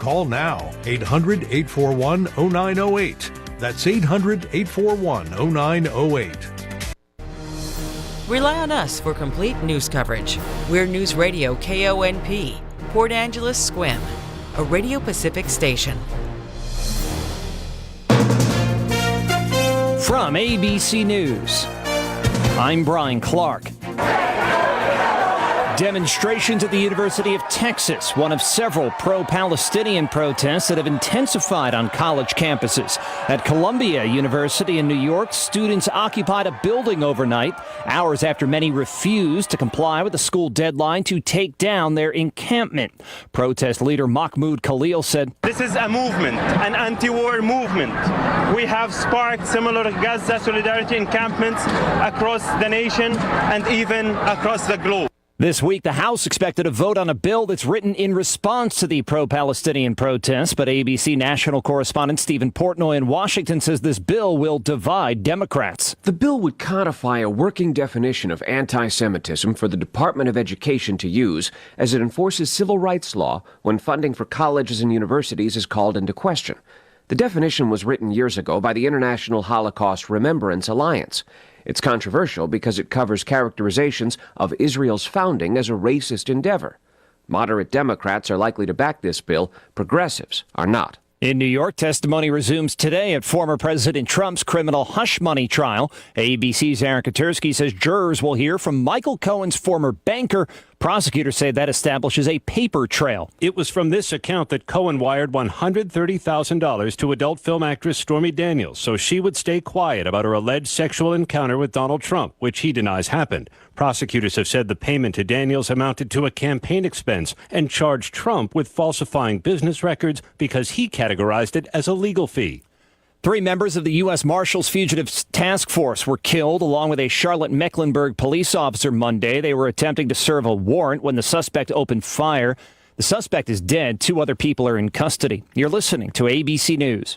Call now, 800-841-0908. That's 800-841-0908. Rely on us for complete news coverage. We're Newsradio KONP, Port Angeles Squim, a Radio Pacific station. From ABC News, I'm Brian Clark. Demonstrations at the University of Texas, one of several pro-Palestinian protests that have intensified on college campuses. At Columbia University in New York, students occupied a building overnight, hours after many refused to comply with the school deadline to take down their encampment. Protest leader Mahmoud Khalil said, "This is a movement, an anti-war movement. We have sparked similar Gaza solidarity encampments across the nation and even across the globe." This week, the House expected to vote on a bill that's written in response to the pro-Palestinian protests, but ABC national correspondent Stephen Portnoy in Washington says this bill will divide Democrats. The bill would codify a working definition of anti-Semitism for the Department of Education to use as it enforces civil rights law when funding for colleges and universities is called into question. The definition was written years ago by the International Holocaust Remembrance Alliance. It's controversial because it covers characterizations of Israel's founding as a racist endeavor. Moderate Democrats are likely to back this bill. Progressives are not. In New York, testimony resumes today at former President Trump's criminal hush money trial. ABC's Aaron Katursky says jurors will hear from Michael Cohen's former banker. Prosecutors say that establishes a paper trail. It was from this account that Cohen wired $130,000 to adult film actress Stormy Daniels so she would stay quiet about her alleged sexual encounter with Donald Trump, which he denies happened. Prosecutors have said the payment to Daniels amounted to a campaign expense and charged Trump with falsifying business records because he categorized it as a legal fee. 3 members of the U.S. Marshals Fugitive Task Force were killed, along with a Charlotte-Mecklenburg police officer Monday. They were attempting to serve a warrant when the suspect opened fire. The suspect is dead. 2 other people are in custody. You're listening to ABC News.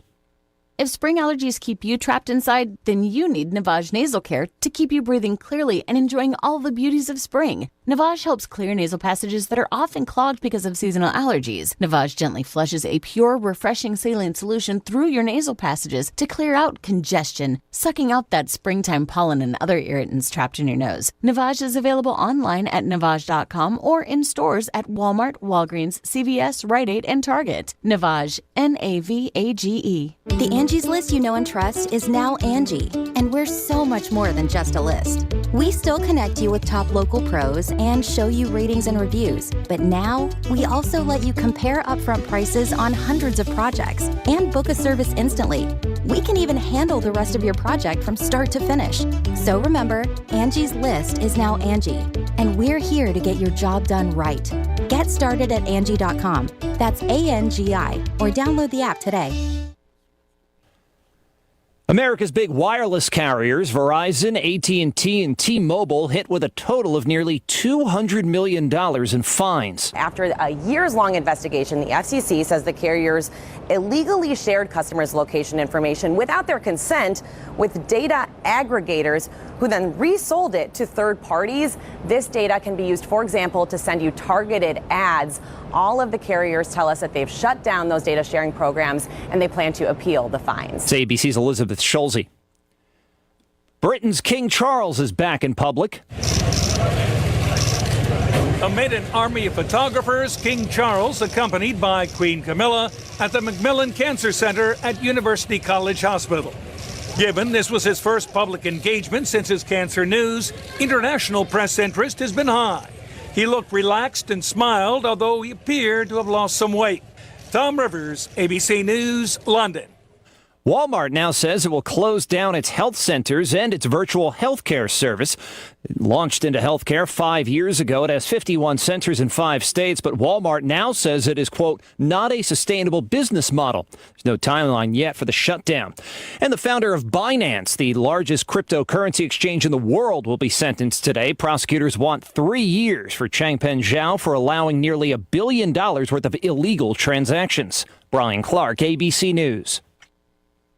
If spring allergies keep you trapped inside, then you need Navage Nasal Care to keep you breathing clearly and enjoying all the beauties of spring. Navage helps clear nasal passages that are often clogged because of seasonal allergies. Navage gently flushes a pure, refreshing saline solution through your nasal passages to clear out congestion, sucking out that springtime pollen and other irritants trapped in your nose. Navage is available online at Navage.com or in stores at Walmart, Walgreens, CVS, Rite Aid, and Target. Navage, Navage. The Angie's List you know and trust is now Angie, and we're so much more than just a list. We still connect you with top local pros and show you ratings and reviews, but now we also let you compare upfront prices on hundreds of projects and book a service instantly. We can even handle the rest of your project from start to finish. So remember, Angie's List is now Angie, and we're here to get your job done right. Get started at Angie.com. That's ANGI, or download the app today. America's big wireless carriers, Verizon, AT&T, and T-Mobile, hit with a total of nearly $200 million in fines. After a years-long investigation, the FCC says the carriers illegally shared customers' location information without their consent with data aggregators who then resold it to third parties. This data can be used, for example, to send you targeted ads. All of the carriers tell us that they've shut down those data sharing programs and they plan to appeal the fines. It's ABC's Elizabeth Schulze. Britain's King Charles is back in public. Amid an army of photographers, King Charles, accompanied by Queen Camilla, at the Macmillan Cancer Center at University College Hospital. Given this was his first public engagement since his cancer news, international press interest has been high. He looked relaxed and smiled, although he appeared to have lost some weight. Tom Rivers, ABC News, London. Walmart now says it will close down its health centers and its virtual healthcare service. It launched into healthcare 5 years ago. It has 51 centers in 5 states, but Walmart now says it is, quote, not a sustainable business model. There's no timeline yet for the shutdown. And the founder of Binance, the largest cryptocurrency exchange in the world, will be sentenced today. Prosecutors want 3 years for Changpeng Zhao for allowing nearly $1 billion worth of illegal transactions. Brian Clark, ABC News.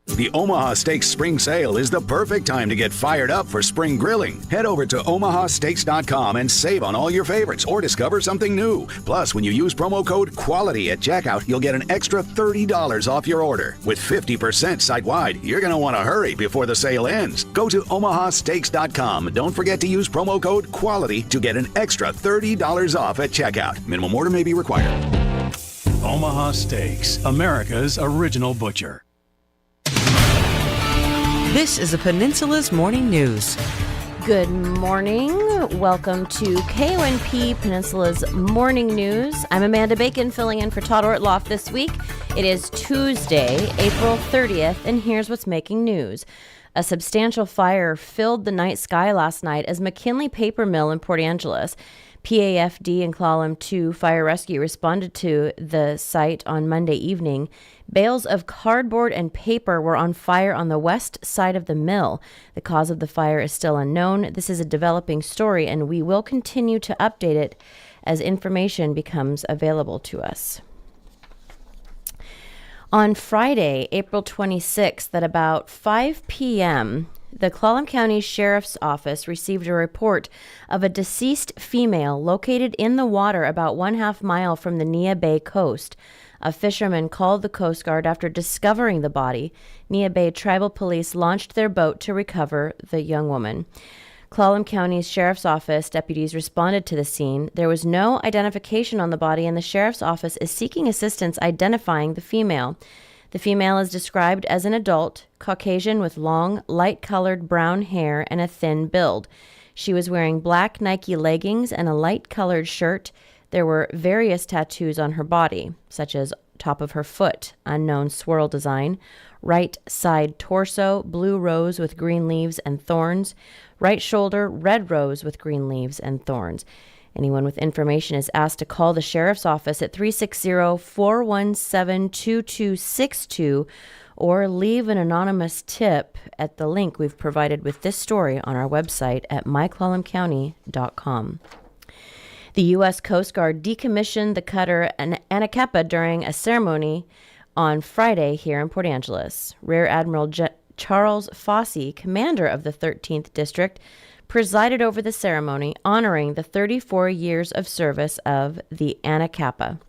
The Omaha Steaks Spring Sale is the perfect time to get fired up for spring grilling. Head over to omahasteaks.com and save on all your favorites or discover something new. Plus, when you use promo code QUALITY at checkout, you'll get an extra $30 off your order. With 50% site-wide, you're going to want to hurry before the sale ends. Go to omahasteaks.com. Don't forget to use promo code QUALITY to get an extra $30 off at checkout. Minimum order may be required. Omaha Steaks, America's original butcher. This is the Peninsula's Morning News. Good morning. Welcome to KONP Peninsula's Morning News. I'm Amanda Bacon, filling in for Todd Ortloff this week. It is Tuesday, April 30th, and here's what's making news. A substantial fire filled the night sky last night as McKinley Paper Mill in Port Angeles. PAFD and Clallam 2 Fire Rescue responded to the site on Monday evening. Bales of cardboard and paper were on fire on the west side of the mill. The cause of the fire is still unknown. This is a developing story, and we will continue to update it as information becomes available to us. On Friday, April 26th, at about 5 p.m., the Clallam County Sheriff's Office received a report of a deceased female located in the water about 1/2 mile from the Nia Bay coast. A fisherman called the Coast Guard after discovering the body. Nia Bay Tribal Police launched their boat to recover the young woman. Clallam County's Sheriff's Office deputies responded to the scene. There was no identification on the body, and the Sheriff's Office is seeking assistance identifying the female. The female is described as an adult, Caucasian with long, light-colored brown hair and a thin build. She was wearing black Nike leggings and a light-colored shirt. There were various tattoos on her body, such as top of her foot, unknown swirl design, right side torso, blue rose with green leaves and thorns, right shoulder, red rose with green leaves and thorns. Anyone with information is asked to call the Sheriff's Office at 360-417-2262 or leave an anonymous tip at the link we've provided with this story on our website at myclallamcounty.com. The U.S. Coast Guard decommissioned the cutter Anacapa during a ceremony on Friday here in Port Angeles. Rear Admiral Charles Fossey, commander of the 13th District, presided over the ceremony honoring the 34 years of service of the Anacapa.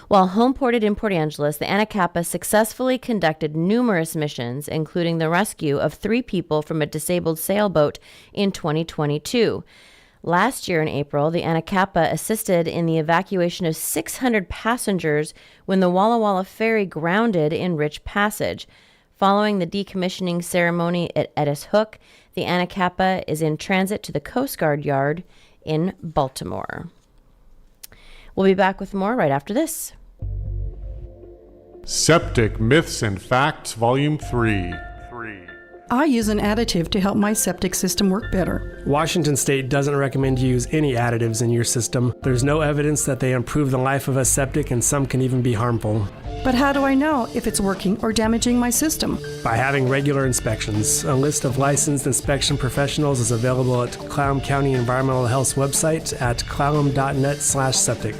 While homeported in Port Angeles, the Anacapa successfully conducted numerous missions, including the rescue of 3 people from a disabled sailboat in 2022. Last year in April, the Anacapa assisted in the evacuation of 600 passengers when the Walla Walla ferry grounded in Rich Passage. Following the decommissioning ceremony at Edis Hook, the Anacapa is in transit to the Coast Guard Yard in Baltimore. We'll be back with more right after this. Septic Myths and Facts, Volume 3. I use an additive to help my septic system work better. Washington State doesn't recommend you use any additives in your system. There's no evidence that they improve the life of a septic, and some can even be harmful. But how do I know if it's working or damaging my system? By having regular inspections. A list of licensed inspection professionals is available at Clallam County Environmental Health's website at clallam.net/septic.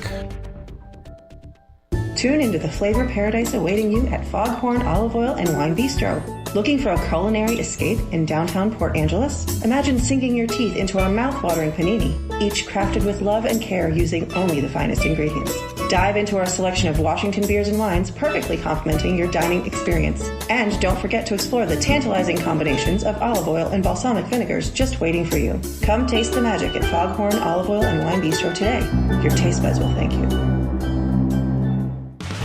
Tune into the flavor paradise awaiting you at Foghorn Olive Oil and Wine Bistro. Looking for a culinary escape in downtown Port Angeles? Imagine sinking your teeth into our mouth-watering panini, each crafted with love and care using only the finest ingredients. Dive into our selection of Washington beers and wines, perfectly complementing your dining experience. And don't forget to explore the tantalizing combinations of olive oil and balsamic vinegars just waiting for you. Come taste the magic at Foghorn Olive Oil and Wine Bistro today. Your taste buds will thank you.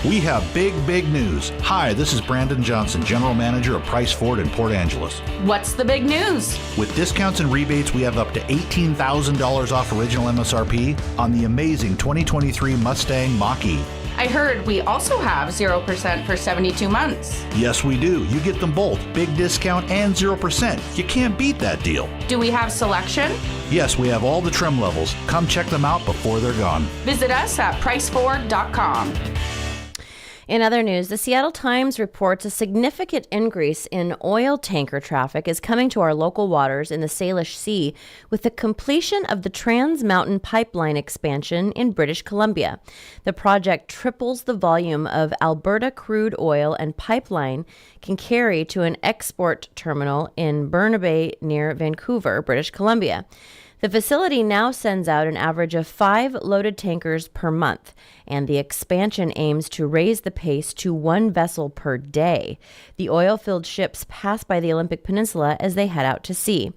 We have big news. Hi, this is Brandon Johnson, General Manager of Price Ford in Port Angeles. What's the big news? With discounts and rebates, we have up to $18,000 off original MSRP on the amazing 2023 Mustang Mach-E. I heard we also have 0% for 72 months. Yes, we do. You get them both, big discount and 0%. You can't beat that deal. Do we have selection? Yes, we have all the trim levels. Come check them out before they're gone. Visit us at priceford.com. In other news, the Seattle Times reports a significant increase in oil tanker traffic is coming to our local waters in the Salish Sea with the completion of the Trans Mountain Pipeline expansion in British Columbia. The project triples the volume of Alberta crude oil and pipeline can carry to an export terminal in Burnaby near Vancouver, British Columbia. The facility now sends out an average of 5 loaded tankers per month, and the expansion aims to raise the pace to 1 vessel per day. The oil-filled ships pass by the Olympic Peninsula as they head out to sea.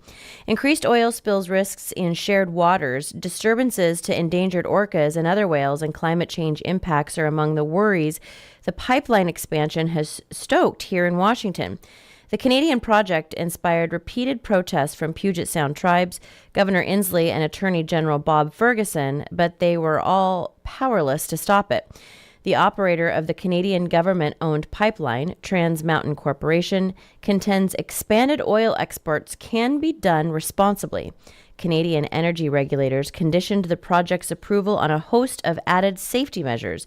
Increased oil spills risks in shared waters, disturbances to endangered orcas and other whales, and climate change impacts are among the worries the pipeline expansion has stoked here in Washington. The Canadian project inspired repeated protests from Puget Sound tribes, Governor Inslee, and Attorney General Bob Ferguson, but they were all powerless to stop it. The operator of the Canadian government-owned pipeline, Trans Mountain Corporation, contends expanded oil exports can be done responsibly. Canadian energy regulators conditioned the project's approval on a host of added safety measures.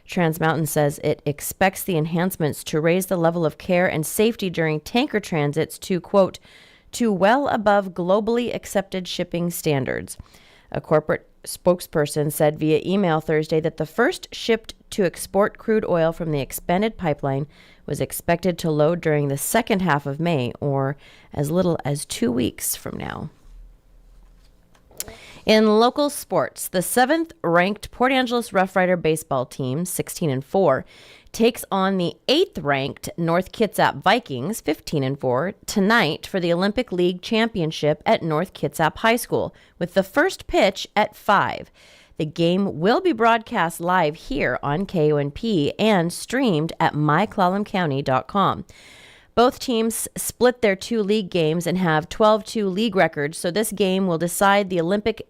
Trans Mountain says it expects the enhancements to raise the level of care and safety during tanker transits to, quote, to well above globally accepted shipping standards. A corporate spokesperson said via email Thursday that the first ship to export crude oil from the expanded pipeline was expected to load during the second half of May, or as little as 2 weeks from now. In local sports, the 7th-ranked Port Angeles Rough Rider baseball team, 16-4, takes on the 8th-ranked North Kitsap Vikings, 15-4, tonight for the Olympic League Championship at North Kitsap High School, with the first pitch at 5. The game will be broadcast live here on KONP and streamed at myclallamcounty.com. Both teams split their 2 league games and have 12-2 league records, so this game will decide the Olympic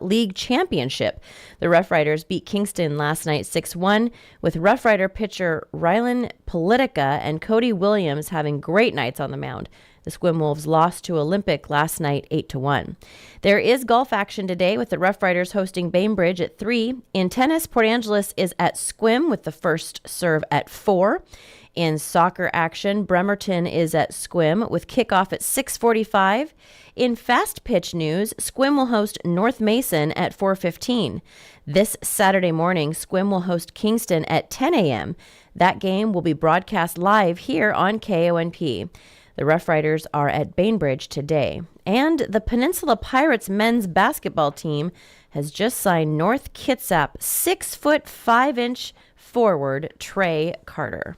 League Championship. The Rough Riders beat Kingston last night 6-1, with Rough Rider pitcher Rylan Politica and Cody Williams having great nights on the mound. The Squim Wolves lost to Olympic last night 8-1. There is golf action today with the Rough Riders hosting Bainbridge at 3. In tennis, Port Angeles is at Squim with the first serve at 4. In soccer action, Bremerton is at Squim with kickoff at 6:45. In fast pitch news, Squim will host North Mason at 4:15. This Saturday morning, Squim will host Kingston at 10 a.m. That game will be broadcast live here on KONP. The Rough Riders are at Bainbridge today. And the Peninsula Pirates men's basketball team has just signed North Kitsap 6'5" forward Trey Carter.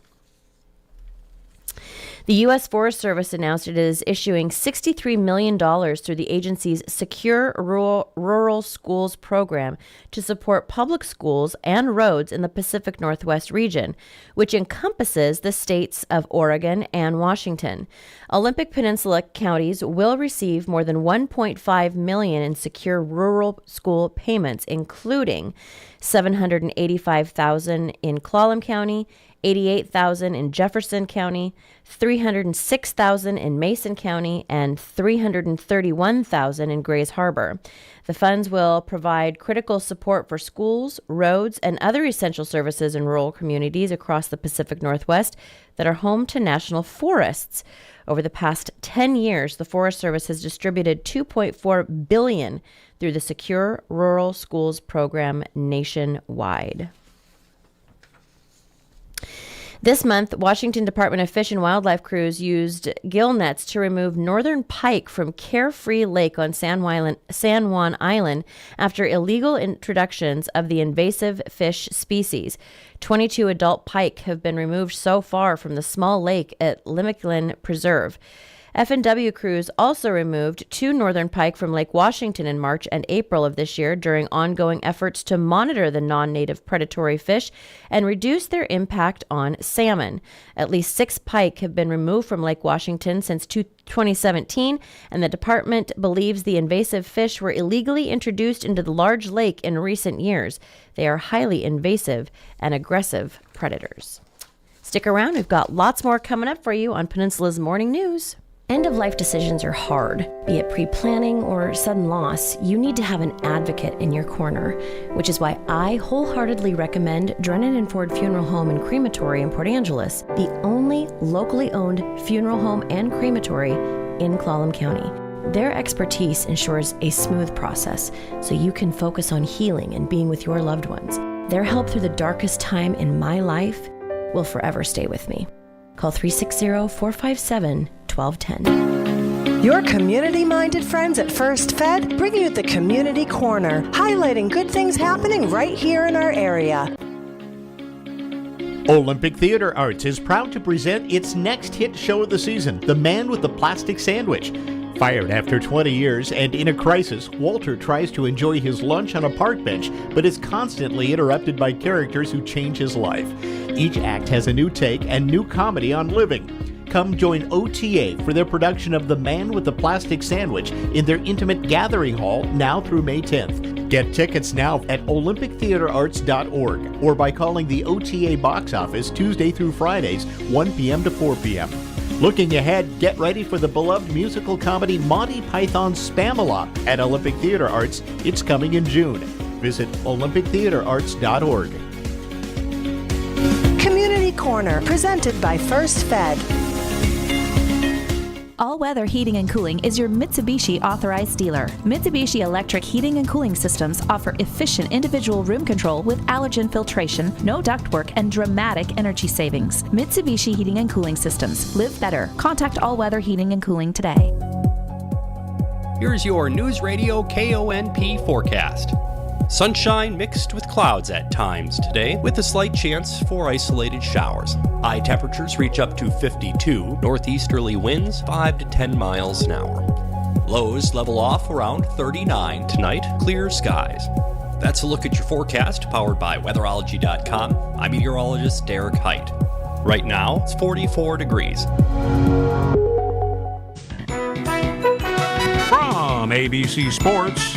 The U.S. Forest Service announced it is issuing $63 million through the agency's Secure Rural Schools program to support public schools and roads in the Pacific Northwest region, which encompasses the states of Oregon and Washington. Olympic Peninsula counties will receive more than $1.5 million in secure rural school payments, including $785,000 in Clallam County, $88,000 in Jefferson County, $306,000 in Mason County, and $331,000 in Grays Harbor. The funds will provide critical support for schools, roads, and other essential services in rural communities across the Pacific Northwest that are home to national forests. Over the past 10 years, the Forest Service has distributed $2.4 billion through the Secure Rural Schools program nationwide. This month, Washington Department of Fish and Wildlife crews used gill nets to remove northern pike from Carefree Lake on San Juan Island after illegal introductions of the invasive fish species. 22 adult pike have been removed so far from the small lake at Limicklin Preserve. F&W crews also removed 2 northern pike from Lake Washington in March and April of this year during ongoing efforts to monitor the non-native predatory fish and reduce their impact on salmon. At least 6 pike have been removed from Lake Washington since 2017, and the department believes the invasive fish were illegally introduced into the large lake in recent years. They are highly invasive and aggressive predators. Stick around. We've got lots more coming up for you on Peninsula's Morning News. End-of-life decisions are hard. Be it pre-planning or sudden loss, you need to have an advocate in your corner, which is why I wholeheartedly recommend Drennan & Ford Funeral Home and Crematory in Port Angeles, the only locally owned funeral home and crematory in Clallam County. Their expertise ensures a smooth process so you can focus on healing and being with your loved ones. Their help through the darkest time in my life will forever stay with me. Call 360-457-1210. Your community-minded friends at First Fed bring you the Community Corner, highlighting good things happening right here in our area. Olympic Theater Arts is proud to present its next hit show of the season, The Man with the Plastic Sandwich. Fired after 20 years and in a crisis, Walter tries to enjoy his lunch on a park bench, but is constantly interrupted by characters who change his life. Each act has a new take and new comedy on living. Come join OTA for their production of The Man with the Plastic Sandwich in their intimate gathering hall now through May 10th. Get tickets now at olympictheaterarts.org or by calling the OTA box office Tuesday through Fridays, 1 p.m. to 4 p.m. Looking ahead, get ready for the beloved musical comedy Monty Python's Spamalot at Olympic Theater Arts. It's coming in June. Visit olympictheaterarts.org. Community Corner, presented by First Fed. All Weather Heating and Cooling is your Mitsubishi authorized dealer. Mitsubishi electric heating and cooling systems offer efficient individual room control with allergen filtration, no ductwork, and dramatic energy savings. Mitsubishi Heating and Cooling Systems. Live better. Contact All Weather Heating and Cooling today. Here's your Newsradio KONP forecast. Sunshine mixed with clouds at times today, with a slight chance for isolated showers. High temperatures reach up to 52, northeasterly winds 5 to 10 miles an hour. Lows level off around 39 tonight, clear skies. That's a look at your forecast, powered by weatherology.com. I'm meteorologist Derek Height. Right now, it's 44 degrees. From ABC Sports,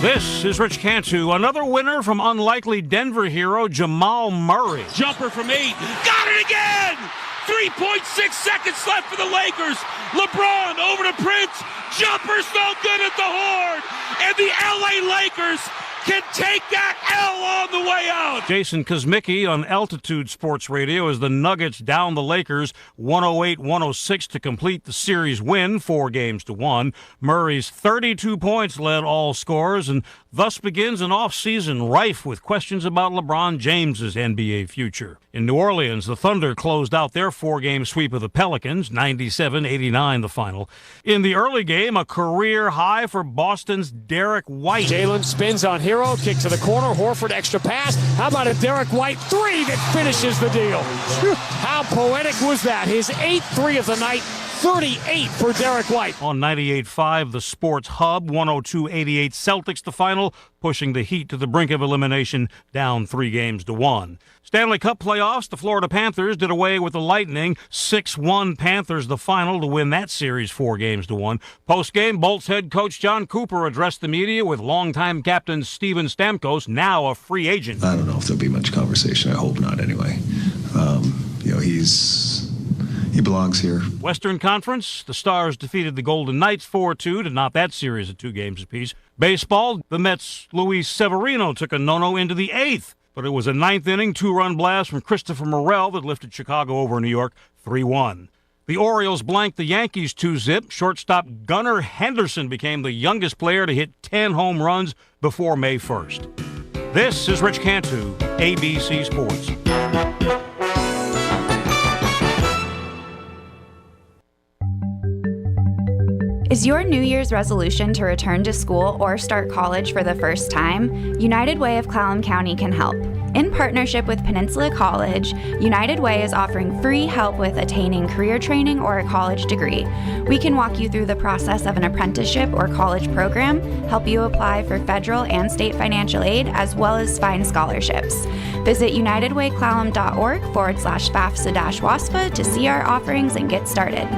this is Rich Cantu. Another winner from unlikely Denver hero Jamal Murray. Jumper from 8. Got it again! 3.6 seconds left for the Lakers. LeBron over to Prince. Jumper's no good at the horn. And the LA Lakers can take that L on the way out. Jason Kosmicki on Altitude Sports Radio as the Nuggets down the Lakers 108-106 to complete the series win, 4-1. Murray's 32 points led all scorers, and thus begins an offseason rife with questions about LeBron James's NBA future. In New Orleans, the Thunder closed out their 4-game sweep of the Pelicans, 97-89 the final. In the early game, a career high for Boston's Derek White. Jalen spins on Hero, kick to the corner, Horford extra pass. How about a Derek White 3 that finishes the deal? How poetic was that? His 8th 3 of the night. 38 for Derek White. On 98.5, the Sports Hub, 102-88 Celtics the final, pushing the Heat to the brink of elimination, down 3-1. Stanley Cup playoffs, the Florida Panthers did away with the Lightning, 6-1 Panthers the final to win that series 4-1. Post-game, Bolts head coach John Cooper addressed the media with longtime captain Steven Stamkos, now a free agent. I don't know if there'll be much conversation. I hope not anyway. He belongs here. Western Conference, the Stars defeated the Golden Knights 4-2 to knot that series at 2 games apiece. Baseball, the Mets' Luis Severino took a no-no into the 8th, but it was a 9th-inning 2-run blast from Christopher Morel that lifted Chicago over New York 3-1. The Orioles blanked the Yankees 2-zip. Shortstop Gunnar Henderson became the youngest player to hit 10 home runs before May 1st. This is Rich Cantu, ABC Sports. Is your New Year's resolution to return to school or start college for the first time? United Way of Clallam County can help. In partnership with Peninsula College, United Way is offering free help with attaining career training or a college degree. We can walk you through the process of an apprenticeship or college program, help you apply for federal and state financial aid, as well as find scholarships. Visit unitedwayclallam.org/FAFSA-WASPA to see our offerings and get started.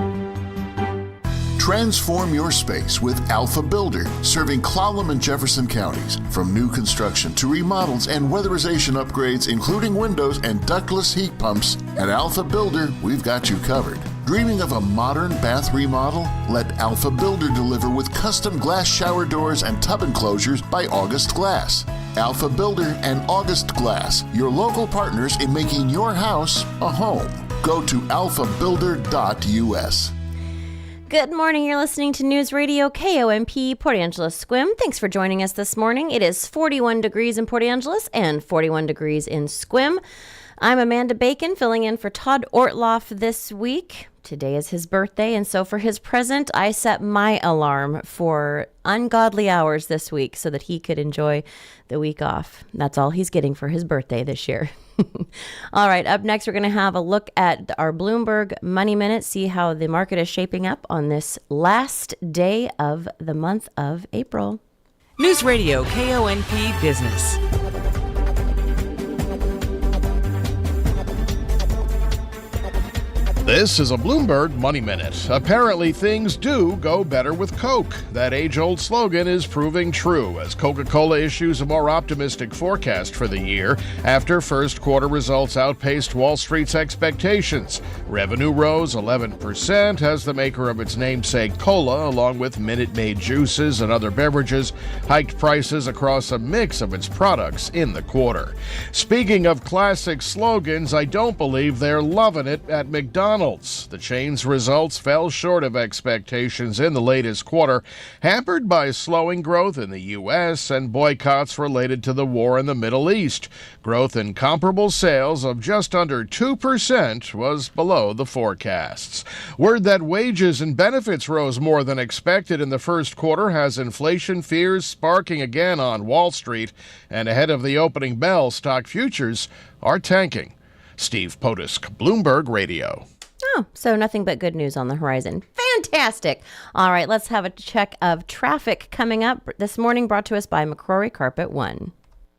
Transform your space with Alpha Builder, serving Clallam and Jefferson counties. From new construction to remodels and weatherization upgrades, including windows and ductless heat pumps, at Alpha Builder, we've got you covered. Dreaming of a modern bath remodel? Let Alpha Builder deliver with custom glass shower doors and tub enclosures by August Glass. Alpha Builder and August Glass, your local partners in making your house a home. Go to alphabuilder.us. Good morning. You're listening to News Radio KONP Port Angeles Sequim. Thanks for joining us this morning. It is 41 degrees in Port Angeles and 41 degrees in Sequim. I'm Amanda Bacon, filling in for Todd Ortloff this week. Today is his birthday, and so for his present, I set my alarm for ungodly hours this week so that he could enjoy the week off. That's all he's getting for his birthday this year. All right, up next, we're going to have a look at our Bloomberg Money Minute, see how the market is shaping up on this last day of the month of April. News Radio KONP Business. This is a Bloomberg Money Minute. Apparently, things do go better with Coke. That age-old slogan is proving true as Coca-Cola issues a more optimistic forecast for the year after first quarter results outpaced Wall Street's expectations. Revenue rose 11% as the maker of its namesake cola, along with Minute Maid juices and other beverages, hiked prices across a mix of its products in the quarter. Speaking of classic slogans, I don't believe they're loving it at McDonald's. The chain's results fell short of expectations in the latest quarter, hampered by slowing growth in the U.S. and boycotts related to the war in the Middle East. Growth in comparable sales of just under 2% was below the forecasts. Word that wages and benefits rose more than expected in the first quarter has inflation fears sparking again on Wall Street, and ahead of the opening bell, stock futures are tanking. Steve Potusk, Bloomberg Radio. Oh, so nothing but good news on the horizon. Fantastic. All right, let's have a check of traffic coming up this morning, brought to us by McCrory Carpet One.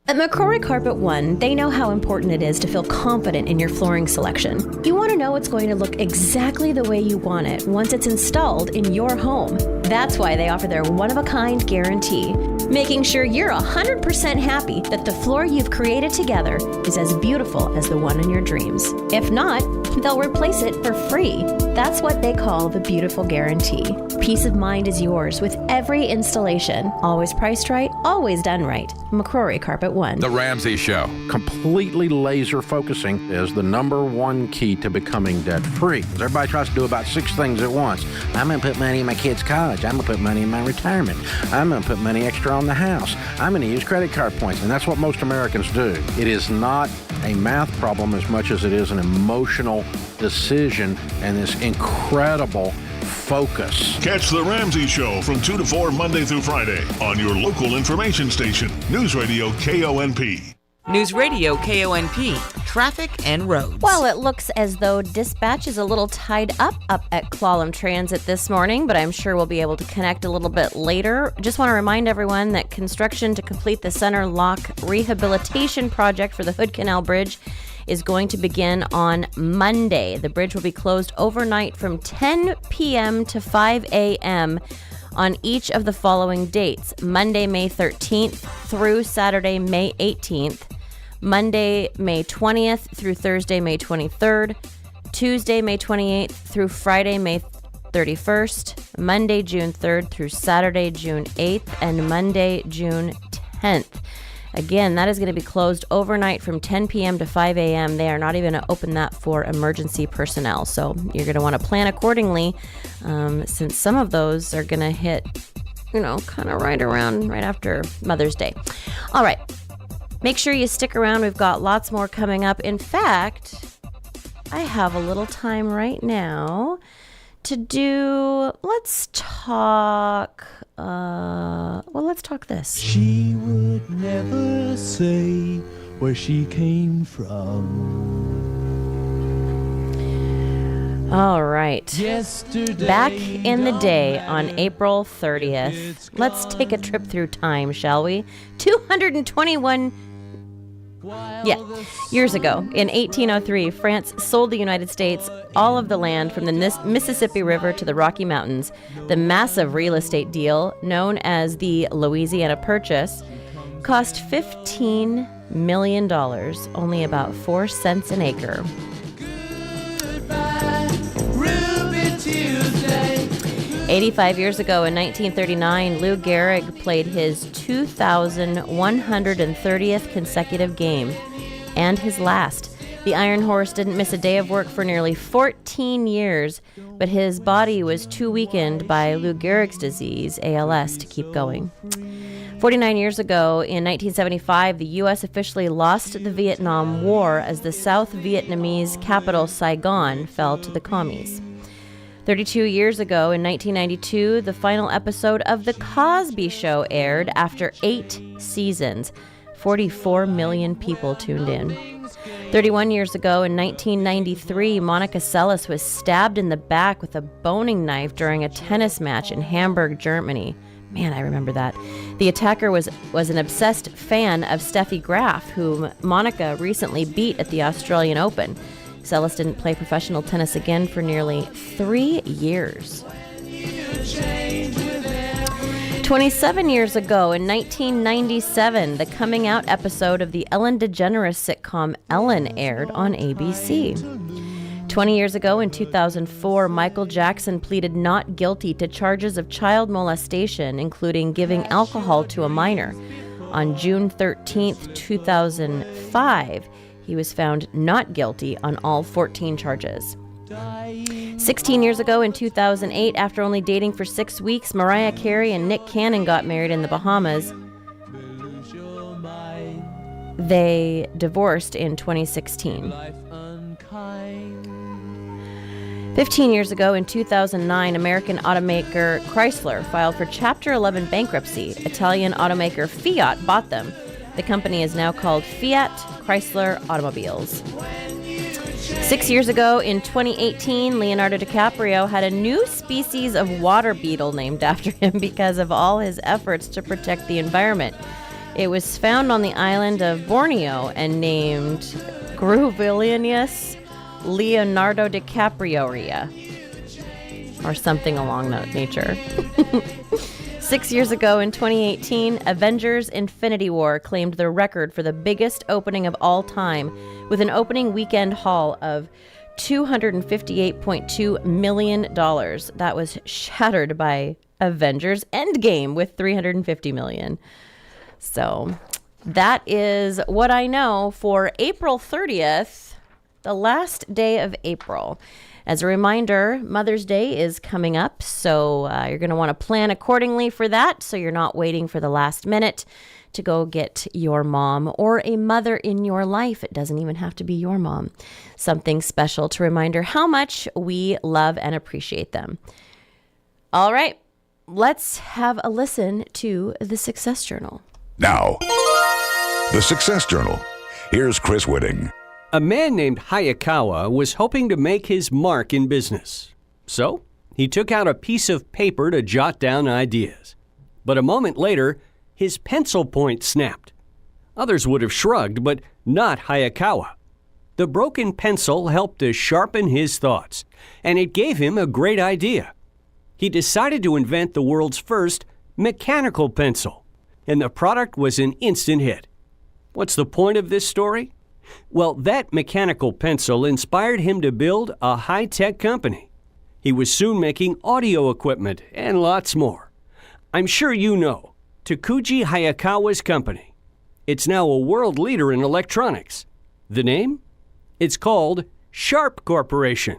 At McCrory Carpet One, they know how important it is to feel confident in your flooring selection. You want to know it's going to look exactly the way you want it once it's installed in your home. That's why they offer their one-of-a-kind guarantee, making sure you're 100% happy that the floor you've created together is as beautiful as the one in your dreams. If not, they'll replace it for free. That's what they call the Beautiful Guarantee. Peace of mind is yours with every installation. Always priced right, always done right. McCrory Carpet One. The Ramsey Show. Completely laser focusing is the number one key to becoming debt-free. Everybody tries to do about 6 things at once. I'm going to put money in my kid's college. I'm going to put money in my retirement. I'm going to put money extra on the house. I'm going to use credit card points. And that's what most Americans do. It is not a math problem as much as it is an emotional decision and this incredible focus. Catch The Ramsey Show from 2 to 4 Monday through Friday on your local information station, News Radio KONP. News Radio KONP, traffic and roads. Well, it looks as though dispatch is a little tied up at Clallam Transit this morning, but I'm sure we'll be able to connect a little bit later. Just want to remind everyone that construction to complete the center lock rehabilitation project for the Hood Canal Bridge is going to begin on Monday. The bridge will be closed overnight from 10 p.m. to 5 a.m. on each of the following dates: Monday, May 13th through Saturday, May 18th, Monday, May 20th through Thursday, May 23rd, Tuesday, May 28th through Friday, May 31st, Monday, June 3rd through Saturday, June 8th, and Monday, June 10th. Again, that is going to be closed overnight from 10 p.m. to 5 a.m. They are not even going to open that for emergency personnel. So you're going to want to plan accordingly, since some of those are going to hit, kind of right after Mother's Day. All right. Make sure you stick around. We've got lots more coming up. In fact, I have a little time right now to do, let's talk this. She would never say where she came from. All right. Yesterday, back in the day on April 30th, let's take a trip through time, shall we? 221 years ago, in 1803, France sold the United States all of the land from the Mississippi River to the Rocky Mountains. The massive real estate deal, known as the Louisiana Purchase, cost $15 million, only about 4 cents an acre. Goodbye, 85 years ago in 1939, Lou Gehrig played his 2,130th consecutive game, and his last. The Iron Horse didn't miss a day of work for nearly 14 years, but his body was too weakened by Lou Gehrig's disease, ALS, to keep going. 49 years ago, in 1975, the U.S. officially lost the Vietnam War as the South Vietnamese capital, Saigon, fell to the commies. 32 years ago, in 1992, the final episode of The Cosby Show aired after 8 seasons. 44 million people tuned in. 31 years ago, in 1993, Monica Seles was stabbed in the back with a boning knife during a tennis match in Hamburg, Germany. Man, I remember that. The attacker was an obsessed fan of Steffi Graf, whom Monica recently beat at the Australian Open. Seles didn't play professional tennis again for nearly 3 years. 27 years ago, in 1997, the coming out episode of the Ellen DeGeneres sitcom Ellen aired on ABC. 20 years ago, in 2004, Michael Jackson pleaded not guilty to charges of child molestation, including giving alcohol to a minor. On June 13, 2005, he was found not guilty on all 14 charges. 16 years ago, in 2008, after only dating for 6 weeks, Mariah Carey and Nick Cannon got married in the Bahamas. They divorced in 2016. 15 years ago, in 2009, American automaker Chrysler filed for Chapter 11 bankruptcy. Italian automaker Fiat bought them. The company is now called Fiat Chrysler Automobiles. 6 years ago, in 2018, Leonardo DiCaprio had a new species of water beetle named after him because of all his efforts to protect the environment. It was found on the island of Borneo and named Gruvillinius Leonardo DiCaprioria, or something along that nature. 6 years ago, in 2018, Avengers Infinity War claimed the record for the biggest opening of all time, with an opening weekend haul of $258.2 million. That was shattered by Avengers Endgame with $350 million. So that is what I know for April 30th, the last day of April. As a reminder, Mother's Day is coming up, so you're going to want to plan accordingly for that, so you're not waiting for the last minute to go get your mom or a mother in your life. It doesn't even have to be your mom. Something special to remind her how much we love and appreciate them. All right, let's have a listen to the Success Journal. Now, the Success Journal. Here's Chris Whitting. A man named Hayakawa was hoping to make his mark in business. So, he took out a piece of paper to jot down ideas. But a moment later, his pencil point snapped. Others would have shrugged, but not Hayakawa. The broken pencil helped to sharpen his thoughts, and it gave him a great idea. He decided to invent the world's first mechanical pencil, and the product was an instant hit. What's the point of this story? Well, that mechanical pencil inspired him to build a high-tech company. He was soon making audio equipment and lots more. I'm sure you know Takuji Hayakawa's company. It's now a world leader in electronics. The name? It's called Sharp Corporation.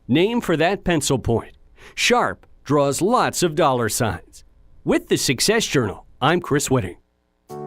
Name for that pencil point. Sharp draws lots of dollar signs. With the Success Journal, I'm Chris Whitting.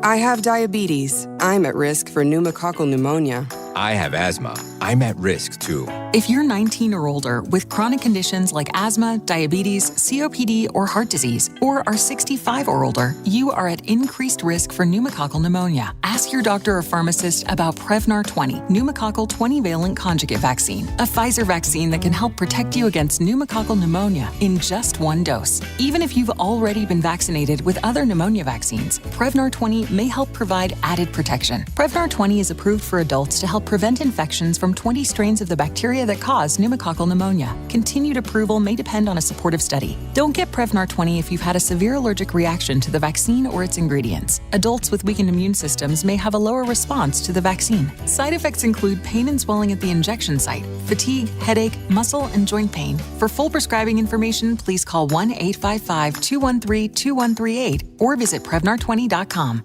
I have diabetes. I'm at risk for pneumococcal pneumonia. I have asthma. I'm at risk too. If you're 19 or older with chronic conditions like asthma, diabetes, COPD, or heart disease, or are 65 or older, you are at increased risk for pneumococcal pneumonia. Ask your doctor or pharmacist about Prevnar 20, pneumococcal 20-valent conjugate vaccine, a Pfizer vaccine that can help protect you against pneumococcal pneumonia in just one dose. Even if you've already been vaccinated with other pneumonia vaccines, Prevnar 20 may help provide added protection. Prevnar 20 is approved for adults to help help prevent infections from 20 strains of the bacteria that cause pneumococcal pneumonia. Continued approval may depend on a supportive study. Don't get Prevnar 20 if you've had a severe allergic reaction to the vaccine or its ingredients. Adults with weakened immune systems may have a lower response to the vaccine. Side effects include pain and swelling at the injection site, fatigue, headache, muscle, and joint pain. For full prescribing information, please call 1-855-213-2138 or visit Prevnar20.com.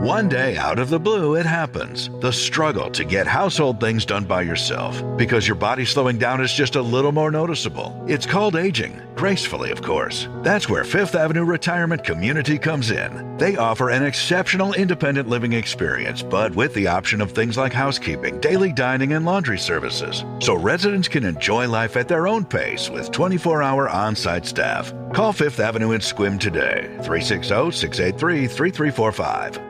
One day out of the blue, it happens. The struggle to get household things done by yourself because your body slowing down is just a little more noticeable. It's called aging, gracefully, of course. That's where Fifth Avenue Retirement Community comes in. They offer an exceptional independent living experience, but with the option of things like housekeeping, daily dining, and laundry services. So residents can enjoy life at their own pace with 24-hour on-site staff. Call Fifth Avenue in Sequim today, 360-683-3345.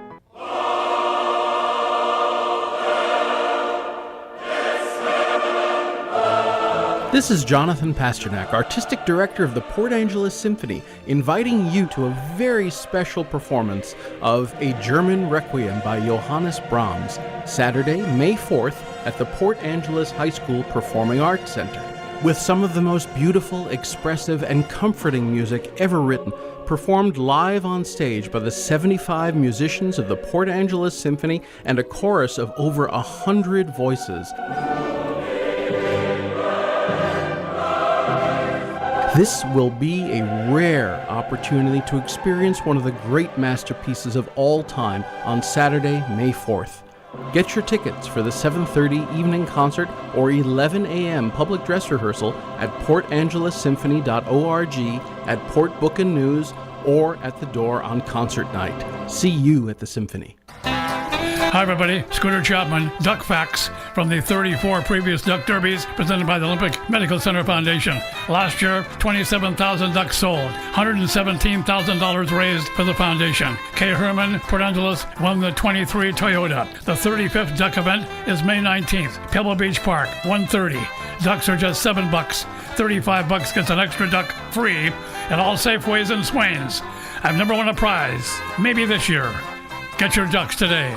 This is Jonathan Pasternak, Artistic Director of the Port Angeles Symphony, inviting you to a very special performance of A German Requiem by Johannes Brahms, Saturday, May 4th at the Port Angeles High School Performing Arts Center. With some of the most beautiful, expressive, and comforting music ever written, performed live on stage by the 75 musicians of the Port Angeles Symphony and a chorus of over 100 voices. This will be a rare opportunity to experience one of the great masterpieces of all time on Saturday, May 4th. Get your tickets for the 7:30 evening concert or 11 a.m. public dress rehearsal at portangeleссymphony.org, at Port Book and News, or at the door on concert night. See you at the Symphony. Hi everybody, Scooter Chapman, Duck Facts from the 34 previous Duck Derbies presented by the Olympic Medical Center Foundation. Last year, 27,000 ducks sold, $117,000 raised for the foundation. Kay Herman, Port Angeles, won the 23 Toyota. The 35th Duck event is May 19th, Pebble Beach Park, 1:30. Ducks are just $7. $35 gets an extra duck free at all Safeways and Swains. I've never won a prize, maybe this year. Get your ducks today.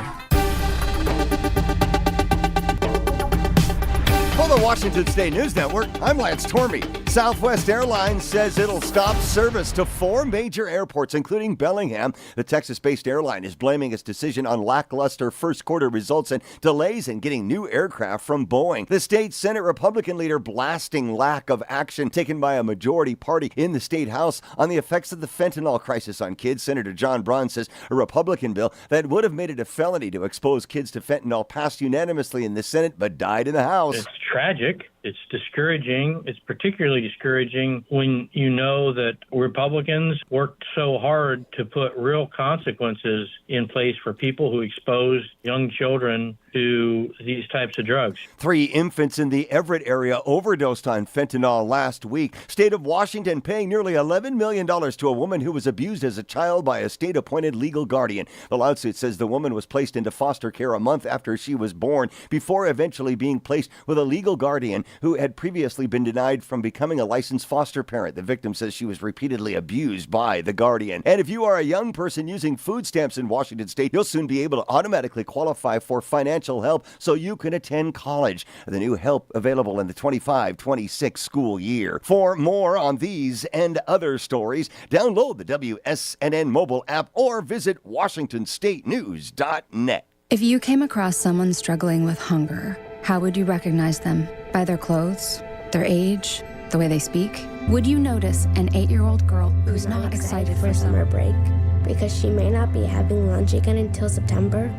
For the Washington State News Network, I'm Lance Tormey. Southwest Airlines says it'll stop service to 4 major airports, including Bellingham. The Texas-based airline is blaming its decision on lackluster first quarter results and delays in getting new aircraft from Boeing. The state Senate Republican leader blasting lack of action taken by a majority party in the state House on the effects of the fentanyl crisis on kids. Senator John Braun says a Republican bill that would have made it a felony to expose kids to fentanyl passed unanimously in the Senate but died in the House. It's tragic. It's discouraging. It's particularly discouraging when you know that Republicans worked so hard to put real consequences in place for people who expose young children to these types of drugs. 3 infants in the Everett area overdosed on fentanyl last week. State of Washington paying nearly $11 million to a woman who was abused as a child by a state-appointed legal guardian. The lawsuit says the woman was placed into foster care a month after she was born, before eventually being placed with a legal guardian who had previously been denied from becoming a licensed foster parent. The victim says she was repeatedly abused by the guardian. And if you are a young person using food stamps in Washington State, you'll soon be able to automatically qualify for financial help so you can attend college. The new help available in the 25-26 school year. For more on these and other stories, download the WSNN mobile app or visit WashingtonStateNews.net. If you came across someone struggling with hunger, how would you recognize them? By their clothes, their age, the way they speak? Would you notice an 8-year-old girl who's not excited for summer break because she may not be having lunch again until September?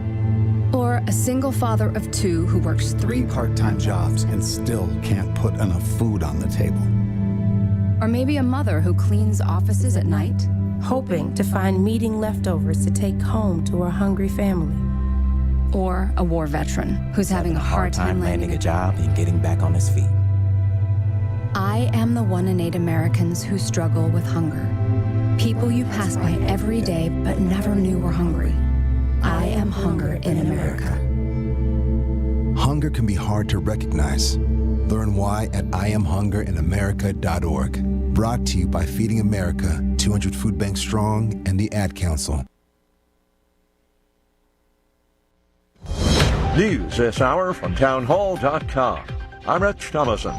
Or a single father of 2 who works 3 part-time jobs and still can't put enough food on the table? Or maybe a mother who cleans offices at night, hoping to find meeting leftovers to take home to her hungry family. Or a war veteran who's having a hard time landing a job and getting back on his feet. I am the 1 in 8 Americans who struggle with hunger. People you pass by every day but never knew were hungry. I am hunger in America. Hunger can be hard to recognize. Learn why at IamHungerInAmerica.org. Brought to you by Feeding America, 200 Food Banks Strong, and the Ad Council. News this hour from townhall.com. I'm Rich Thomason.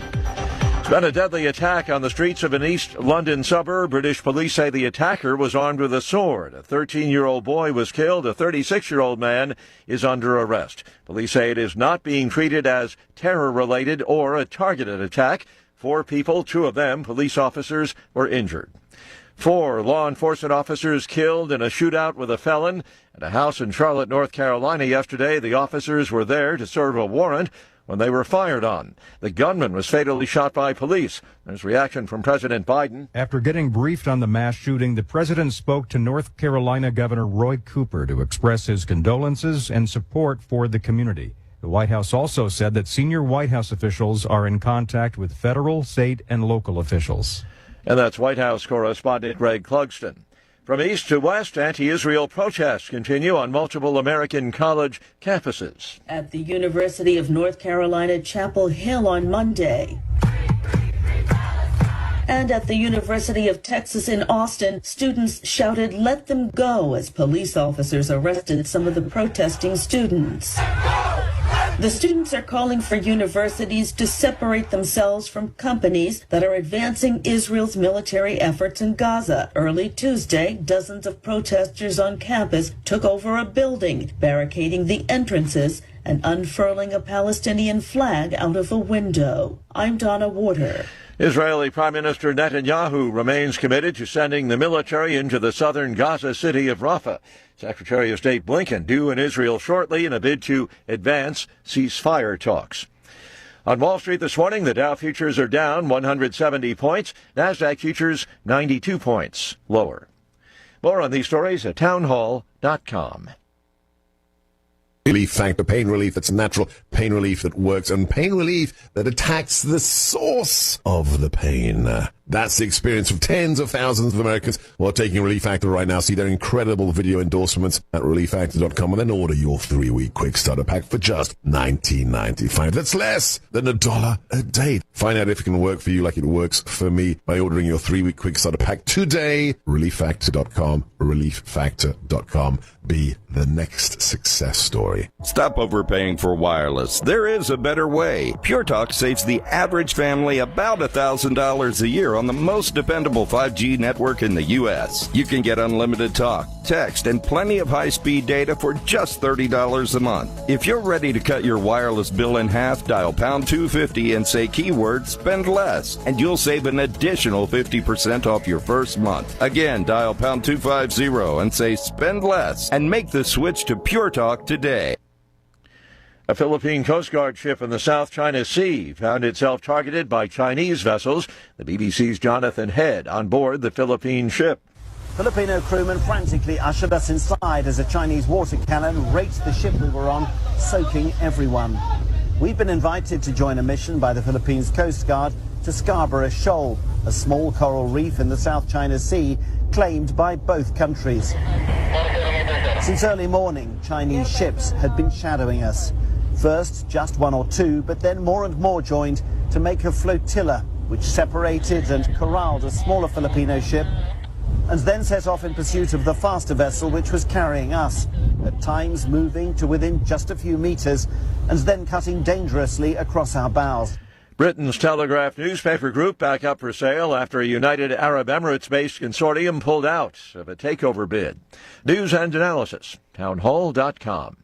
It's been a deadly attack on the streets of an East London suburb. British police say the attacker was armed with a sword. A 13-year-old boy was killed. A 36-year-old man is under arrest. Police say it is not being treated as terror-related or a targeted attack. 4 people, 2 of them police officers, were injured. 4 law enforcement officers killed in a shootout with a felon at a house in Charlotte, North Carolina yesterday. The officers were there to serve a warrant when they were fired on. The gunman was fatally shot by police. There's reaction from President Biden. After getting briefed on the mass shooting, the president spoke to North Carolina Governor Roy Cooper to express his condolences and support for the community. The White House also said that senior White House officials are in contact with federal, state, and local officials. And that's White House correspondent Greg Clugston. From east to west, anti-Israel protests continue on multiple American college campuses. At the University of North Carolina, Chapel Hill on Monday. And at the University of Texas in Austin, students shouted, "Let them go," as police officers arrested some of the protesting students. The students are calling for universities to separate themselves from companies that are advancing Israel's military efforts in Gaza. Early Tuesday, dozens of protesters on campus took over a building, barricading the entrances and unfurling a Palestinian flag out of a window. I'm Donna Warder. Israeli Prime Minister Netanyahu remains committed to sending the military into the southern Gaza city of Rafah. Secretary of State Blinken due in Israel shortly in a bid to advance ceasefire talks. On Wall Street this morning, the Dow futures are down 170 points. NASDAQ futures 92 points lower. More on these stories at townhall.com. Relief Factor, pain relief that's natural, pain relief that works, and pain relief that attacks the source of the pain. That's the experience of tens of thousands of Americans who are taking Relief Factor right now. See their incredible video endorsements at relieffactor.com and then order your 3-week quick starter pack for just $19.95. That's less than $1 a day. Find out if it can work for you like it works for me by ordering your 3-week quick starter pack today. Relieffactor.com, relieffactor.com. Be the next success story. Stop overpaying for wireless. There is a better way. Pure Talk saves the average family about $1,000 a year on the most dependable 5G network in the U.S. You can get unlimited talk, text, and plenty of high-speed data for just $30 a month. If you're ready to cut your wireless bill in half, dial pound 250 and say keyword spend less, and you'll save an additional 50% off your first month. Again, dial pound 250 and say spend less, and make the switch to Pure Talk today. A Philippine Coast Guard ship in the South China Sea found itself targeted by Chinese vessels. The BBC's Jonathan Head on board the Philippine ship. Filipino crewmen frantically ushered us inside as a Chinese water cannon raked the ship we were on, soaking everyone. We've been invited to join a mission by the Philippines Coast Guard to Scarborough Shoal, a small coral reef in the South China Sea claimed by both countries. Since early morning, Chinese ships had been shadowing us. First, just 1 or 2, but then more and more joined to make a flotilla, which separated and corralled a smaller Filipino ship, and then set off in pursuit of the faster vessel which was carrying us, at times moving to within just a few meters, and then cutting dangerously across our bows. Britain's Telegraph newspaper group back up for sale after a United Arab Emirates-based consortium pulled out of a takeover bid. News and analysis, townhall.com.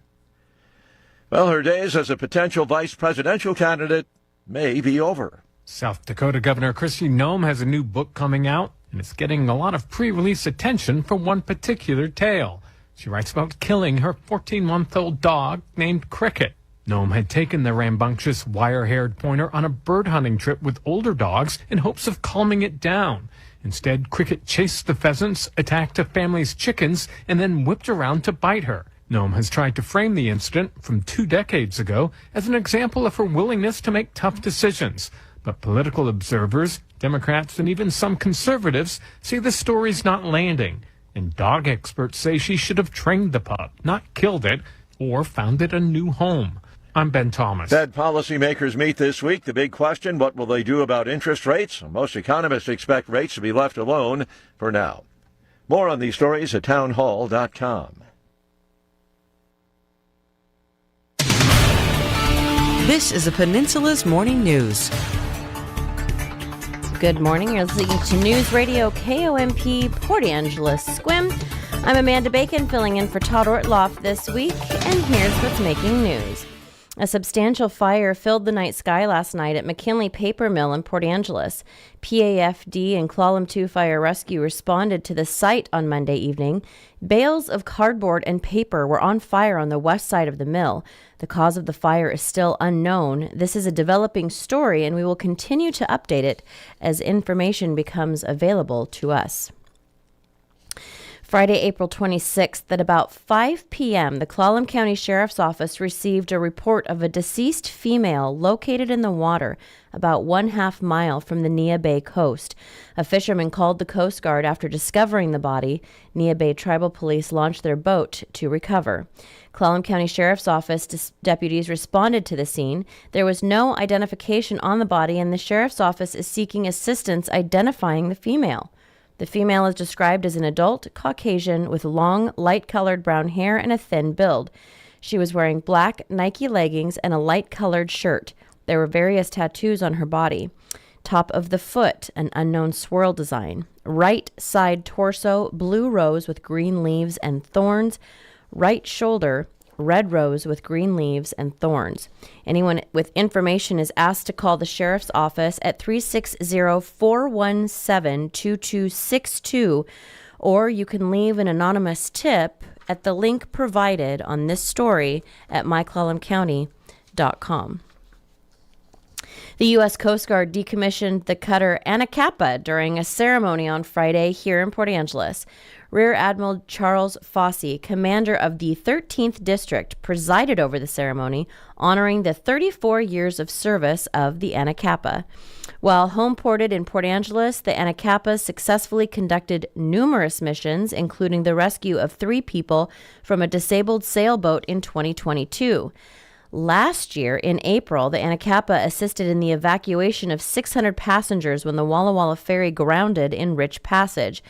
Well, her days as a potential vice presidential candidate may be over. South Dakota Governor Kristi Noem has a new book coming out, and it's getting a lot of pre-release attention for one particular tale. She writes about killing her 14-month-old dog named Cricket. Noem had taken the rambunctious wire-haired pointer on a bird hunting trip with older dogs in hopes of calming it down. Instead, Cricket chased the pheasants, attacked a family's chickens, and then whipped around to bite her. Noem has tried to frame the incident from 2 decades ago as an example of her willingness to make tough decisions. But political observers, Democrats, and even some conservatives say the story's not landing. And dog experts say she should have trained the pup, not killed it, or found it a new home. I'm Ben Thomas. Fed policymakers meet this week. The big question, what will they do about interest rates? Most economists expect rates to be left alone for now. More on these stories at townhall.com. This is the Peninsula's Morning News. Good morning. You're listening to Newsradio KONP Port Angeles Squim. I'm Amanda Bacon, filling in for Todd Ortloff this week, and here's what's making news. A substantial fire filled the night sky last night at McKinley Paper Mill in Port Angeles. PAFD and Clallam 2 Fire Rescue responded to the site on Monday evening. Bales of cardboard and paper were on fire on the west side of the mill. The cause of the fire is still unknown. This is a developing story, and we will continue to update it as information becomes available to us. Friday, April 26th, at about 5 p.m., the Clallam County Sheriff's Office received a report of a deceased female located in the water about 1/2 mile from the Nia Bay coast. A fisherman called the Coast Guard after discovering the body. Nia Bay Tribal Police launched their boat to recover. Clallam County Sheriff's Office deputies responded to the scene. There was no identification on the body, and the Sheriff's Office is seeking assistance identifying the female. The female is described as an adult Caucasian with long, light-colored brown hair and a thin build. She was wearing black Nike leggings and a light-colored shirt. There were various tattoos on her body. Top of the foot, an unknown swirl design. Right side torso, blue rose with green leaves and thorns. Right shoulder, red rose with green leaves and thorns. Anyone with information is asked to call the Sheriff's Office at 360-417-2262, or you can leave an anonymous tip at the link provided on this story at myclallamcounty.com. The U.S. Coast Guard decommissioned the cutter Anacapa during a ceremony on Friday here in Port Angeles. Rear Admiral Charles Fossey, commander of the 13th District, presided over the ceremony, honoring the 34 years of service of the Anacapa. While home-ported in Port Angeles, the Anacapa successfully conducted numerous missions, including the rescue of 3 people from a disabled sailboat in 2022. Last year, in April, the Anacapa assisted in the evacuation of 600 passengers when the Walla Walla ferry grounded in Rich Passage.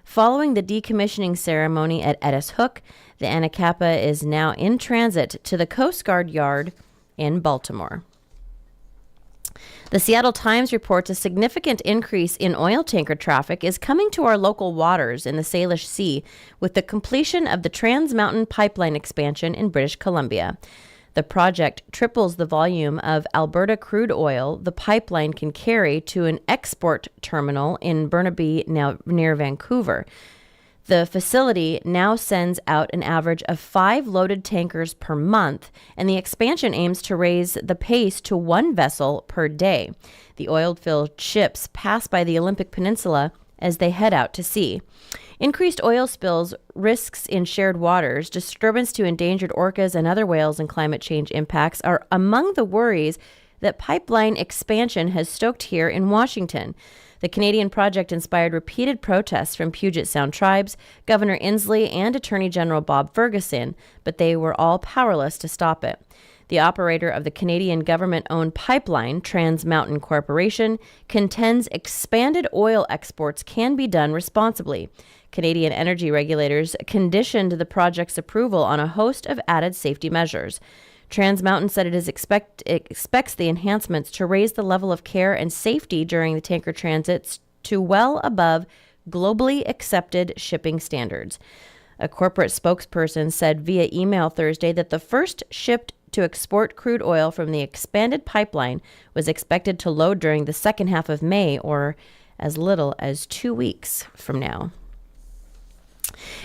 Following the decommissioning ceremony at Edis Hook, the Anacapa is now in transit to the Coast Guard Yard in Baltimore. The Seattle Times reports a significant increase in oil tanker traffic is coming to our local waters in the Salish Sea with the completion of the Trans Mountain Pipeline expansion in British Columbia. The project triples the volume of Alberta crude oil the pipeline can carry to an export terminal in Burnaby, now near Vancouver. The facility now sends out an average of 5 loaded tankers per month, and the expansion aims to raise the pace to 1 vessel per day. The oil-filled ships pass by the Olympic Peninsula as they head out to sea. Increased oil spills, risks in shared waters, disturbance to endangered orcas and other whales, and climate change impacts are among the worries that pipeline expansion has stoked here in Washington. The Canadian project inspired repeated protests from Puget Sound tribes, Governor Inslee, and Attorney General Bob Ferguson, but they were all powerless to stop it. The operator of the Canadian government-owned pipeline, Trans Mountain Corporation, contends expanded oil exports can be done responsibly. Canadian energy regulators conditioned the project's approval on a host of added safety measures. Trans Mountain said it expects the enhancements to raise the level of care and safety during the tanker transits to well above globally accepted shipping standards. A corporate spokesperson said via email Thursday that the first shipped to export crude oil from the expanded pipeline was expected to load during the second half of May, or as little as 2 weeks from now.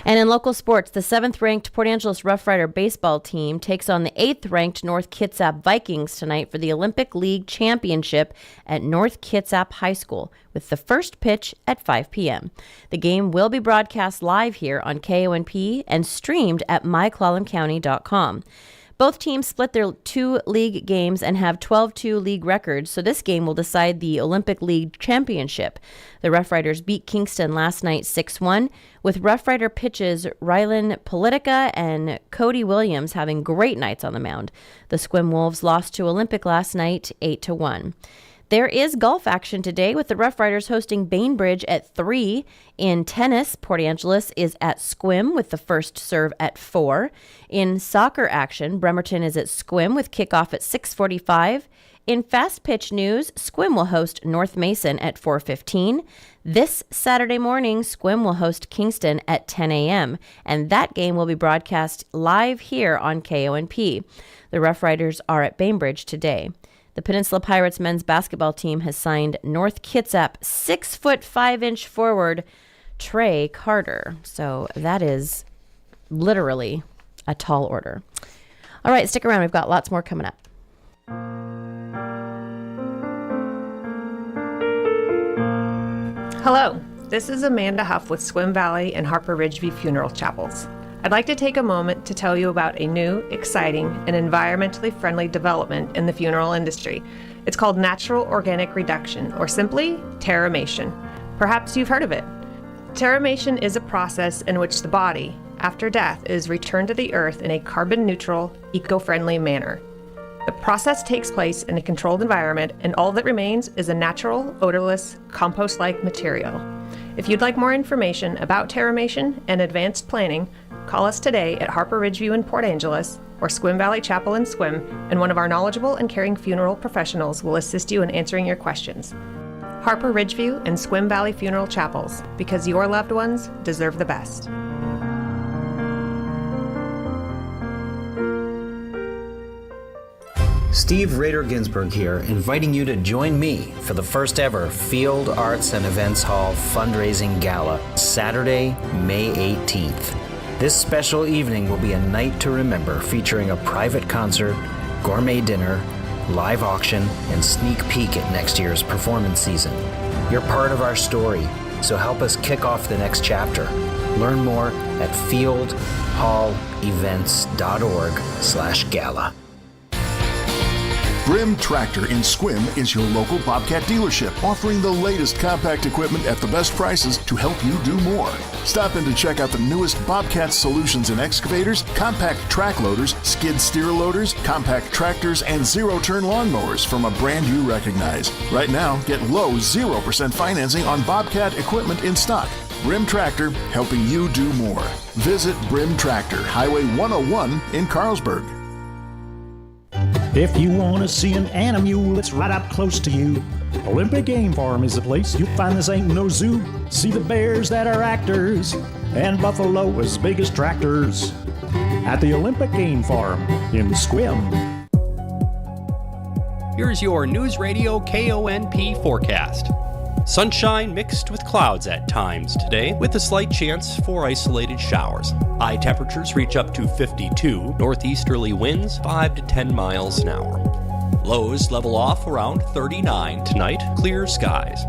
And in local sports, the 7th-ranked Port Angeles Rough Rider baseball team takes on the 8th-ranked North Kitsap Vikings tonight for the Olympic League Championship at North Kitsap High School, with the first pitch at 5 p.m. The game will be broadcast live here on KONP and streamed at myclallamcounty.com. Both teams split their 2 league games and have 12-2 league records, so this game will decide the Olympic League Championship. The Rough Riders beat Kingston last night 6-1, with Rough Rider pitches Rylan Politica and Cody Williams having great nights on the mound. The Squim Wolves lost to Olympic last night 8-1. There is golf action today with the Rough Riders hosting Bainbridge at 3. In tennis, Port Angeles is at Squim with the first serve at 4. In soccer action, Bremerton is at Squim with kickoff at 6:45. In fast pitch news, Squim will host North Mason at 4:15. This Saturday morning, Squim will host Kingston at 10 a.m., and that game will be broadcast live here on KONP. The Rough Riders are at Bainbridge today. The Peninsula Pirates men's basketball team has signed North Kitsap 6'5" forward Trey Carter. So that is literally a tall order. All right, stick around. We've got lots more coming up. Hello, this is Amanda Huff with Squim Valley and Harper Ridgeview Funeral Chapels. I'd like to take a moment to tell you about a new, exciting, and environmentally friendly development in the funeral industry. It's called Natural Organic Reduction, or simply Terramation. Perhaps you've heard of it. Terramation is a process in which the body, after death, is returned to the earth in a carbon-neutral, eco-friendly manner. The process takes place in a controlled environment, and all that remains is a natural, odorless, compost-like material. If you'd like more information about Terramation and advanced planning, call us today at Harper Ridgeview in Port Angeles or Squim Valley Chapel in Squim, and one of our knowledgeable and caring funeral professionals will assist you in answering your questions. Harper Ridgeview and Squim Valley Funeral Chapels, because your loved ones deserve the best. Steve Rader Ginsburg here, inviting you to join me for the first ever Field Arts and Events Hall Fundraising Gala, Saturday, May 18th. This special evening will be a night to remember, featuring a private concert, gourmet dinner, live auction, and sneak peek at next year's performance season. You're part of our story, so help us kick off the next chapter. Learn more at fieldhallevents.org/gala. Brim Tractor in Squim is your local Bobcat dealership, offering the latest compact equipment at the best prices to help you do more. Stop in to check out the newest Bobcat solutions in excavators, compact track loaders, skid steer loaders, compact tractors, and zero-turn lawnmowers from a brand you recognize. Right now, get low 0% financing on Bobcat equipment in stock. Brim Tractor, helping you do more. Visit Brim Tractor, Highway 101 in Carlsberg. If you want to see an animal that's right up close to you, Olympic Game Farm is the place. You'll find this ain't no zoo. See the bears that are actors and buffalo as big as tractors at the Olympic Game Farm in Squim. Here's your Newsradio KONP forecast. Sunshine mixed with clouds at times today, with a slight chance for isolated showers. High temperatures reach up to 52, northeasterly winds 5 to 10 miles an hour. Lows level off around 39 tonight, clear skies.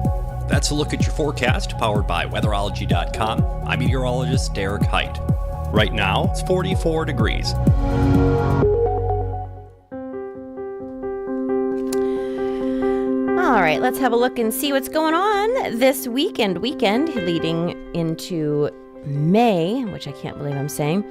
That's a look at your forecast, powered by weatherology.com. I'm meteorologist Derek Height. Right now, it's 44 degrees. All right, let's have a look and see what's going on this weekend leading into May, which I can't believe I'm saying.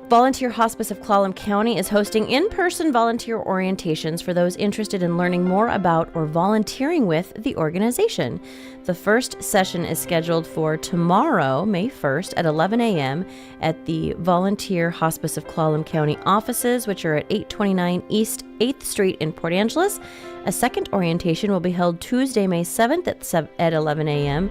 Volunteer Hospice of Clallam County is hosting in-person volunteer orientations for those interested in learning more about or volunteering with the organization. The first session is scheduled for tomorrow, May 1st at 11 a.m. at the Volunteer Hospice of Clallam County offices, which are at 829 East 8th Street in Port Angeles. A second orientation will be held Tuesday, May 7th at 11 a.m.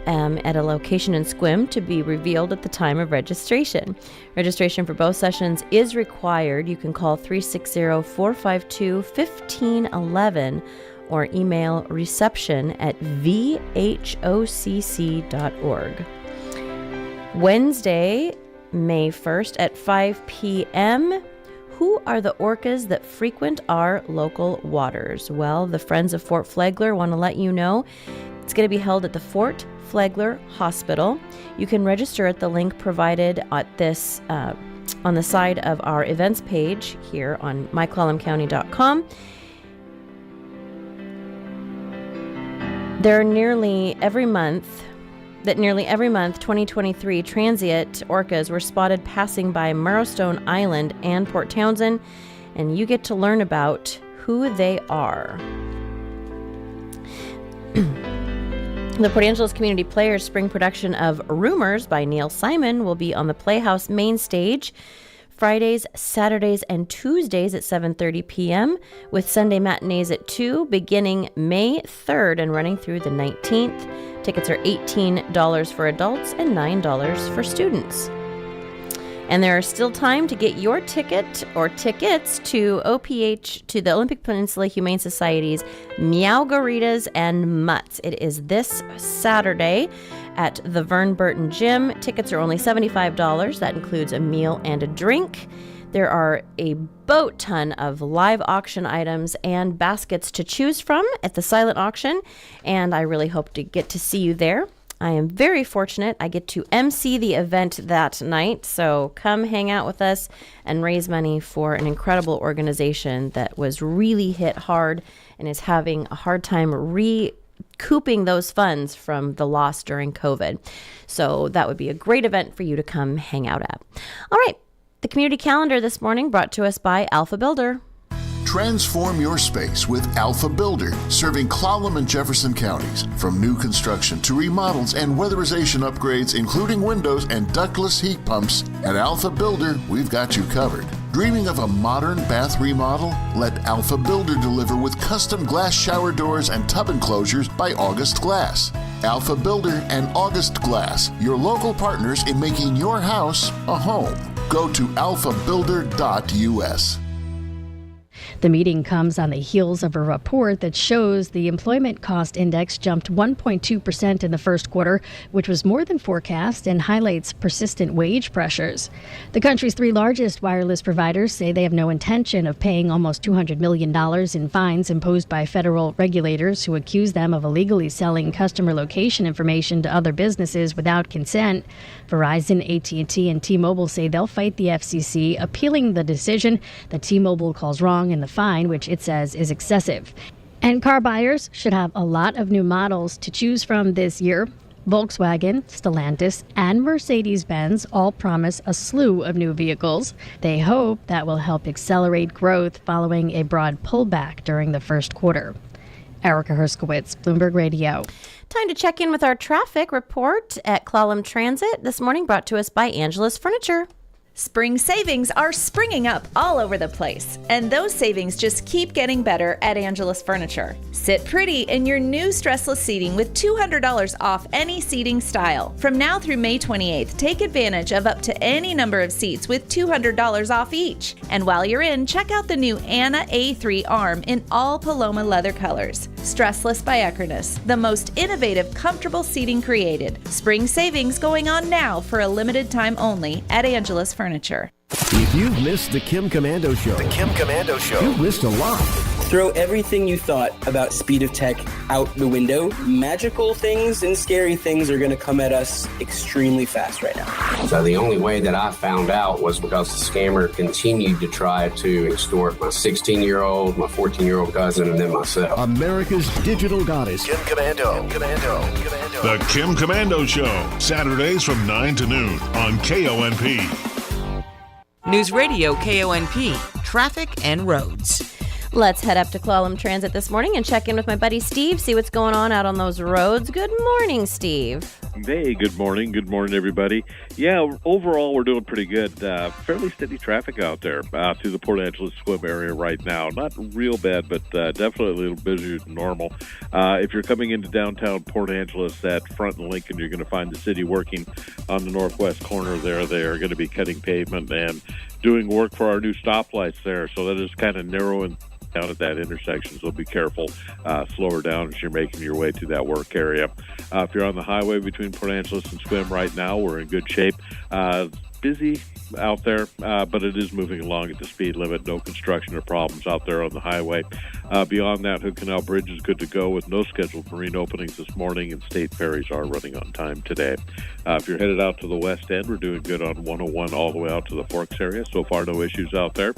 At a location in Squim to be revealed at the time of registration. Registration for both sessions is required. You can call 360-452-1511 or email reception@vhocc.org. Wednesday, May 1st at 5 p.m., who are the orcas that frequent our local waters? Well, the Friends of Fort Flagler want to let you know it's going to be held at the Fort Flagler Hospital. You can register at the link provided at this on the side of our events page here on myclallamcounty.com. There are nearly every month 2023 transient orcas were spotted passing by Marrowstone Island and Port Townsend, and you get to learn about who they are. The Port Angeles Community Players spring production of Rumors by Neil Simon will be on the Playhouse main stage Fridays, Saturdays, and Tuesdays at 7:30 p.m. with Sunday matinees at 2 beginning May 3rd and running through the 19th. Tickets are $18 for adults and $9 for students. And there is still time to get your ticket or tickets to OPH, to the Olympic Peninsula Humane Society's Meowgaritas and Mutts. It is this Saturday at the Vern Burton Gym. Tickets are only $75. That includes a meal and a drink. There are a boat ton of live auction items and baskets to choose from at the silent auction, and I really hope to get to see you there. I am very fortunate. I get to MC the event that night, so come hang out with us and raise money for an incredible organization that was really hit hard and is having a hard time recouping those funds from the loss during COVID. So that would be a great event for you to come hang out at. All right, the community calendar this morning brought to us by Alpha Builder. Transform your space with Alpha Builder, serving Clallam and Jefferson counties. From new construction to remodels and weatherization upgrades, including windows and ductless heat pumps, at Alpha Builder, we've got you covered. Dreaming of a modern bath remodel? Let Alpha Builder deliver with custom glass shower doors and tub enclosures by August Glass. Alpha Builder and August Glass, your local partners in making your house a home. Go to alphabuilder.us. The meeting comes on the heels of a report that shows the employment cost index jumped 1.2% in the first quarter, which was more than forecast and highlights persistent wage pressures. The country's three largest wireless providers say they have no intention of paying almost $200 million in fines imposed by federal regulators who accuse them of illegally selling customer location information to other businesses without consent. Verizon, AT&T, and T-Mobile say they'll fight the FCC, appealing the decision that T-Mobile calls wrong and the fine, which it says is excessive. And car buyers should have a lot of new models to choose from this year. Volkswagen, Stellantis, and Mercedes-Benz all promise a slew of new vehicles. They hope that will help accelerate growth following a broad pullback during the first quarter. Erica Herskowitz, Bloomberg Radio. Time to check in with our traffic report at Clallam Transit this morning, brought to us by Angela's Furniture. Spring savings are springing up all over the place, and those savings just keep getting better at Angela's Furniture. Sit pretty in your new stressless seating with $200 off any seating style. From now through May 28th, take advantage of up to any number of seats with $200 off each. And while you're in, check out the new Anna A3 arm in all Paloma leather colors. Stressless by Eckernes, the most innovative, comfortable seating created. Spring savings going on now for a limited time only at Angela's Furniture. If you've missed the Kim Commando Show, you've missed a lot. Throw everything you thought about speed of tech out the window. Magical things and scary things are going to come at us extremely fast right now. So the only way that I found out was because the scammer continued to try to extort my 16-year-old, my 14-year-old cousin, and then myself. America's digital goddess, Kim Commando. The Kim Commando Show, Saturdays from 9 to noon on KONP. Newsradio KONP, traffic and roads. Let's head up to Clallam Transit this morning and check in with my buddy Steve, see what's going on out on those roads. Good morning, Steve. Hey, good morning. Good morning, everybody. Yeah, overall, we're doing pretty good. Fairly steady traffic out there through the Port Angeles Swim area right now. Not real bad, but definitely a little busier than normal. If you're coming into downtown Port Angeles at Front and Lincoln, you're going to find the city working on the northwest corner there. They are going to be cutting pavement and doing work for our new stoplights there. So that is kind of narrowing down at that intersection, so be careful. Slower down as you're making your way to that work area. If you're on the highway between Port Angeles and Swim right now, we're in good shape. Busy out there, but it is moving along at the speed limit. No construction or problems out there on the highway. Beyond that, Hood Canal Bridge is good to go with no scheduled marine openings this morning, and state ferries are running on time today. If you're headed out to the west end, we're doing good on 101 all the way out to the Forks area. So far, no issues out there.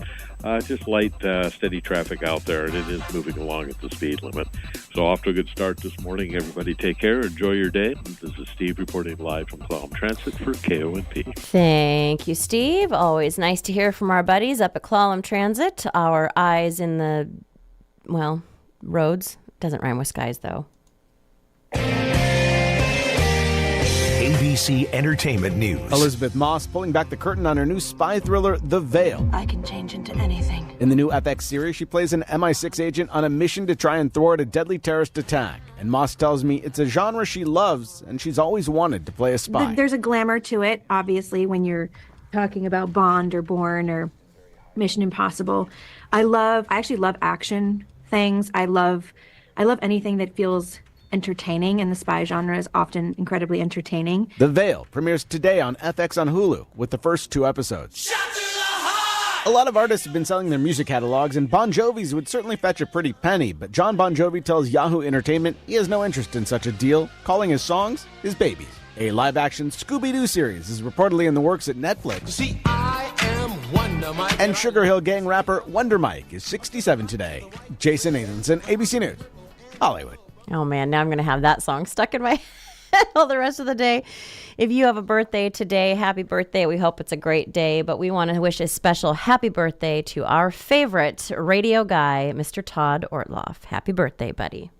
Just light, steady traffic out there, and it is moving along at the speed limit. So off to a good start this morning. Everybody take care. Enjoy your day. This is Steve reporting live from Clallam Transit for KONP. Thank you, Steve. Always nice to hear from our buddies up at Clallam Transit. Our eyes in the, well, roads. Doesn't rhyme with skies, though. ABC Entertainment News. Elizabeth Moss pulling back the curtain on her new spy thriller, The Veil. I can change into anything. In the new FX series, she plays an MI6 agent on a mission to try and thwart a deadly terrorist attack. And Moss tells me it's a genre she loves, and she's always wanted to play a spy. There's a glamour to it, obviously, when you're talking about Bond or Bourne or Mission Impossible. I actually love action things. I love anything that feels entertaining, and the spy genre is often incredibly entertaining. The Veil premieres today on FX on Hulu with the first 2 episodes. A lot of artists have been selling their music catalogs, and Bon Jovi's would certainly fetch a pretty penny, but John Bon Jovi tells Yahoo Entertainment he has no interest in such a deal, calling his songs his babies. A live-action Scooby-Doo series is reportedly in the works at Netflix. See, I am Wonder Mike. And Sugar Hill Gang rapper Wonder Mike is 67 today. Jason Nathanson, ABC News, Hollywood. Oh man, now I'm going to have that song stuck in my head all the rest of the day. If you have a birthday today, happy birthday. We hope it's a great day, but we want to wish a special happy birthday to our favorite radio guy, Mr. Todd Ortloff. Happy birthday, buddy.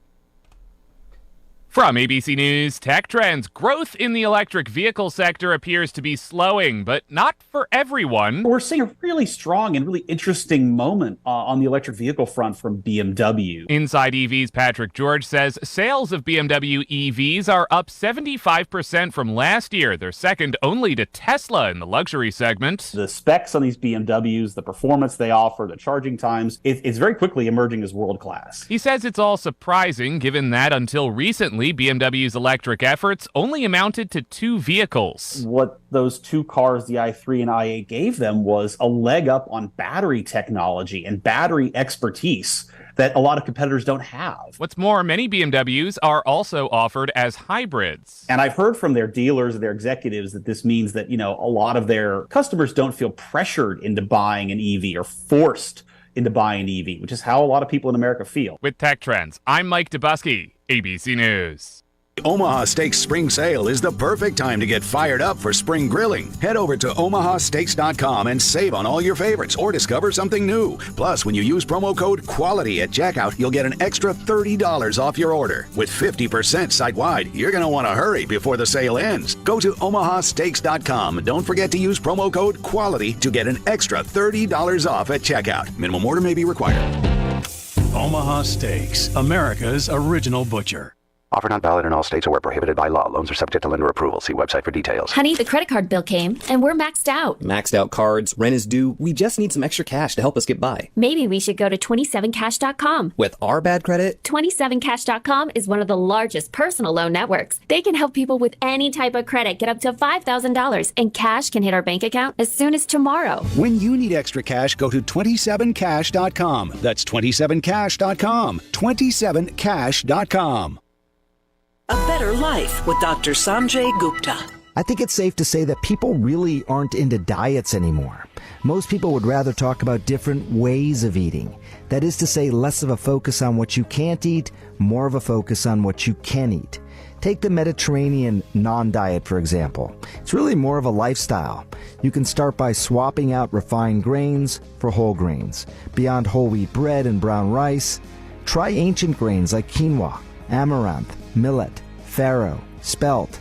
From ABC News, Tech Trends. Growth in the electric vehicle sector appears to be slowing, but not for everyone. We're seeing a really strong and really interesting moment on the electric vehicle front from BMW. Inside EV's Patrick George says sales of BMW EVs are up 75% from last year. They're second only to Tesla in the luxury segment. The specs on these BMWs, the performance they offer, the charging times, it's very quickly emerging as world-class. He says it's all surprising given that until recently, BMW's electric efforts only amounted to 2 vehicles. What those 2 cars, the i3 and i8, gave them was a leg up on battery technology and battery expertise that a lot of competitors don't have. What's more, many BMWs are also offered as hybrids. And I've heard from their dealers and their executives that this means that, a lot of their customers don't feel pressured into buying an EV or forced into buying an EV, which is how a lot of people in America feel. With Tech Trends, I'm Mike Dubusky, ABC News. Omaha Steaks Spring Sale is the perfect time to get fired up for spring grilling. Head over to omahasteaks.com and save on all your favorites or discover something new. Plus, when you use promo code QUALITY at checkout, you'll get an extra $30 off your order. With 50% site-wide, you're going to want to hurry before the sale ends. Go to omahasteaks.com and don't forget to use promo code QUALITY to get an extra $30 off at checkout. Minimum order may be required. Omaha Steaks, America's original butcher. Offer not valid in all states or where prohibited by law. Loans are subject to lender approval. See website for details. Honey, the credit card bill came, and we're maxed out. Maxed out cards, rent is due. We just need some extra cash to help us get by. Maybe we should go to 27cash.com. With our bad credit? 27cash.com is one of the largest personal loan networks. They can help people with any type of credit get up to $5,000, and cash can hit our bank account as soon as tomorrow. When you need extra cash, go to 27cash.com. That's 27cash.com. 27cash.com. A Better Life with Dr. Sanjay Gupta. I think it's safe to say that people really aren't into diets anymore. Most people would rather talk about different ways of eating. That is to say, less of a focus on what you can't eat, more of a focus on what you can eat. Take the Mediterranean non-diet, for example. It's really more of a lifestyle. You can start by swapping out refined grains for whole grains. Beyond whole wheat bread and brown rice, try ancient grains like quinoa, amaranth, millet, farro, spelt.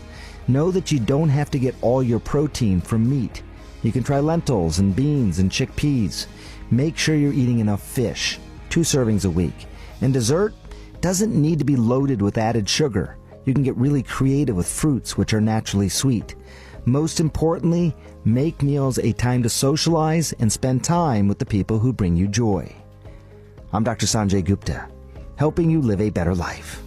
Know that you don't have to get all your protein from meat. You can try lentils and beans and chickpeas. Make sure you're eating enough fish, 2 servings a week. And dessert doesn't need to be loaded with added sugar. You can get really creative with fruits which are naturally sweet. Most importantly, make meals a time to socialize and spend time with the people who bring you joy. I'm Dr. Sanjay Gupta, helping you live a better life.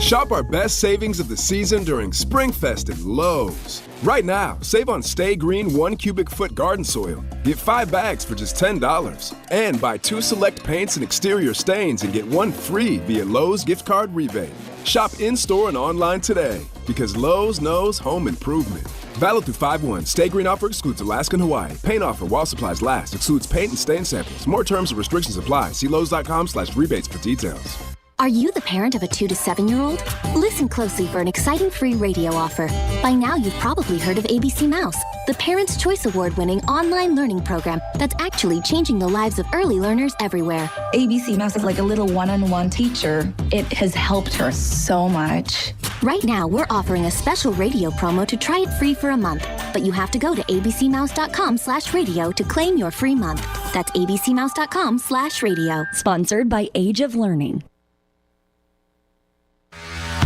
Shop our best savings of the season during SpringFest at Lowe's. Right now, save on Stay Green 1 cubic foot garden soil. Get 5 bags for just $10. And buy 2 select paints and exterior stains and get 1 free via Lowe's gift card rebate. Shop in-store and online today because Lowe's knows home improvement. Valid through 5/1. Stay Green offer excludes Alaska and Hawaii. Paint offer while supplies last. Excludes paint and stain samples. More terms and restrictions apply. See Lowe's.com/rebates for details. Are you the parent of a 2 to 7-year-old? Listen closely for an exciting free radio offer. By now, you've probably heard of ABC Mouse, the Parents' Choice Award-winning online learning program that's actually changing the lives of early learners everywhere. ABC Mouse is like a little one-on-one teacher. It has helped her so much. Right now, we're offering a special radio promo to try it free for a month. But you have to go to abcmouse.com/radio to claim your free month. That's abcmouse.com/radio. Sponsored by Age of Learning.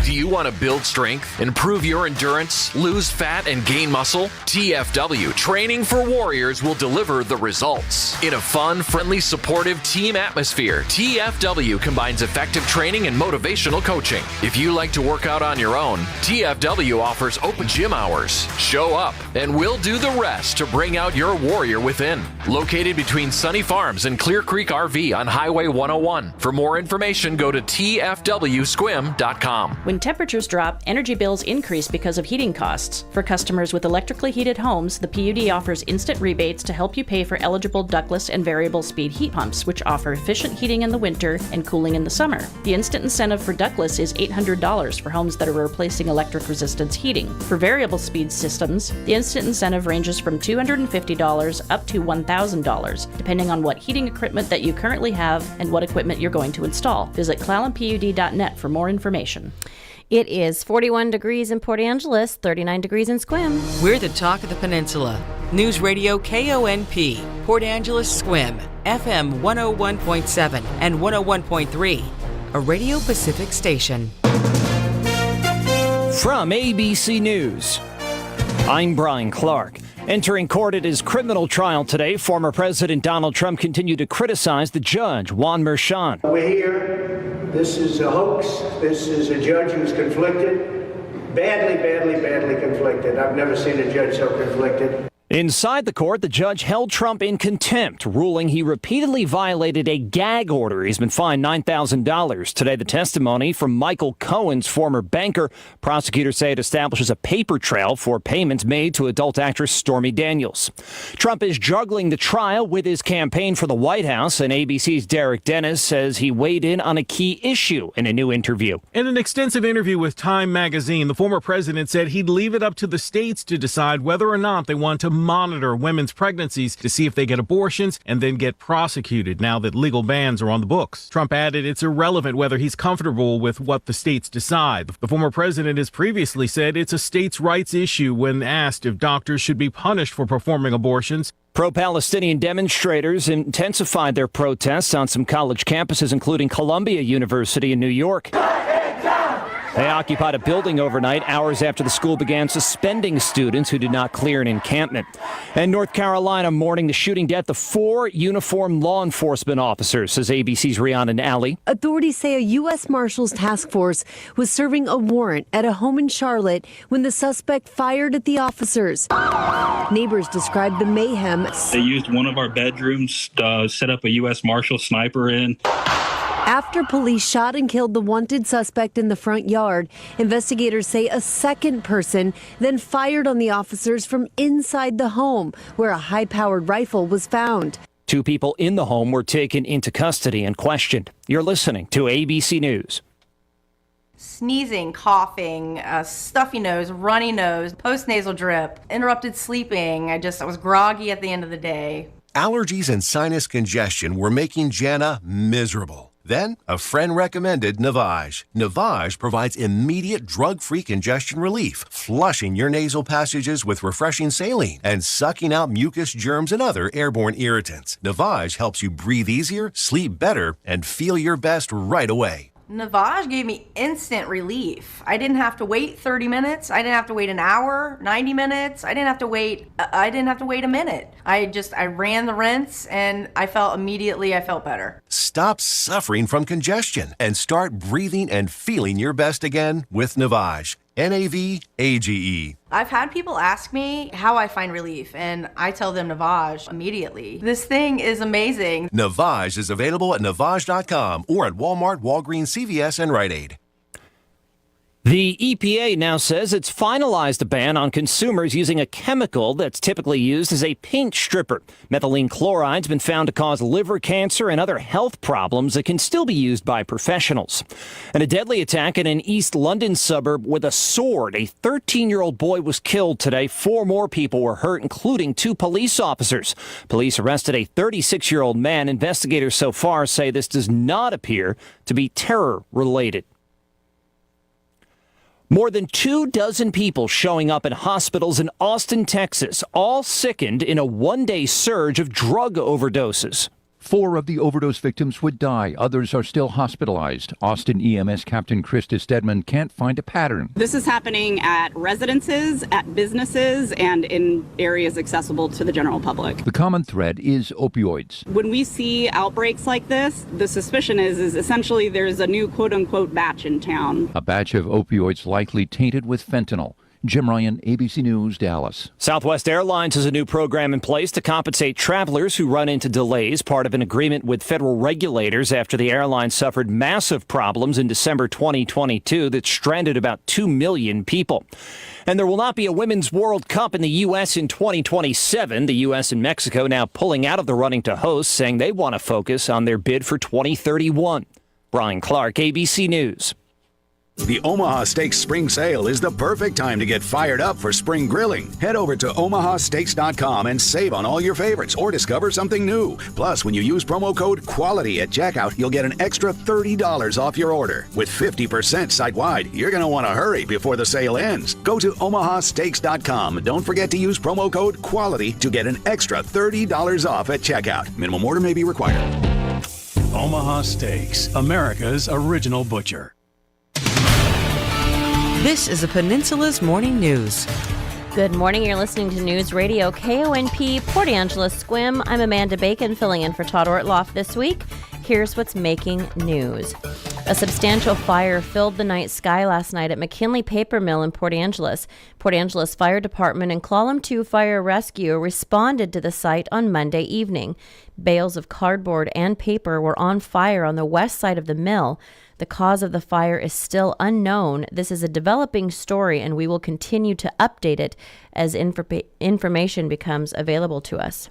Do you want to build strength, improve your endurance, lose fat, and gain muscle? TFW Training for Warriors will deliver the results. In a fun, friendly, supportive team atmosphere, TFW combines effective training and motivational coaching. If you like to work out on your own, TFW offers open gym hours. Show up, and we'll do the rest to bring out your warrior within. Located between Sunny Farms and Clear Creek RV on Highway 101. For more information, go to tfwsquim.com. When temperatures drop, energy bills increase because of heating costs. For customers with electrically heated homes, the PUD offers instant rebates to help you pay for eligible ductless and variable speed heat pumps, which offer efficient heating in the winter and cooling in the summer. The instant incentive for ductless is $800 for homes that are replacing electric resistance heating. For variable speed systems, the instant incentive ranges from $250 up to $1,000, depending on what heating equipment that you currently have and what equipment you're going to install. Visit clallenpud.net for more information. It is 41 degrees in Port Angeles, 39 degrees in Sequim. We're the talk of the peninsula. Newsradio KONP, Port Angeles Sequim, FM 101.7 and 101.3, a Radio Pacific station. From ABC News, I'm Brian Clark. Entering court at his criminal trial today, former President Donald Trump continued to criticize the judge, Juan Merchan. We're here. This is a hoax. This is a judge who's conflicted. Badly conflicted. I've never seen a judge so conflicted. Inside the court, the judge held Trump in contempt, ruling he repeatedly violated a gag order. He's been fined $9,000. Today, the testimony from Michael Cohen's former banker. Prosecutors say it establishes a paper trail for payments made to adult actress Stormy Daniels. Trump is juggling the trial with his campaign for the White House, and ABC's Derek Dennis says he weighed in on a key issue in a new interview. In an extensive interview with Time magazine, the former president said he'd leave it up to the states to decide whether or not they want to monitor women's pregnancies to see if they get abortions and then get prosecuted now that legal bans are on the books. Trump added it's irrelevant whether he's comfortable with what the states decide. The former president has previously said it's a states' rights issue when asked if doctors should be punished for performing abortions. Pro-Palestinian demonstrators intensified their protests on some college campuses, including Columbia University in New York. They occupied a building overnight, hours after the school began suspending students who did not clear an encampment. And North Carolina mourning the shooting death of 4 uniformed law enforcement officers, says ABC's Rhiannon Alley. Authorities say a U.S. Marshals task force was serving a warrant at a home in Charlotte when the suspect fired at the officers. Neighbors described the mayhem. They used one of our bedrooms to set up a U.S. Marshal sniper in. After police shot and killed the wanted suspect in the front yard, investigators say a second person then fired on the officers from inside the home, where a high-powered rifle was found. 2 people in the home were taken into custody and questioned. You're listening to ABC News. Sneezing, coughing, stuffy nose, runny nose, postnasal drip, interrupted sleeping. I was groggy at the end of the day. Allergies and sinus congestion were making Jana miserable. Then, a friend recommended Navage. Navage provides immediate drug-free congestion relief, flushing your nasal passages with refreshing saline and sucking out mucus, germs, and other airborne irritants. Navage helps you breathe easier, sleep better, and feel your best right away. Navage gave me instant relief. I didn't have to wait 30 minutes. I didn't have to wait an hour, 90 minutes. I didn't have to wait a minute. I ran the rinse and I felt better. Stop suffering from congestion and start breathing and feeling your best again with Navage. Navage. I've had people ask me how I find relief, and I tell them Navage immediately. This thing is amazing. Navage is available at Navage.com or at Walmart, Walgreens, CVS, and Rite Aid. The EPA now says it's finalized a ban on consumers using a chemical that's typically used as a paint stripper. Methylene chloride's been found to cause liver cancer and other health problems that can still be used by professionals. And a deadly attack in an East London suburb with a sword. A 13-year-old boy was killed today. 4 more people were hurt, including 2 police officers. Police arrested a 36-year-old man. Investigators so far say this does not appear to be terror-related. More than 24 people showing up in hospitals in Austin, Texas, all sickened in a one-day surge of drug overdoses. 4 of the overdose victims would die. Others are still hospitalized. Austin EMS Captain Krista Stedman can't find a pattern. This is happening at residences, at businesses, and in areas accessible to the general public. The common thread is opioids. When we see outbreaks like this, the suspicion is essentially there's a new quote-unquote batch in town. A batch of opioids likely tainted with fentanyl. Jim Ryan, ABC News, Dallas. Southwest Airlines has a new program in place to compensate travelers who run into delays, part of an agreement with federal regulators after the airline suffered massive problems in December 2022 that stranded about 2 million people. And there will not be a Women's World Cup in the U.S. in 2027. The U.S. and Mexico now pulling out of the running to host, saying they want to focus on their bid for 2031. Brian Clark, ABC News. The Omaha Steaks Spring Sale is the perfect time to get fired up for spring grilling. Head over to omahasteaks.com and save on all your favorites or discover something new. Plus, when you use promo code QUALITY at checkout, you'll get an extra $30 off your order. With 50% site-wide, you're going to want to hurry before the sale ends. Go to omahasteaks.com. Don't forget to use promo code QUALITY to get an extra $30 off at checkout. Minimum order may be required. Omaha Steaks, America's original butcher. This is the Peninsula's Morning News. Good morning. You're listening to News Radio KONP, Port Angeles Squim. I'm Amanda Bacon, filling in for Todd Ortloff this week. Here's what's making news. A substantial fire filled the night sky last night at McKinley Paper Mill in Port Angeles. Port Angeles Fire Department and Clallam 2 Fire Rescue responded to the site on Monday evening. Bales of cardboard and paper were on fire on the west side of the mill. The cause of the fire is still unknown. This is a developing story, and we will continue to update it as information becomes available to us.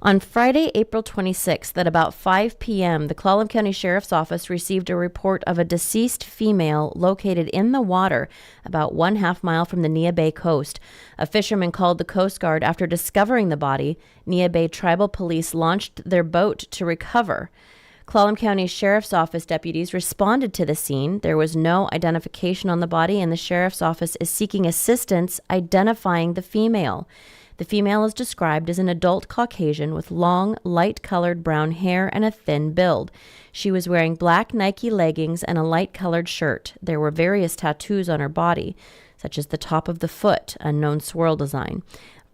On Friday, April 26th, at about 5 p.m., the Clallam County Sheriff's Office received a report of a deceased female located in the water about 1/2 mile from the Nia Bay coast. A fisherman called the Coast Guard after discovering the body. Nia Bay Tribal Police launched their boat to recover. Clallam County Sheriff's Office deputies responded to the scene. There was no identification on the body, and the Sheriff's Office is seeking assistance identifying the female. The female is described as an adult Caucasian with long, light-colored brown hair and a thin build. She was wearing black Nike leggings and a light-colored shirt. There were various tattoos on her body, such as the top of the foot, unknown swirl design.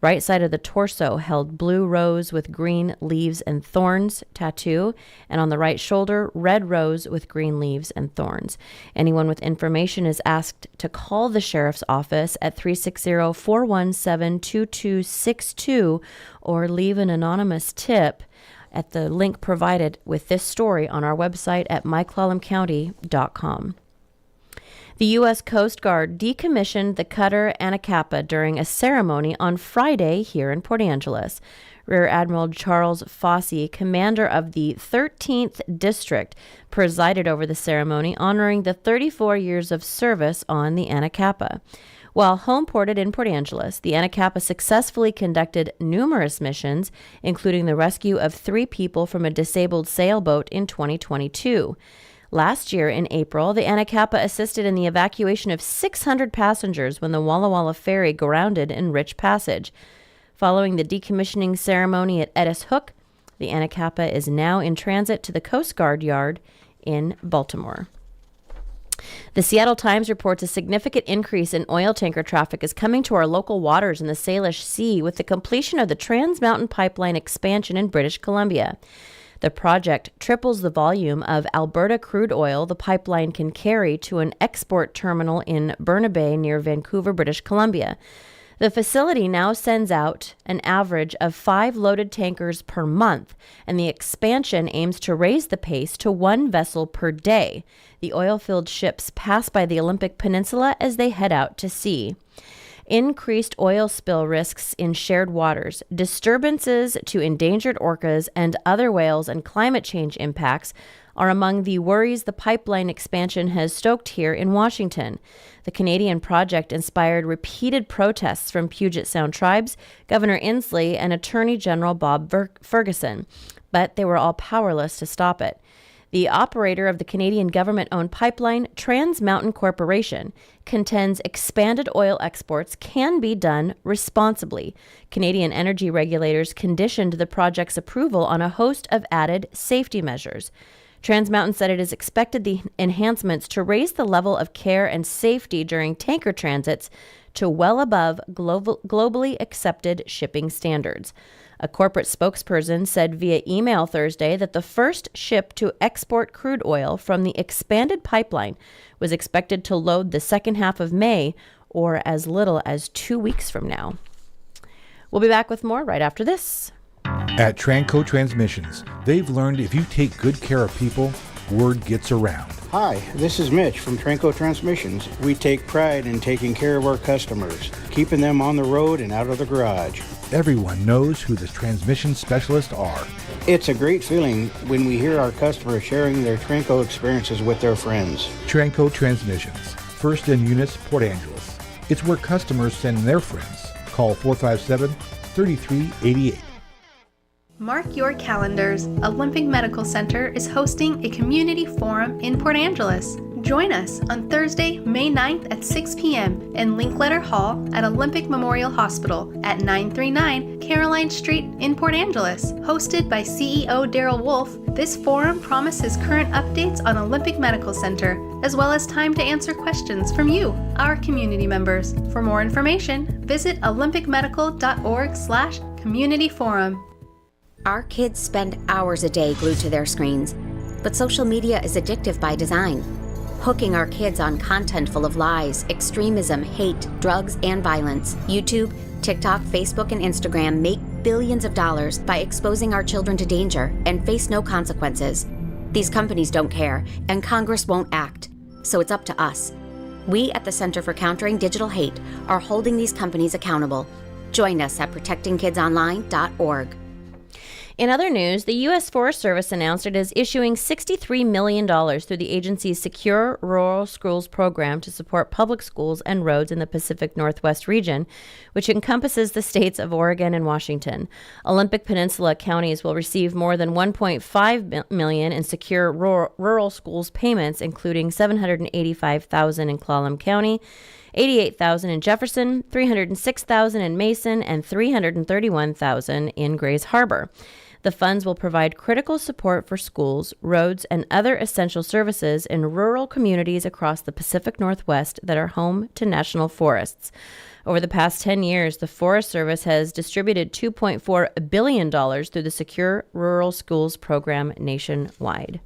Right side of the torso held blue rose with green leaves and thorns tattoo, and on the right shoulder, red rose with green leaves and thorns. Anyone with information is asked to call the Sheriff's Office at 360-417-2262 or leave an anonymous tip at the link provided with this story on our website at myclallamcounty.com. The U.S. Coast Guard decommissioned the cutter Anacapa during a ceremony on Friday here in Port Angeles. Rear Admiral Charles Fossey, commander of the 13th District, presided over the ceremony honoring the 34 years of service on the Anacapa. While homeported in Port Angeles, the Anacapa successfully conducted numerous missions, including the rescue of 3 people from a disabled sailboat in 2022. Last year, in April, the Anacapa assisted in the evacuation of 600 passengers when the Walla Walla ferry grounded in Rich Passage. Following the decommissioning ceremony at Edis Hook, the Anacapa is now in transit to the Coast Guard Yard in Baltimore. The Seattle Times reports a significant increase in oil tanker traffic is coming to our local waters in the Salish Sea with the completion of the Trans Mountain Pipeline expansion in British Columbia. The project triples the volume of Alberta crude oil the pipeline can carry to an export terminal in Burnaby near Vancouver, British Columbia. The facility now sends out an average of 5 loaded tankers per month, and the expansion aims to raise the pace to 1 vessel per day. The oil-filled ships pass by the Olympic Peninsula as they head out to sea. Increased oil spill risks in shared waters, disturbances to endangered orcas and other whales, and climate change impacts are among the worries the pipeline expansion has stoked here in Washington. The Canadian project inspired repeated protests from Puget Sound tribes, Governor Inslee, and Attorney General Bob Ferguson, but they were all powerless to stop it. The operator of the Canadian government-owned pipeline, Trans Mountain Corporation, contends expanded oil exports can be done responsibly. Canadian energy regulators conditioned the project's approval on a host of added safety measures. Trans Mountain said it has expected the enhancements to raise the level of care and safety during tanker transits to well above globally accepted shipping standards. A corporate spokesperson said via email Thursday that the first ship to export crude oil from the expanded pipeline was expected to load the second half of May, or as little as 2 weeks from now. We'll be back with more right after this. At Tranco Transmissions, they've learned if you take good care of people, word gets around. Hi, this is Mitch from Tranco Transmissions. We take pride in taking care of our customers, keeping them on the road and out of the garage. Everyone knows who the transmission specialists are. It's a great feeling when we hear our customers sharing their Tranco experiences with their friends. Tranco Transmissions, first in Eunice, Port Angeles. It's where customers send their friends. Call 457-3388. Mark your calendars. Olympic Medical Center is hosting a community forum in Port Angeles. Join us on Thursday, May 9th at 6 p.m. in Linkletter Hall at Olympic Memorial Hospital at 939 Caroline Street in Port Angeles. Hosted by CEO Daryl Wolf, this forum promises current updates on Olympic Medical Center, as well as time to answer questions from you, our community members. For more information, visit olympicmedical.org/communityforum. Our kids spend hours a day glued to their screens, but social media is addictive by design, hooking our kids on content full of lies, extremism, hate, drugs, and violence. YouTube, TikTok, Facebook, and Instagram make billions of dollars by exposing our children to danger and face no consequences. These companies don't care, and Congress won't act, so it's up to us. We at the Center for Countering Digital Hate are holding these companies accountable. Join us at protectingkidsonline.org. In other news, the U.S. Forest Service announced it is issuing $63 million through the agency's Secure Rural Schools program to support public schools and roads in the Pacific Northwest region, which encompasses the states of Oregon and Washington. Olympic Peninsula counties will receive more than $1.5 million in Secure Rural Schools payments, including $785,000 in Clallam County, $88,000 in Jefferson, $306,000 in Mason, and $331,000 in Grays Harbor. The funds will provide critical support for schools, roads, and other essential services in rural communities across the Pacific Northwest that are home to national forests. Over the past 10 years, the Forest Service has distributed $2.4 billion through the Secure Rural Schools program nationwide.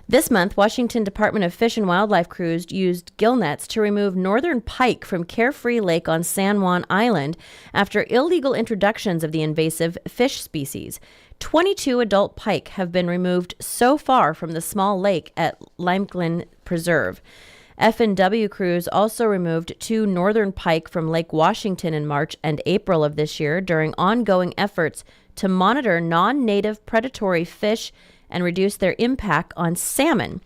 This month, Washington Department of Fish and Wildlife crews used gill nets to remove northern pike from Carefree Lake on San Juan Island after illegal introductions of the invasive fish species. 22 adult pike have been removed so far from the small lake at Limekiln Preserve. F&W crews also removed 2 northern pike from Lake Washington in March and April of this year during ongoing efforts to monitor non-native predatory fish and reduce their impact on salmon.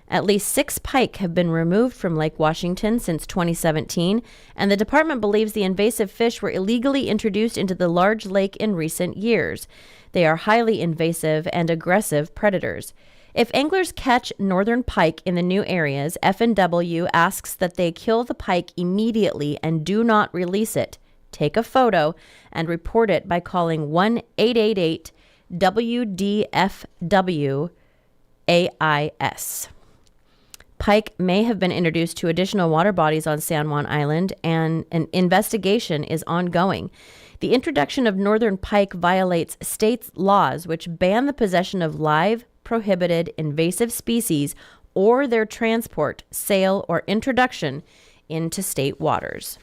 At least 6 pike have been removed from Lake Washington since 2017, and the department believes the invasive fish were illegally introduced into the large lake in recent years. They are highly invasive and aggressive predators. If anglers catch northern pike in the new areas, F&W asks that they kill the pike immediately and do not release it. Take a photo and report it by calling 1-888 WDFW AIS. Pike may have been introduced to additional water bodies on San Juan Island, and an investigation is ongoing. The introduction of northern pike violates state laws which ban the possession of live, prohibited, invasive species or their transport, sale, or introduction into state waters.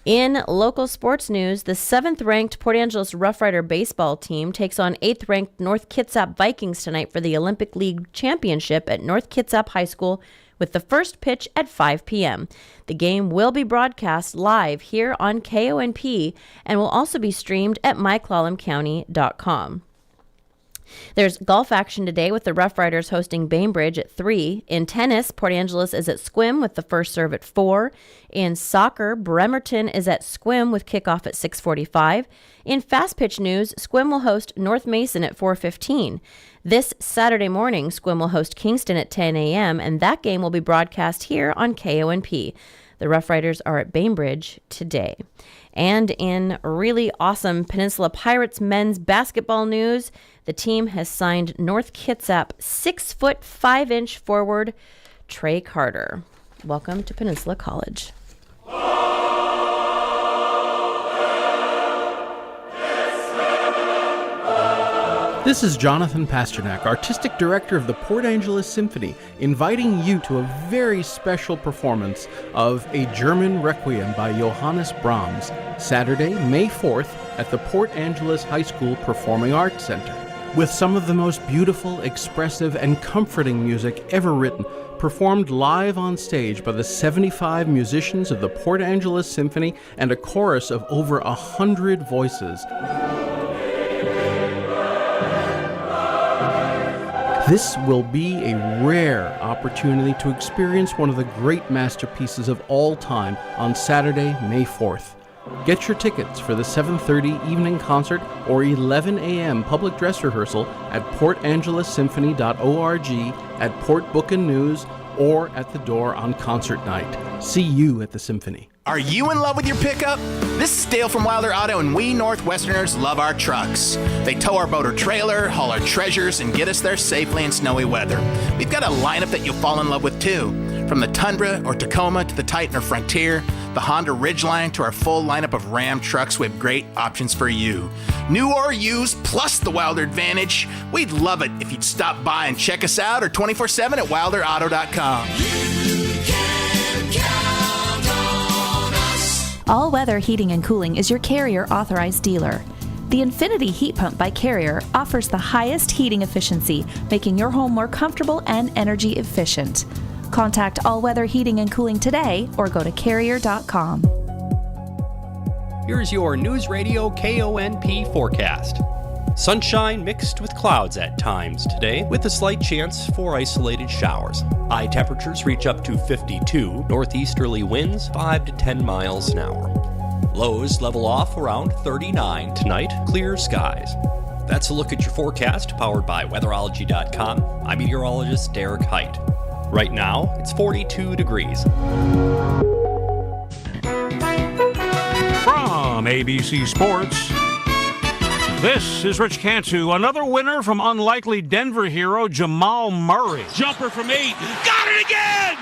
In local sports news, the 7th-ranked Port Angeles Rough Rider baseball team takes on 8th-ranked North Kitsap Vikings tonight for the Olympic League Championship at North Kitsap High School, with the first pitch at 5 p.m. The game will be broadcast live here on KONP and will also be streamed at myclallamcounty.com. There's golf action today with the Rough Riders hosting Bainbridge at 3. In tennis, Port Angeles is at Squim with the first serve at 4. In soccer, Bremerton is at Squim with kickoff at 6:45. In fast pitch news, Squim will host North Mason at 4:15. This Saturday morning, Squim will host Kingston at 10 a.m., and that game will be broadcast here on KONP. The Rough Riders are at Bainbridge today. And in really awesome Peninsula Pirates men's basketball news, the team has signed North Kitsap 6'5" forward Trey Carter. Welcome to Peninsula College. This is Jonathan Pasternak, Artistic Director of the Port Angeles Symphony, inviting you to a very special performance of A German Requiem by Johannes Brahms, Saturday, May 4th at the Port Angeles High School Performing Arts Center. With some of the most beautiful, expressive, and comforting music ever written, performed live on stage by the 75 musicians of the Port Angeles Symphony and a chorus of over 100 voices. This will be a rare opportunity to experience one of the great masterpieces of all time on Saturday, May 4th. Get your tickets for the 7:30 evening concert or 11 a.m. public dress rehearsal at portangelessymphony.org, at Port Book and News, or at the door on concert night. See you at the Symphony. Are you in love with your pickup? This is Dale from Wilder Auto, and we Northwesterners love our trucks. They tow our boat or trailer, haul our treasures, and get us there safely in snowy weather. We've got a lineup that you'll fall in love with too. From the Tundra or Tacoma to the Titan or Frontier, the Honda Ridgeline to our full lineup of Ram trucks, we have great options for you. New or used, plus the Wilder Advantage. We'd love it if you'd stop by and check us out, or 24/7 at wilderauto.com. All Weather Heating and Cooling is your Carrier authorized dealer. The Infinity Heat Pump by Carrier offers the highest heating efficiency, making your home more comfortable and energy efficient. Contact All Weather Heating and Cooling today or go to carrier.com. Here's your Newsradio KONP forecast. Sunshine mixed with clouds at times today, with a slight chance for isolated showers. High temperatures reach up to 52, northeasterly winds 5 to 10 miles an hour. Lows level off around 39 tonight, clear skies. That's a look at your forecast, powered by weatherology.com. I'm meteorologist Derek Height. Right now, it's 42 degrees. From ABC Sports, this is Rich Cantu. Another winner from unlikely Denver hero Jamal Murray. Jumper from 8. Got it again!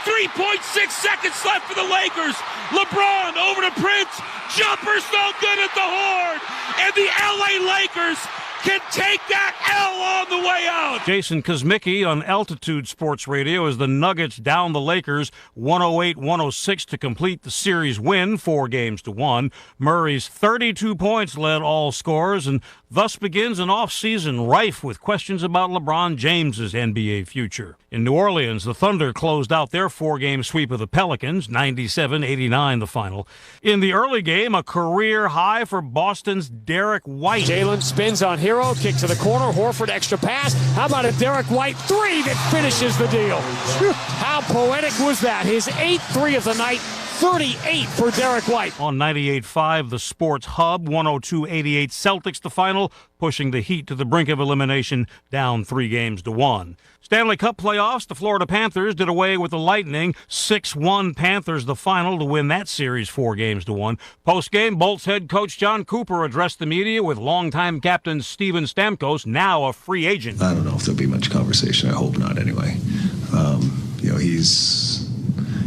3.6 seconds left for the Lakers. LeBron over to Prince. Jumper's no good at the horn. And the LA Lakers can take that L on the way out. Jason Kosmicki on Altitude Sports Radio as the Nuggets down the Lakers 108-106 to complete the series win, 4-1. Murray's 32 points led all scorers, and thus begins an offseason rife with questions about LeBron James's NBA future. In New Orleans, the Thunder closed out their 4-game sweep of the Pelicans, 97-89 the final. In the early game, a career high for Boston's Derek White. Jalen spins on Hero, kick to the corner, Horford extra pass. How about a Derek White 3 that finishes the deal? How poetic was that? His 8th 3 of the night, 38 for Derek White. On 98.5, the Sports Hub, 102-88 Celtics the final, pushing the Heat to the brink of elimination, down 3-1. Stanley Cup playoffs, the Florida Panthers did away with the Lightning, 6-1 Panthers the final to win that series 4-1. Post-game, Bolts head coach John Cooper addressed the media with longtime captain Steven Stamkos, now a free agent. I don't know if there'll be much conversation. I hope not anyway.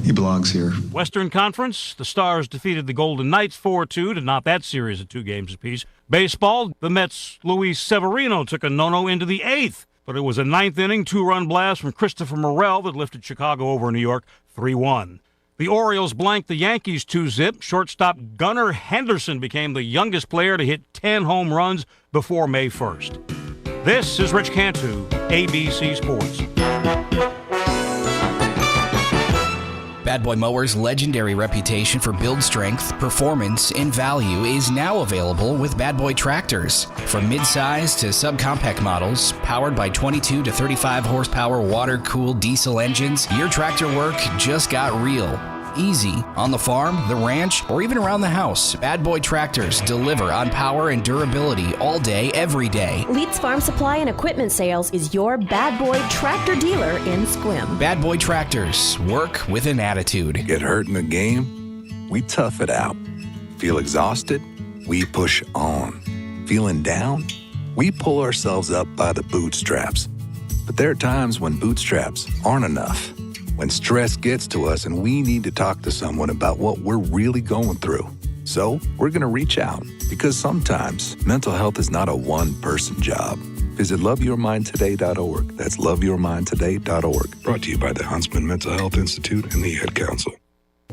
He belongs here. Western Conference, the Stars defeated the Golden Knights 4-2 to knot that series at 2 games apiece. Baseball, the Mets' Luis Severino took a no-no into the 8th, but it was a 9th-inning 2-run blast from Christopher Morel that lifted Chicago over New York 3-1. The Orioles blanked the Yankees 2-zip. Shortstop Gunnar Henderson became the youngest player to hit 10 home runs before May 1st. This is Rich Cantu, ABC Sports. Bad Boy Mowers' legendary reputation for build strength, performance, and value is now available with Bad Boy tractors. From mid-size to subcompact models, powered by 22 to 35 horsepower water-cooled diesel engines, your tractor work just got real. Easy. On the farm, the ranch, or even around the house, Bad Boy tractors deliver on power and durability all day, every day. Leeds Farm Supply and Equipment Sales is your Bad Boy tractor dealer in Sequim. Bad Boy tractors. Work with an attitude. Get hurt in the game? We tough it out. Feel exhausted? We push on. Feeling down? We pull ourselves up by the bootstraps. But there are times when bootstraps aren't enough. When stress gets to us and we need to talk to someone about what we're really going through. So we're going to reach out, because sometimes mental health is not a one-person job. Visit loveyourmindtoday.org. That's loveyourmindtoday.org. Brought to you by the Huntsman Mental Health Institute and the Ad Council.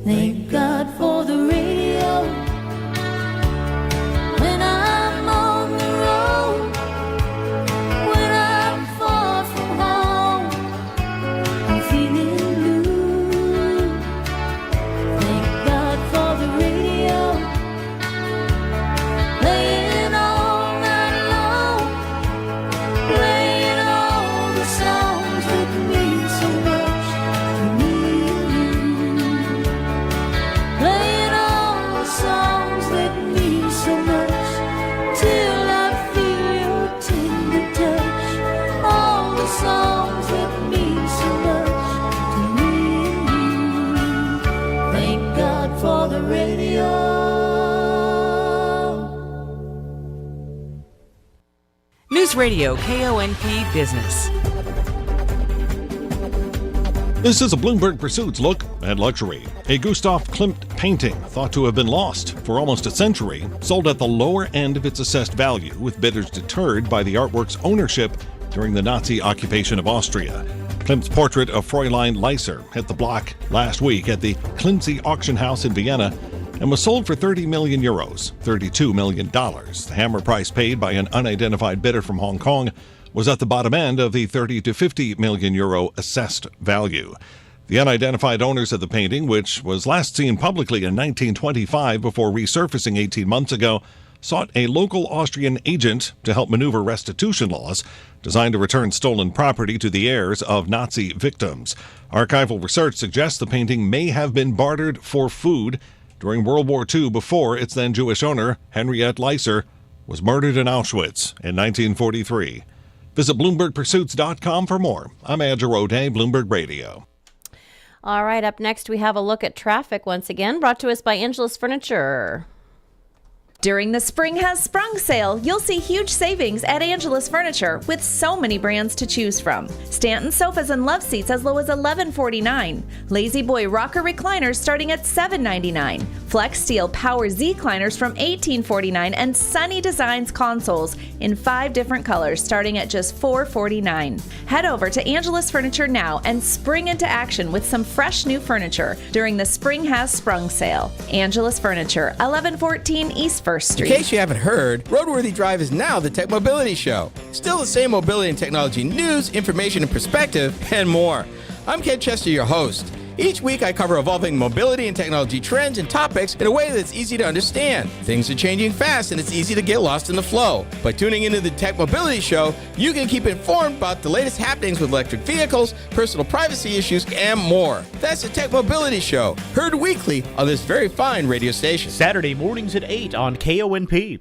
Thank God for the radio. When I'm on the road, when I'm far from home, I'm feeling blue. Thank God for the radio, playing all night long, playing all the songs that mean so much to me and you, playing all the songs that mean so much till I feel your tender touch, all the songs that mean so much to me and you. Thank God for the radio. Newsradio KONP Business. This is a Bloomberg Pursuits look at luxury. A Gustav Klimt painting, thought to have been lost for almost a century, sold at the lower end of its assessed value, with bidders deterred by the artwork's ownership during the Nazi occupation of Austria. Klimt's portrait of Fräulein Leiser hit the block last week at the Klinzy auction house in Vienna and was sold for 30 million euros, $32 million. The hammer price paid by an unidentified bidder from Hong Kong was at the bottom end of the 30 to 50 million euro assessed value. The unidentified owners of the painting, which was last seen publicly in 1925 before resurfacing 18 months ago, sought a local Austrian agent to help maneuver restitution laws designed to return stolen property to the heirs of Nazi victims. Archival research suggests the painting may have been bartered for food during World War II before its then Jewish owner, Henriette Leiser, was murdered in Auschwitz in 1943. Visit BloombergPursuits.com for more. I'm Andrew O'Day, Bloomberg Radio. All right, up next we have a look at traffic once again, brought to us by Angelus Furniture. During the Spring Has Sprung sale, you'll see huge savings at Angelus Furniture with so many brands to choose from. Stanton sofas and love seats as low as $11.49. Lazy Boy rocker recliners starting at $7.99. Flex Steel Power Z recliners from $18.49, and Sunny Designs consoles in 5 different colors starting at just $4.49. Head over to Angelus Furniture now and spring into action with some fresh new furniture during the Spring Has Sprung sale. Angelus Furniture, 1114 East First Street. In case you haven't heard, Roadworthy Drive is now the Tech Mobility Show. Still the same mobility and technology news, information, and perspective, and more. I'm Ken Chester, your host. Each week I cover evolving mobility and technology trends and topics in a way that's easy to understand. Things are changing fast and it's easy to get lost in the flow. By tuning into the Tech Mobility Show, you can keep informed about the latest happenings with electric vehicles, personal privacy issues, and more. That's the Tech Mobility Show, heard weekly on this very fine radio station. Saturday mornings at 8 on KONP.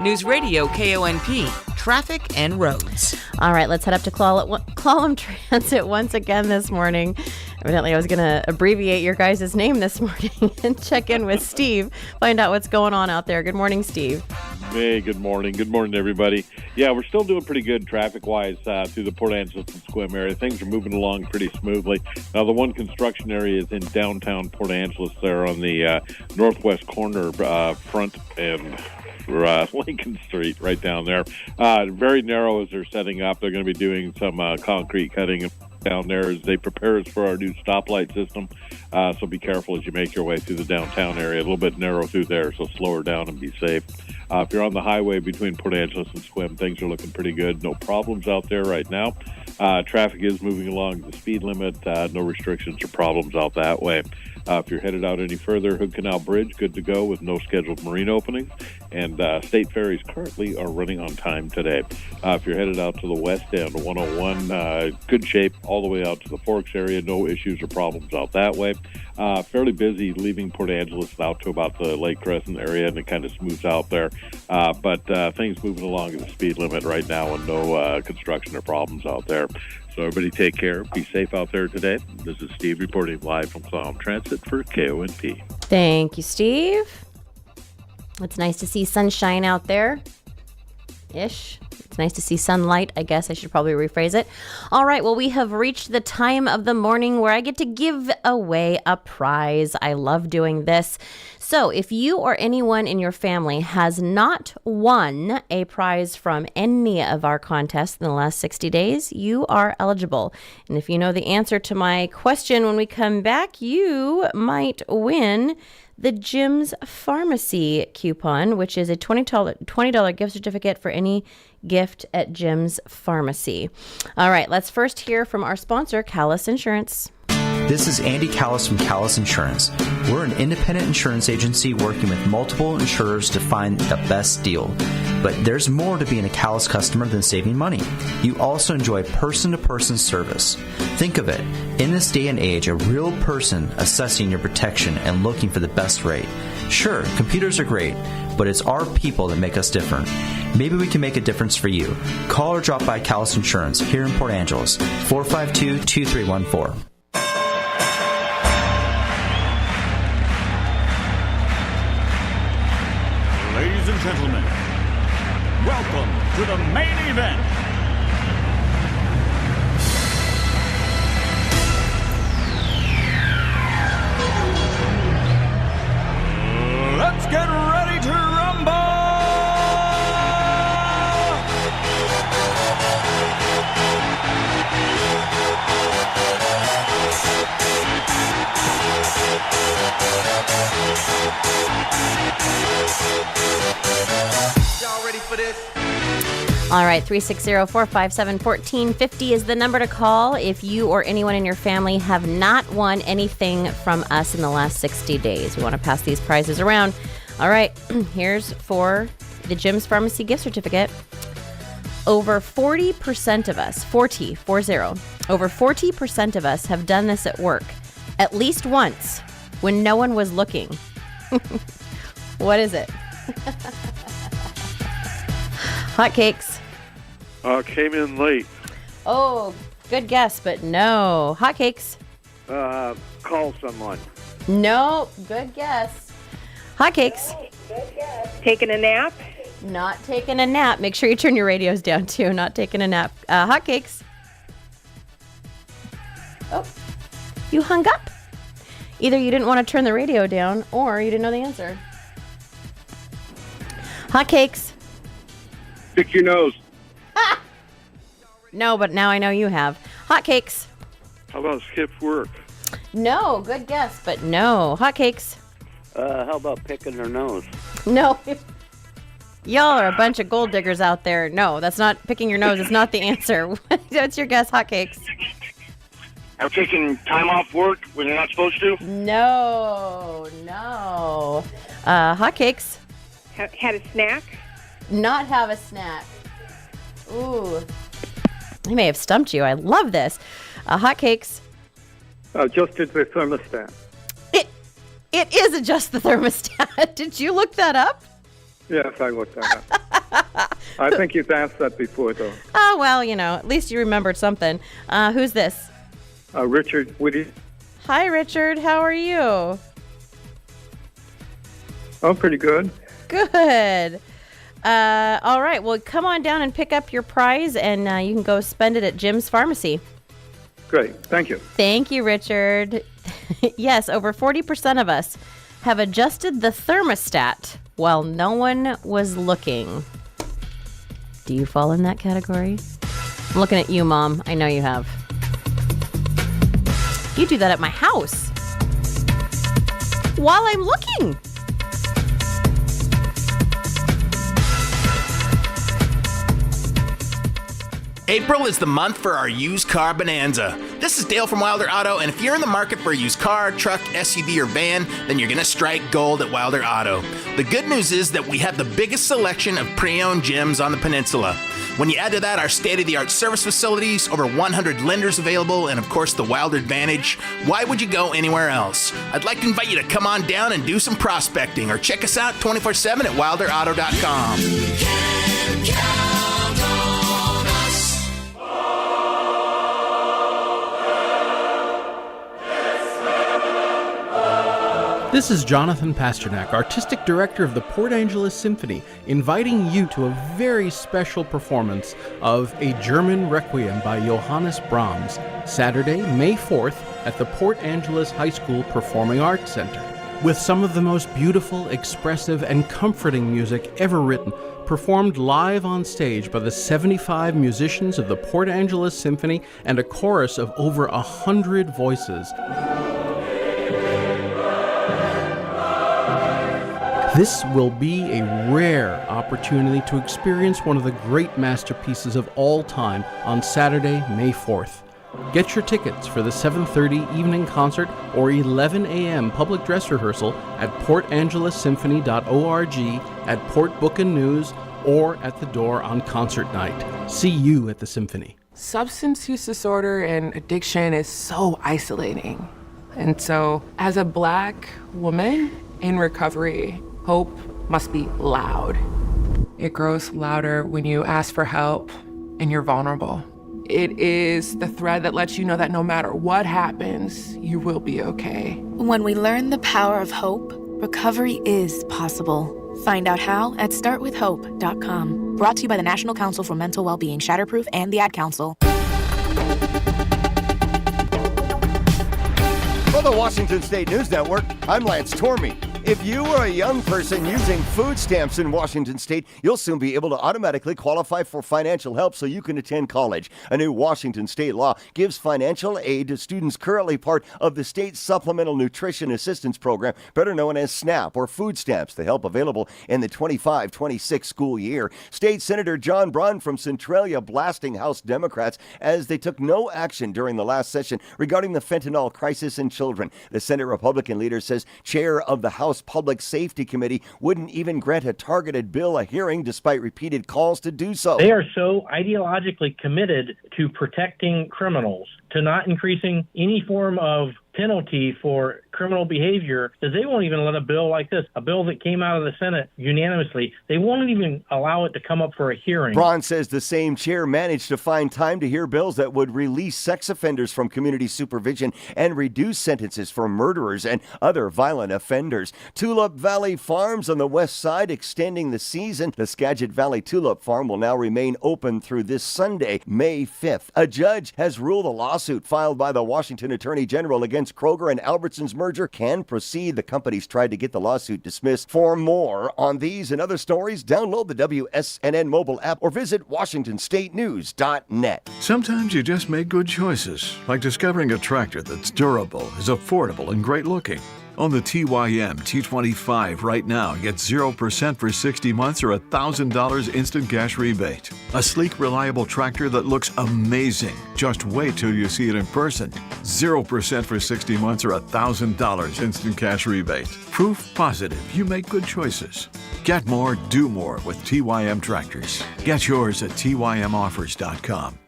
Newsradio KONP, traffic and roads. All right, let's head up to Clallam Transit once again this morning. Evidently, I was going to abbreviate your guys' name this morning and check in with Steve, find out what's going on out there. Good morning, Steve. Hey, good morning. Good morning, everybody. Yeah, we're still doing pretty good traffic-wise through the Port Angeles and Sequim area. Things are moving along pretty smoothly. Now, the one construction area is in downtown Port Angeles there on the northwest corner front and Lincoln Street right down there. Very narrow as they're setting up. They're going to be doing some concrete cutting down there as they prepare us for our new stoplight system. So be careful as you make your way through the downtown area. A little bit narrow through there, so slow her down and be safe. If you're on the highway between Port Angeles and Sequim, things are looking pretty good. No problems out there right now. Traffic is moving along the speed limit. No restrictions or problems out that way. If you're headed out any further, Hood Canal Bridge, good to go with no scheduled marine openings. And state ferries currently are running on time today. If you're headed out to the west down to 101, good shape all the way out to the Forks area. No issues or problems out that way. Fairly busy leaving Port Angeles out to about the Lake Crescent area, and it kind of smooths out there. But things moving along at the speed limit right now, and no construction or problems out there. So everybody take care. Be safe out there today. This is Steve reporting live from Clown Transit for KONP. Thank you, Steve. It's nice to see sunshine out there. Ish. It's nice to see sunlight, I guess I should probably rephrase it. All right, well, we have reached the time of the morning where I get to give away a prize. I love doing this. So if you or anyone in your family has not won a prize from any of our contests in the last 60 days, you are eligible. And if you know the answer to my question when we come back, you might win the Jim's Pharmacy coupon, which is a $20 gift certificate for any gift at Jim's Pharmacy. All right, let's first hear from our sponsor, Callis Insurance. This is Andy Callis from Callis Insurance. We're an independent insurance agency working with multiple insurers to find the best deal. But there's more to being a Callis customer than saving money. You also enjoy person-to-person service. Think of it, in this day and age, a real person assessing your protection and looking for the best rate. Sure, computers are great, but it's our people that make us different. Maybe we can make a difference for you. Call or drop by Callis Insurance here in Port Angeles, 452-2314. Ladies and gentlemen, welcome to the main event. Let's get ready to rumble! Y'all ready for this? All right, 360-457-1450 is the number to call if you or anyone in your family have not won anything from us in the last 60 days. We want to pass these prizes around. All right, here's for the Jim's Pharmacy gift certificate. Over 40% of us, 40, over 40% of us have done this at work at least once when no one was looking. What is it? Hotcakes. Came in late. Oh, good guess, but no. Hotcakes. Call someone. No, good guess. Hotcakes. Taking a nap? Not taking a nap. Make sure you turn your radios down, too. Not taking a nap. Hotcakes. Oh, you hung up. Either you didn't want to turn the radio down or you didn't know the answer. Hotcakes. Pick your nose. Ah! No, but now I know you have. Hotcakes. How about skip work? No, good guess, but no. Hotcakes. How about picking their nose? No. Y'all are a bunch of gold diggers out there. No, that's not picking your nose. It's not the answer. What's your guess, Hotcakes? I'm taking time off work when you're not supposed to? No. Hotcakes. Had a snack? Not have a snack. Ooh. I may have stumped you. I love this. Hotcakes. Adjusted the thermostat. It is adjust the thermostat. Did you look that up? Yes, I looked that up. I think you've asked that before, though. Oh, well, at least you remembered something. Who's this? Richard Whitty. Hi, Richard. How are you? Oh, pretty good. Good. All right. Well, come on down and pick up your prize, and you can go spend it at Jim's Pharmacy. Great. Thank you. Thank you, Richard. Yes, over 40% of us have adjusted the thermostat while no one was looking. Do you fall in that category? I'm looking at you, Mom. I know you have. You do that at my house while I'm looking. April is the month for our used car bonanza. This is Dale from Wilder Auto, and if you're in the market for a used car, truck, SUV, or van, then you're going to strike gold at Wilder Auto. The good news is that we have the biggest selection of pre-owned gems on the peninsula. When you add to that our state-of-the-art service facilities, over 100 lenders available, and of course the Wilder Advantage, why would you go anywhere else? I'd like to invite you to come on down and do some prospecting, or check us out 24/7 at wilderauto.com. You can count on us. This is Jonathan Pasternak, Artistic Director of the Port Angeles Symphony, inviting you to a very special performance of A German Requiem by Johannes Brahms, Saturday, May 4th at the Port Angeles High School Performing Arts Center. With some of the most beautiful, expressive, and comforting music ever written, performed live on stage by the 75 musicians of the Port Angeles Symphony and a chorus of over 100 voices. This will be a rare opportunity to experience one of the great masterpieces of all time on Saturday, May 4th. Get your tickets for the 7:30 evening concert or 11 a.m. public dress rehearsal at portangelessymphony.org, at Port Book and News, or at the door on concert night. See you at the Symphony. Substance use disorder and addiction is so isolating. And so, as a Black woman in recovery, hope must be loud. It grows louder when you ask for help and you're vulnerable. It is the thread that lets you know that no matter what happens, you will be okay. When we learn the power of hope, recovery is possible. Find out how at startwithhope.com. Brought to you by the National Council for Mental Wellbeing, Shatterproof, and the Ad Council. For the Washington State News Network, I'm Lance Tormey. If you are a young person using food stamps in Washington State, you'll soon be able to automatically qualify for financial help so you can attend college. A new Washington State law gives financial aid to students currently part of the state's Supplemental Nutrition Assistance Program, better known as SNAP, or food stamps, the help available in the 25-26 school year. State Senator John Braun from Centralia blasting House Democrats as they took no action during the last session regarding the fentanyl crisis in children. The Senate Republican leader says chair of the House Public Safety Committee wouldn't even grant a targeted bill a hearing despite repeated calls to do so. They are so ideologically committed to protecting criminals, to not increasing any form of penalty for criminal behavior, that they won't even let a bill like this, a bill that came out of the Senate unanimously, they won't even allow it to come up for a hearing. Braun says the same chair managed to find time to hear bills that would release sex offenders from community supervision and reduce sentences for murderers and other violent offenders. Tulip Valley Farms on the west side extending the season. The Skagit Valley Tulip Farm will now remain open through this Sunday, May 5th. A judge has ruled a lawsuit filed by the Washington Attorney General against Kroger and Albertsons merger can proceed. The companies tried to get the lawsuit dismissed. For more on these and other stories, download the WSNN mobile app or visit WashingtonStateNews.net. Sometimes you just make good choices, like discovering a tractor that's durable, is affordable, and great looking. On the TYM T25 right now, get 0% for 60 months or $1,000 instant cash rebate. A sleek, reliable tractor that looks amazing. Just wait till you see it in person. 0% for 60 months or $1,000 instant cash rebate. Proof positive you make good choices. Get more, do more with TYM tractors. Get yours at TYMoffers.com.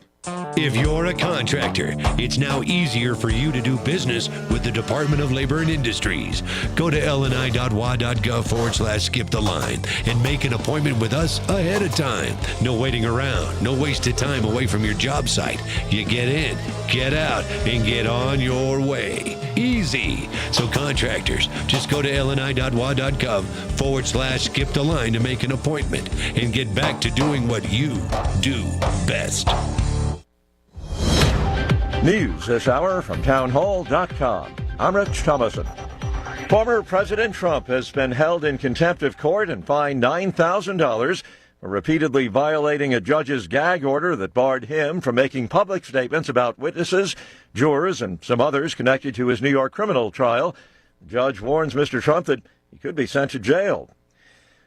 If you're a contractor, it's now easier for you to do business with the Department of Labor and Industries. Go to lni.wa.gov/skip the line and make an appointment with us ahead of time. No waiting around, no wasted time away from your job site. You get in, get out, and get on your way. Easy. So contractors, just go to lni.wa.gov/skip the line to make an appointment and get back to doing what you do best. News this hour from townhall.com. I'm Rich Thomason. Former President Trump has been held in contempt of court and fined $9,000 for repeatedly violating a judge's gag order that barred him from making public statements about witnesses, jurors, and some others connected to his New York criminal trial. The judge warns Mr. Trump that he could be sent to jail.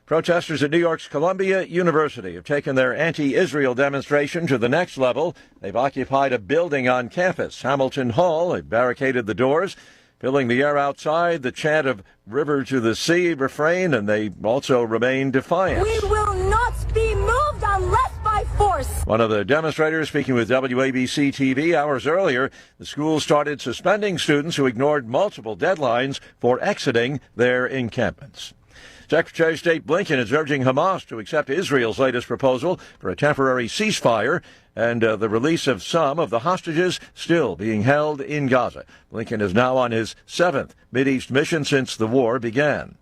Protesters at New York's Columbia University have taken their anti-Israel demonstration to the next level. They've occupied a building on campus, Hamilton Hall. They've barricaded the doors, filling the air outside, the chant of "River to the Sea" refrain, and they also remain defiant. We will not be moved unless by force. One of the demonstrators speaking with WABC TV hours earlier, the school started suspending students who ignored multiple deadlines for exiting their encampments. Secretary of State Blinken is urging Hamas to accept Israel's latest proposal for a temporary ceasefire and the release of some of the hostages still being held in Gaza. Blinken is now on his 7th Mideast mission since the war began.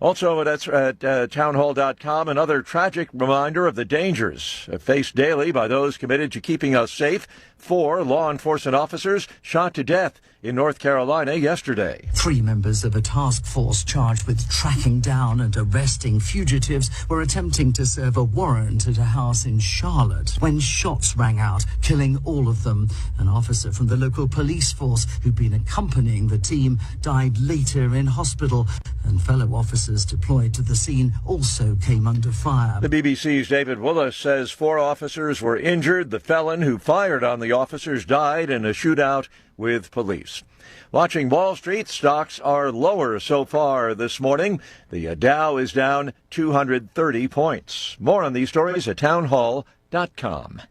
Also at townhall.com, another tragic reminder of the dangers faced daily by those committed to keeping us safe. 4 law enforcement officers shot to death in North Carolina yesterday. 3 members of a task force charged with tracking down and arresting fugitives were attempting to serve a warrant at a house in Charlotte when shots rang out, killing all of them. An officer from the local police force who'd been accompanying the team died later in hospital, and fellow officers deployed to the scene also came under fire. The BBC's David Willis says 4 officers were injured. The felon who fired on the officers died in a shootout with police. Watching Wall Street, stocks are lower so far this morning. The Dow is down 230 points. More on these stories at townhall.com.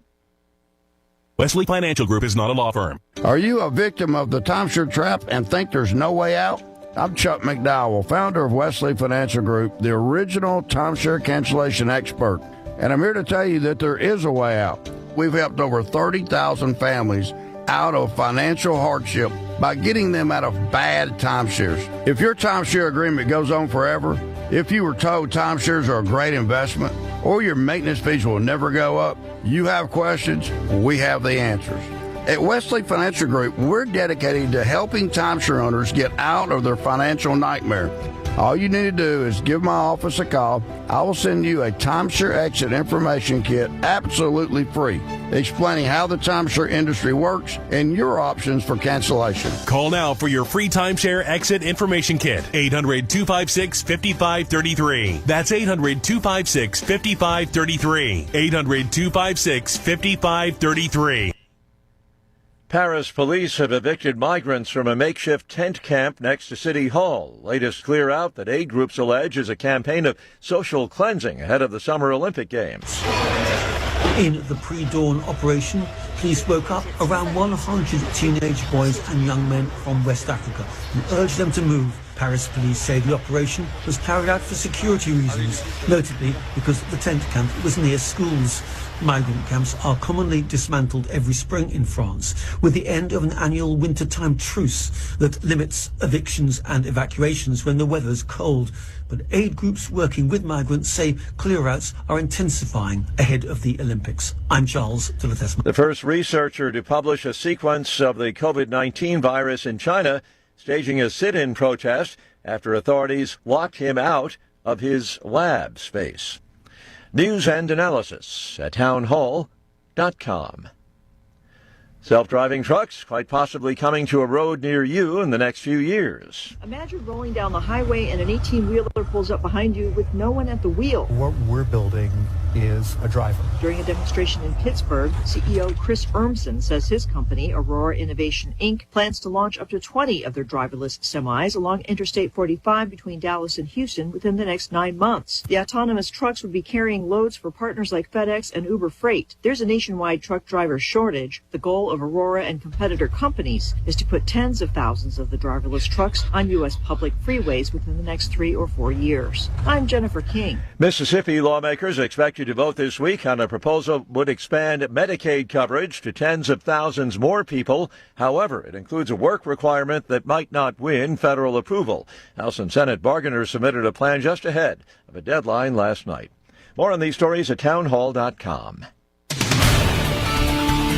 Wesley Financial Group is not a law firm. Are you a victim of the timeshare trap and think there's no way out? I'm Chuck McDowell, founder of Wesley Financial Group, the original timeshare cancellation expert. And I'm here to tell you that there is a way out. We've helped over 30,000 families out of financial hardship by getting them out of bad timeshares. If your timeshare agreement goes on forever, if you were told timeshares are a great investment, or your maintenance fees will never go up, you have questions, we have the answers. At Wesley Financial Group, we're dedicated to helping timeshare owners get out of their financial nightmare. All you need to do is give my office a call. I will send you a timeshare exit information kit absolutely free, explaining how the timeshare industry works and your options for cancellation. Call now for your free timeshare exit information kit. 800-256-5533. That's 800-256-5533. 800-256-5533. Paris police have evicted migrants from a makeshift tent camp next to City Hall. Latest clear out that aid groups allege is a campaign of social cleansing ahead of the Summer Olympic Games. In the pre-dawn operation, police woke up around 100 teenage boys and young men from West Africa and urged them to move. Paris police say the operation was carried out for security reasons, notably because the tent camp was near schools. Migrant camps are commonly dismantled every spring in France, with the end of an annual wintertime truce that limits evictions and evacuations when the weather's cold. But aid groups working with migrants say clear-outs are intensifying ahead of the Olympics. I'm Charles Tillotesman. The first researcher to publish a sequence of the COVID-19 virus in China, staging a sit-in protest after authorities locked him out of his lab space. News and analysis at townhall.com. Self-driving trucks quite possibly coming to a road near you in the next few years. Imagine rolling down the highway and an 18-wheeler pulls up behind you with no one at the wheel. What we're building is a driver. During a demonstration in Pittsburgh, CEO Chris Urmson says his company, Aurora Innovation Inc., plans to launch up to 20 of their driverless semis along Interstate 45 between Dallas and Houston within the next 9 months. The autonomous trucks would be carrying loads for partners like FedEx and Uber Freight. There's a nationwide truck driver shortage. The goal of Aurora and competitor companies is to put tens of thousands of the driverless trucks on U.S. public freeways within the next 3 or 4 years. I'm Jennifer King. Mississippi lawmakers expected to vote this week on a proposal that would expand Medicaid coverage to tens of thousands more people. However, it includes a work requirement that might not win federal approval. House and Senate bargainers submitted a plan just ahead of a deadline last night. More on these stories at townhall.com.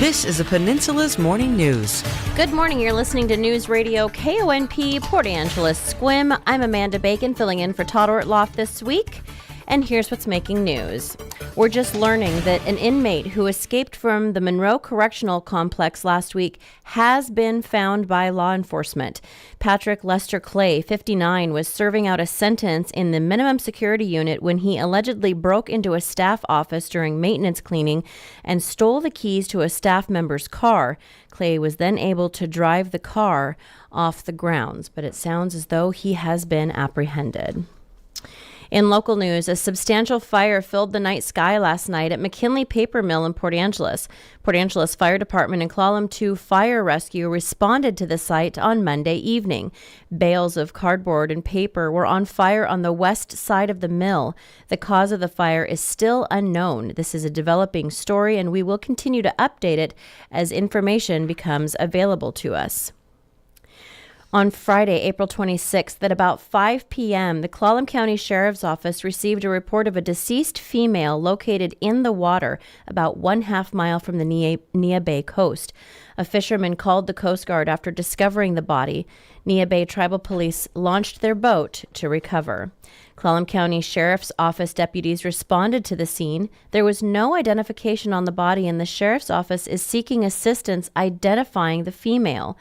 This is the Peninsula's Morning News. Good morning. You're listening to Newsradio KONP, Port Angeles Squim. I'm Amanda Bacon, filling in for Todd Ortloff this week. And here's what's making news. We're just learning that an inmate who escaped from the Monroe Correctional Complex last week has been found by law enforcement. Patrick Lester Clay, 59, was serving out a sentence in the minimum security unit when he allegedly broke into a staff office during maintenance cleaning and stole the keys to a staff member's car. Clay was then able to drive the car off the grounds, but it sounds as though he has been apprehended. In local news, a substantial fire filled the night sky last night at McKinley Paper Mill in Port Angeles. Port Angeles Fire Department and Clallam 2 Fire Rescue responded to the site on Monday evening. Bales of cardboard and paper were on fire on the west side of the mill. The cause of the fire is still unknown. This is a developing story, and we will continue to update it as information becomes available to us. On Friday, April 26th, at about 5 p.m., the Clallam County Sheriff's Office received a report of a deceased female located in the water about 1/2 mile from the Nia Bay coast. A fisherman called the Coast Guard after discovering the body. Nia Bay Tribal Police launched their boat to recover. Clallam County Sheriff's Office deputies responded to the scene. There was no identification on the body, and the Sheriff's Office is seeking assistance identifying the female.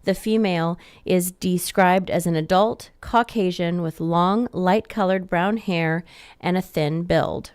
The female is described as an adult Caucasian with long, light-colored brown hair and a thin build.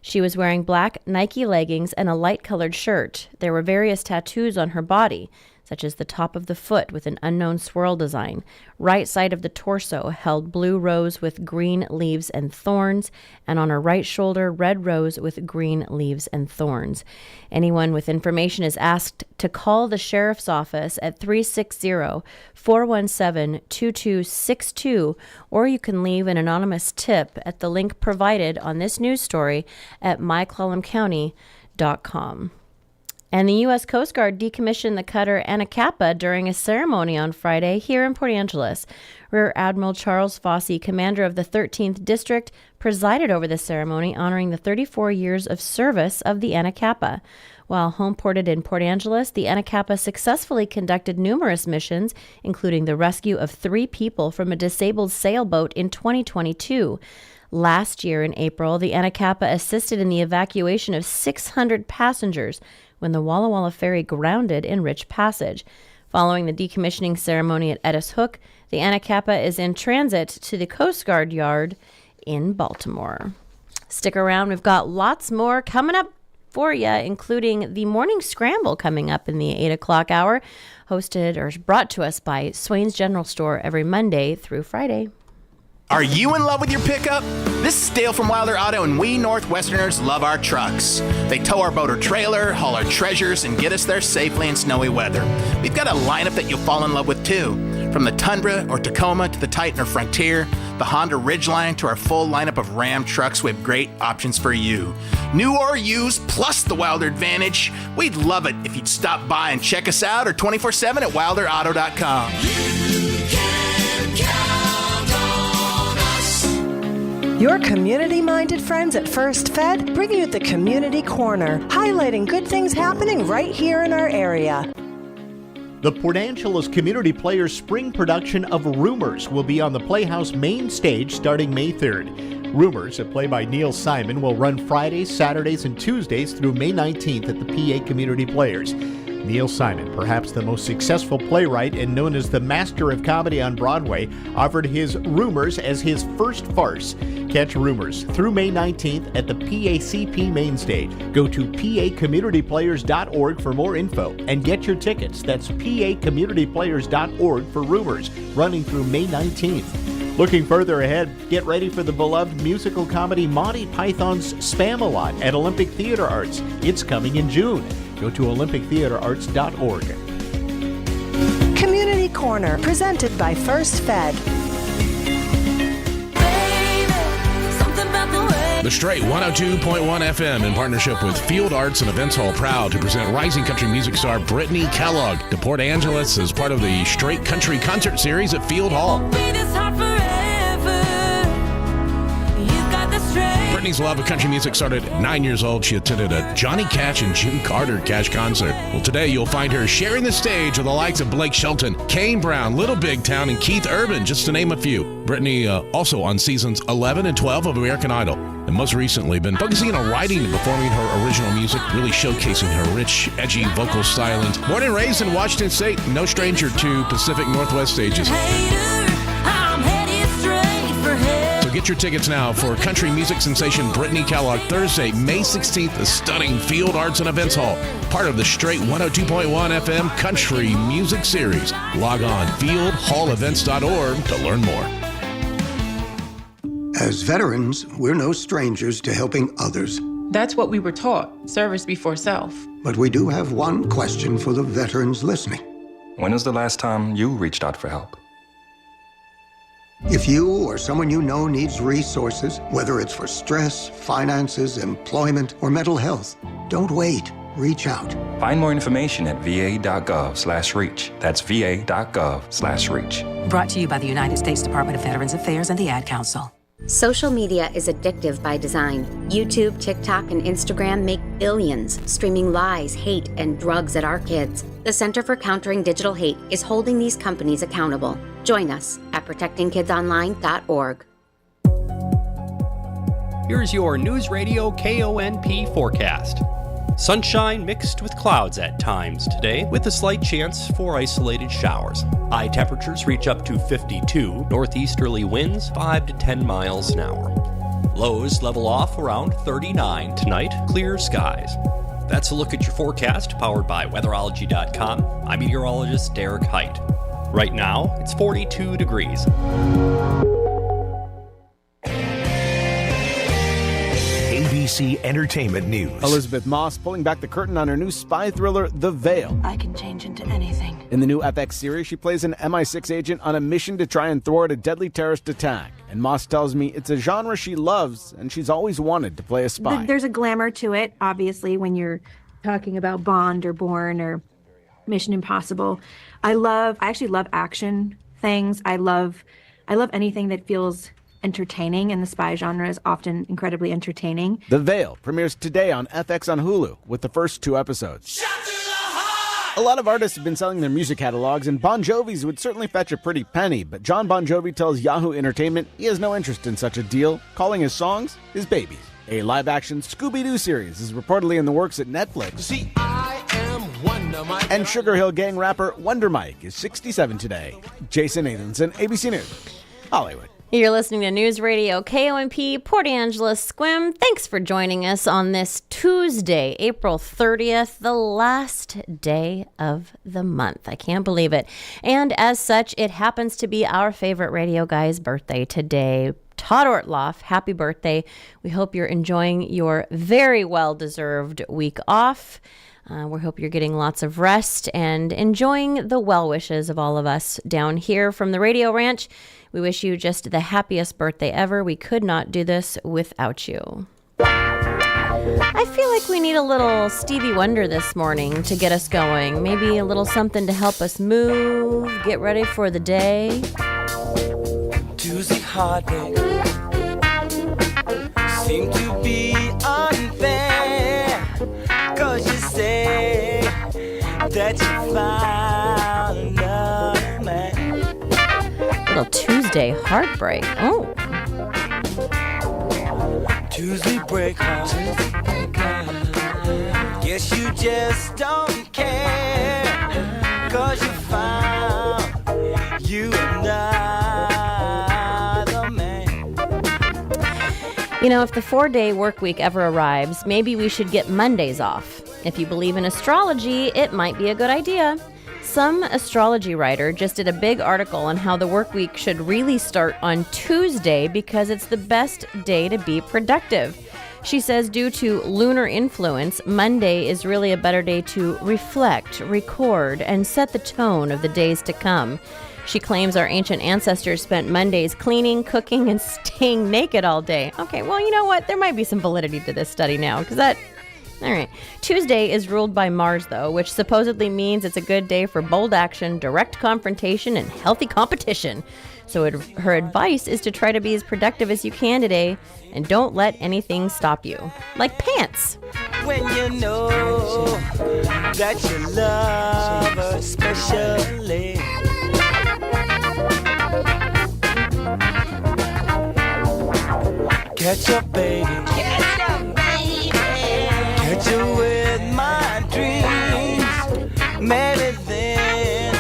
She was wearing black Nike leggings and a light-colored shirt. There were various tattoos on her body, such as the top of the foot with an unknown swirl design. Right side of the torso held blue rose with green leaves and thorns, and on her right shoulder, red rose with green leaves and thorns. Anyone with information is asked to call the Sheriff's Office at 360-417-2262, or you can leave an anonymous tip at the link provided on this news story at myclallamcounty.com. And the U.S. Coast Guard decommissioned the cutter Anacapa during a ceremony on Friday here in Port Angeles. Rear Admiral Charles Fossey, commander of the 13th District, presided over the ceremony honoring the 34 years of service of the Anacapa. While homeported in Port Angeles, the Anacapa successfully conducted numerous missions, including the rescue of 3 people from a disabled sailboat in 2022. Last year in April, the Anacapa assisted in the evacuation of 600 passengers when the Walla Walla ferry grounded in Rich Passage. Following the decommissioning ceremony at Edis Hook, the Anacapa is in transit to the Coast Guard Yard in Baltimore. Stick around. We've got lots more coming up for you, including the morning scramble coming up in the 8 o'clock hour, hosted or brought to us by Swain's General Store every Monday through Friday. Are you in love with your pickup? This is Dale from Wilder Auto, and we Northwesterners love our trucks. They tow our boat or trailer, haul our treasures, and get us there safely in snowy weather. We've got a lineup that you'll fall in love with, too. From the Tundra or Tacoma to the Titan or Frontier, the Honda Ridgeline to our full lineup of Ram trucks, we have great options for you. New or used, plus the Wilder Advantage. We'd love it if you'd stop by and check us out, or 24/7 at wilderauto.com. Your community-minded friends at First Fed bring you the Community Corner, highlighting good things happening right here in our area. The Port Angeles Community Players spring production of Rumors will be on the Playhouse main stage starting May 3rd. Rumors, a play by Neil Simon, will run Fridays, Saturdays, and Tuesdays through May 19th at the PA Community Players. Neil Simon, perhaps the most successful playwright and known as the master of comedy on Broadway, offered his Rumors as his first farce. Catch Rumors through May 19th at the PACP main stage. Go to pacommunityplayers.org for more info and get your tickets. That's pacommunityplayers.org for Rumors, running through May 19th. Looking further ahead, get ready for the beloved musical comedy Monty Python's Spam-A-Lot at Olympic Theater Arts. It's coming in June. Go to olympictheaterarts.org. Community Corner, presented by First Fed. The Stray 102.1 FM in partnership with Field Arts and Events Hall proud to present rising country music star Brittany Kellogg to Port Angeles as part of the Straight Country Concert Series at Field Hall. Brittany's love of country music started at 9 years old. She attended a Johnny Cash and Jim Carter Cash concert. Well, today you'll find her sharing the stage with the likes of Blake Shelton, Kane Brown, Little Big Town, and Keith Urban, just to name a few. Brittany also on seasons 11 and 12 of American Idol, and most recently been focusing on writing and performing her original music, really showcasing her rich, edgy vocal stylings. Born and raised in Washington State, no stranger to Pacific Northwest stages. So get your tickets now for country music sensation Brittany Kellogg, Thursday, May 16th, the stunning Field Arts and Events Hall, part of the Straight 102.1 FM Country Music Series. Log on fieldhallevents.org to learn more. As veterans, we're no strangers to helping others. That's what we were taught, service before self. But we do have one question for the veterans listening. When was the last time you reached out for help? If you or someone you know needs resources, whether it's for stress, finances, employment, or mental health, don't wait. Reach out. Find more information at va.gov/reach. That's va.gov/reach. Brought to you by the United States Department of Veterans Affairs and the Ad Council. Social media is addictive by design. YouTube, TikTok, and Instagram make billions, streaming lies, hate, and drugs at our kids. The Center for Countering Digital Hate is holding these companies accountable. Join us at protectingkidsonline.org. Here's your News Radio KONP forecast. Sunshine mixed with clouds at times today, with a slight chance for isolated showers. High temperatures reach up to 52, northeasterly winds 5 to 10 miles an hour. Lows level off around 39 tonight, clear skies. That's a look at your forecast, powered by weatherology.com. I'm meteorologist Derek Height. Right now, it's 42 degrees. ABC Entertainment News. Elizabeth Moss pulling back the curtain on her new spy thriller, The Veil. I can change into anything. In the new FX series, she plays an MI6 agent on a mission to try and thwart a deadly terrorist attack. And Moss tells me it's a genre she loves, and she's always wanted to play a spy. There's a glamour to it, obviously, when you're talking about Bond or Bourne or Mission Impossible. I actually love action things. I love anything that feels entertaining, and the spy genre is often incredibly entertaining. The Veil premieres today on FX on Hulu with the first 2 episodes. A lot of artists have been selling their music catalogs, and Bon Jovi's would certainly fetch a pretty penny, but John Bon Jovi tells Yahoo Entertainment he has no interest in such a deal, calling his songs his babies. A live-action Scooby-Doo series is reportedly in the works at Netflix. See, I am Wonder Mike. And Sugar Hill Gang rapper Wonder Mike is 67 today. Jason Nathanson, ABC News, Hollywood. You're listening to News Radio KONP, Port Angeles Squim. Thanks for joining us on this Tuesday, April 30th, the last day of the month. I can't believe it. And as such, it happens to be our favorite radio guy's birthday today. Todd Ortloff, happy birthday. We hope you're enjoying your very well-deserved week off. We hope you're getting lots of rest and enjoying the well wishes of all of us down here from the Radio Ranch. We wish you just the happiest birthday ever. We could not do this without you. I feel like we need a little Stevie Wonder this morning to get us going. Maybe a little something to help us move, get ready for the day. Tuesday heartbreak seem to be unfair, 'cause you say that you found another man. Little Tuesday heartbreak. Oh. Tuesday break heart. Guess you just don't care, 'cause you found you another man. You know, if the 4-day work week ever arrives, maybe we should get Mondays off. If you believe in astrology, it might be a good idea. Some astrology writer just did a big article on how the work week should really start on Tuesday because it's the best day to be productive. She says due to lunar influence, Monday is really a better day to reflect, record, and set the tone of the days to come. She claims our ancient ancestors spent Mondays cleaning, cooking, and staying naked all day. Okay, well, you know what? There might be some validity to this study now, because all right. Tuesday is ruled by Mars, though, which supposedly means it's a good day for bold action, direct confrontation, and healthy competition. So her advice is to try to be as productive as you can today and don't let anything stop you. Like pants. When you know that you love her especially. Catch up, baby. Catch up, baby. Catch you with my dreams. Maybe then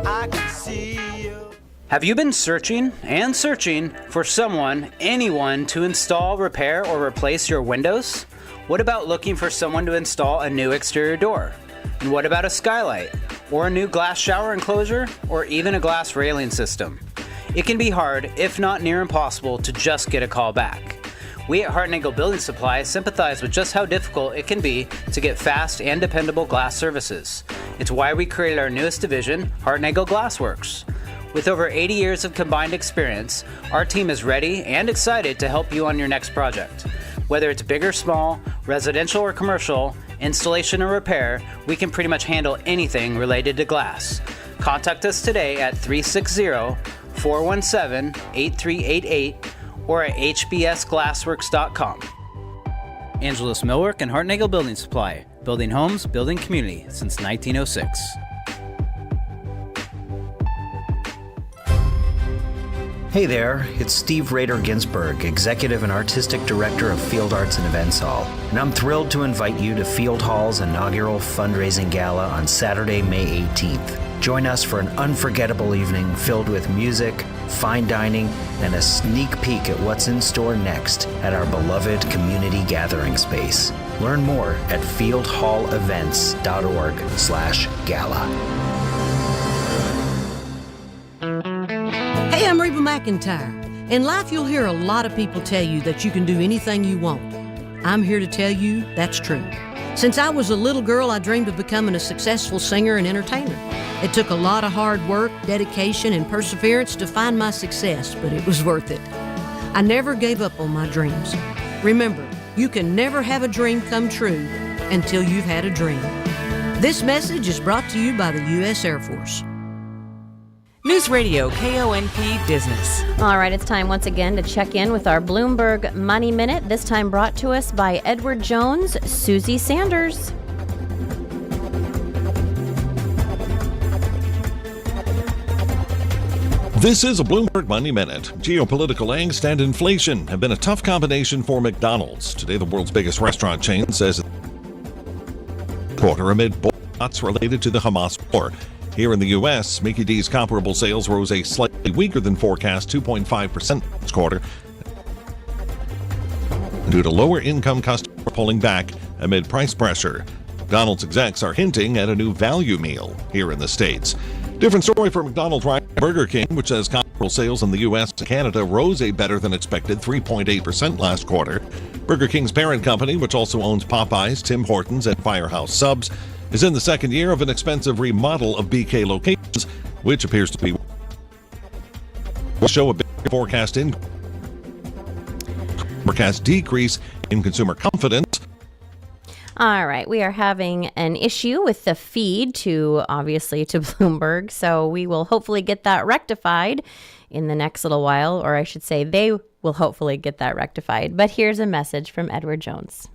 I can see you. Have you been searching and searching for anyone to install, repair, or replace your windows? What about looking for someone to install a new exterior door? And what about a skylight? Or a new glass shower enclosure? Or even a glass railing system? It can be hard, if not near impossible, to just get a call back. We at Hart & Engel Building Supply sympathize with just how difficult it can be to get fast and dependable glass services. It's why we created our newest division, Hart & Engel Glassworks. With over 80 years of combined experience, our team is ready and excited to help you on your next project. Whether it's big or small, residential or commercial, installation or repair, we can pretty much handle anything related to glass. Contact us today at 360-417-8388 or at hbsglassworks.com. Angeles Millwork and Hart & Engel Building Supply. Building homes, building community since 1906. Hey there, it's Steve Rader Ginsburg, Executive and Artistic Director of Field Arts and Events Hall, and I'm thrilled to invite you to Field Hall's inaugural fundraising gala on Saturday, May 18th. Join us for an unforgettable evening filled with music, fine dining, and a sneak peek at what's in store next at our beloved community gathering space. Learn more at fieldhallevents.org/gala. Hey, I'm Reba McEntire. In life, you'll hear a lot of people tell you that you can do anything you want. I'm here to tell you that's true. Since I was a little girl, I dreamed of becoming a successful singer and entertainer. It took a lot of hard work, dedication, and perseverance to find my success, but it was worth it. I never gave up on my dreams. Remember, you can never have a dream come true until you've had a dream. This message is brought to you by the U.S. Air Force. Newsradio KONP Business. All right, it's time once again to check in with our Bloomberg Money Minute, this time brought to us by Edward Jones, Susie Sanders. This is a Bloomberg Money Minute. Geopolitical angst and inflation have been a tough combination for McDonald's. Today, the world's biggest restaurant chain says quarter amid boycotts related to the Hamas war. Here in the U.S., Mickey D's comparable sales rose a slightly weaker than forecast 2.5% this quarter due to lower income customers pulling back amid price pressure. McDonald's execs are hinting at a new value meal here in the States. Different story for McDonald's right Burger King, which says comparable sales in the U.S. and Canada rose a better than expected 3.8% last quarter. Burger King's parent company, which also owns Popeyes, Tim Hortons, and Firehouse Subs, is in the second year of an expensive remodel of BK locations, which appears to be will show a big forecast decrease in consumer confidence. All right, we are having an issue with the feed to Bloomberg, so we will hopefully get that rectified in the next little while, or I should say they will hopefully get that rectified. But here's a message from Edward Jones.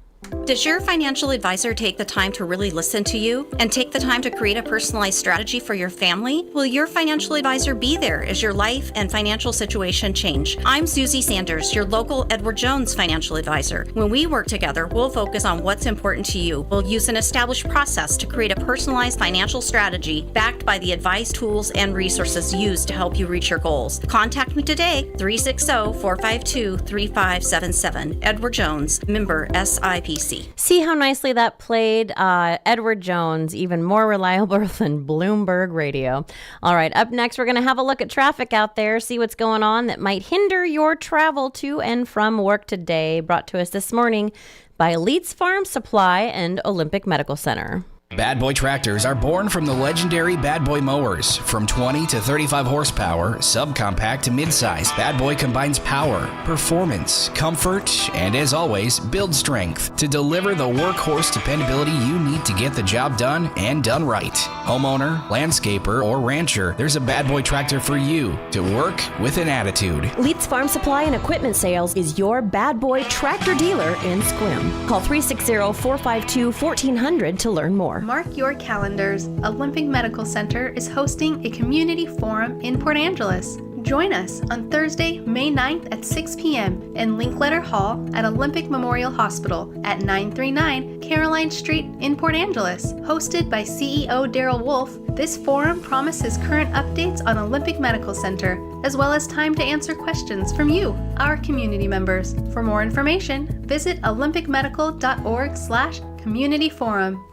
Does your financial advisor take the time to really listen to you and take the time to create a personalized strategy for your family? Will your financial advisor be there as your life and financial situation change? I'm Susie Sanders, your local Edward Jones financial advisor. When we work together, we'll focus on what's important to you. We'll use an established process to create a personalized financial strategy backed by the advice, tools, and resources used to help you reach your goals. Contact me today, 360-452-3577. Edward Jones, member SIPC. See how nicely that played? Edward Jones, even more reliable than Bloomberg Radio. All right, up next, we're going to have a look at traffic out there, see what's going on that might hinder your travel to and from work today. Brought to us this morning by Leeds Farm Supply and Olympic Medical Center. Bad Boy tractors are born from the legendary Bad Boy mowers. From 20 to 35 horsepower, subcompact to midsize, Bad Boy combines power, performance, comfort, and as always, build strength to deliver the workhorse dependability you need to get the job done and done right. Homeowner, landscaper, or rancher, there's a Bad Boy tractor for you to work with an attitude. Leeds Farm Supply and Equipment Sales is your Bad Boy tractor dealer in Sequim. Call 360-452-1400 to learn more. Mark your calendars. Olympic Medical Center is hosting a community forum in Port Angeles. Join us on Thursday, May 9th at 6 p.m. in Linkletter Hall at Olympic Memorial Hospital at 939 Caroline Street in Port Angeles. Hosted by CEO Daryl Wolf, this forum promises current updates on Olympic Medical Center, as well as time to answer questions from you, our community members. For more information, visit olympicmedical.org/community forum.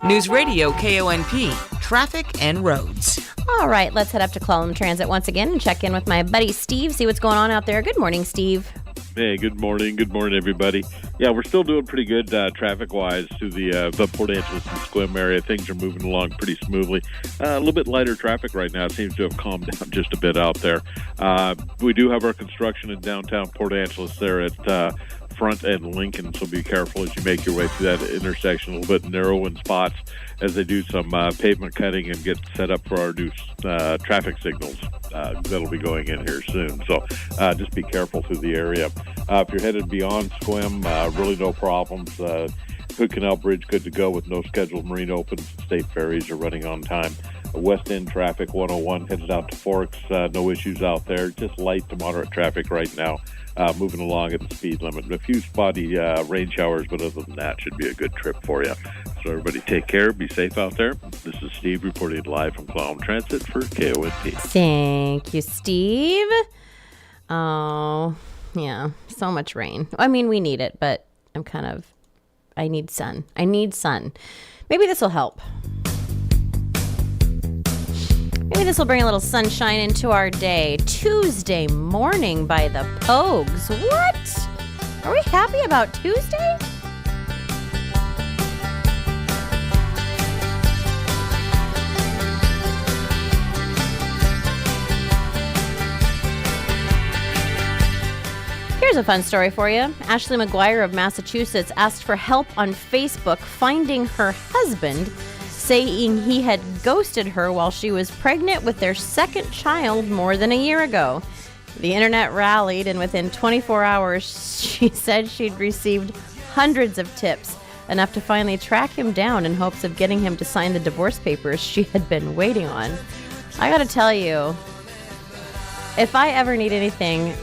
News Radio KONP, traffic and roads. All right, let's head up to Clallam Transit once again and check in with my buddy Steve, see what's going on out there. Good morning, Steve. Hey, good morning. Good morning, everybody. Yeah, we're still doing pretty good traffic-wise to the Port Angeles and Sequim area. Things are moving along pretty smoothly. A little bit lighter traffic right now. It seems to have calmed down just a bit out there. We do have our construction in downtown Port Angeles there at Front and Lincoln, so be careful as you make your way through that intersection. A little bit narrow in spots as they do some pavement cutting and get set up for our new traffic signals that'll be going in here soon. So just be careful through the area. If you're headed beyond Sequim, really no problems. Hood Canal Bridge good to go with no scheduled marine opens. State ferries are running on time. West End traffic 101 headed out to Forks. No issues out there. Just light to moderate traffic right now. Moving along at the speed limit. A few spotty rain showers, but other than that, should be a good trip for you. So everybody take care. Be safe out there. This is Steve reporting live from Clallam Transit for KONP. Thank you, Steve. Oh, yeah, so much rain. I mean, we need it, but I need sun. Maybe this will help. Maybe this will bring a little sunshine into our day. Tuesday morning by the Pogues. What? Are we happy about Tuesday? Here's a fun story for you. Ashley McGuire of Massachusetts asked for help on Facebook finding her husband, saying he had ghosted her while she was pregnant with their second child more than a year ago. The internet rallied, and within 24 hours, she said she'd received hundreds of tips, enough to finally track him down in hopes of getting him to sign the divorce papers she had been waiting on. I gotta tell you, if I ever need anything,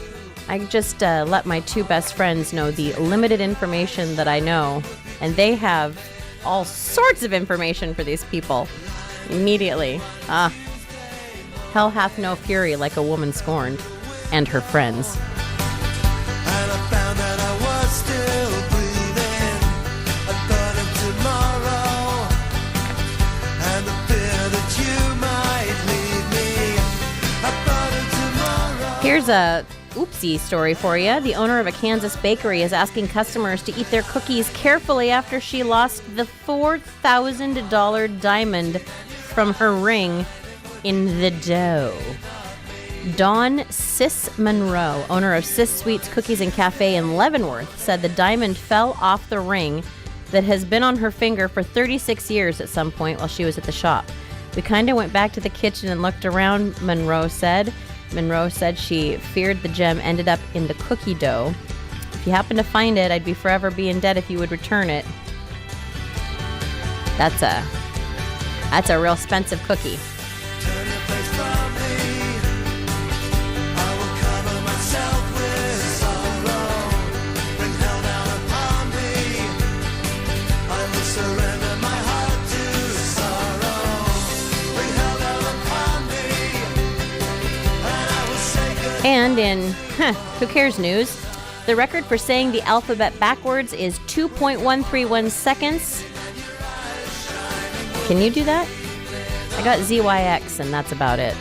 I just let my two best friends know the limited information that I know, and they have all sorts of information for these people immediately. Hell hath no fury like a woman scorned, and her friends. And I found that I was still breathing. I thought of tomorrow and the fear that you might leave me. I thought of tomorrow. Here's a oopsie story for you. The owner of a Kansas bakery is asking customers to eat their cookies carefully after she lost the $4,000 diamond from her ring in the dough. Dawn Sis Monroe, owner of Sis Sweets Cookies and Cafe in Leavenworth, said the diamond fell off the ring that has been on her finger for 36 years at some point while she was at the shop. We kind of went back to the kitchen and looked around, Monroe said. Monroe said she feared the gem ended up in the cookie dough. If you happen to find it, I'd be forever be in debt if you would return it. That's a real expensive cookie. And in who cares news, the record for saying the alphabet backwards is 2.131 seconds. Can you do that? I got ZYX and that's about it.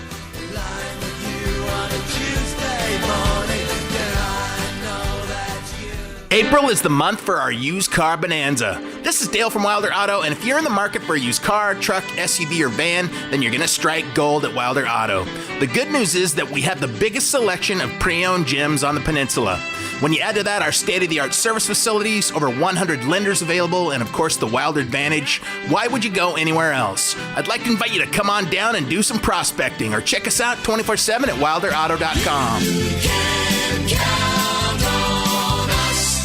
April is the month for our used car bonanza. This is Dale from Wilder Auto, and if you're in the market for a used car, truck, SUV, or van, then you're going to strike gold at Wilder Auto. The good news is that we have the biggest selection of pre-owned gems on the peninsula. When you add to that our state-of-the-art service facilities, over 100 lenders available, and of course the Wilder Advantage, why would you go anywhere else? I'd like to invite you to come on down and do some prospecting, or check us out 24/7 at wilderauto.com.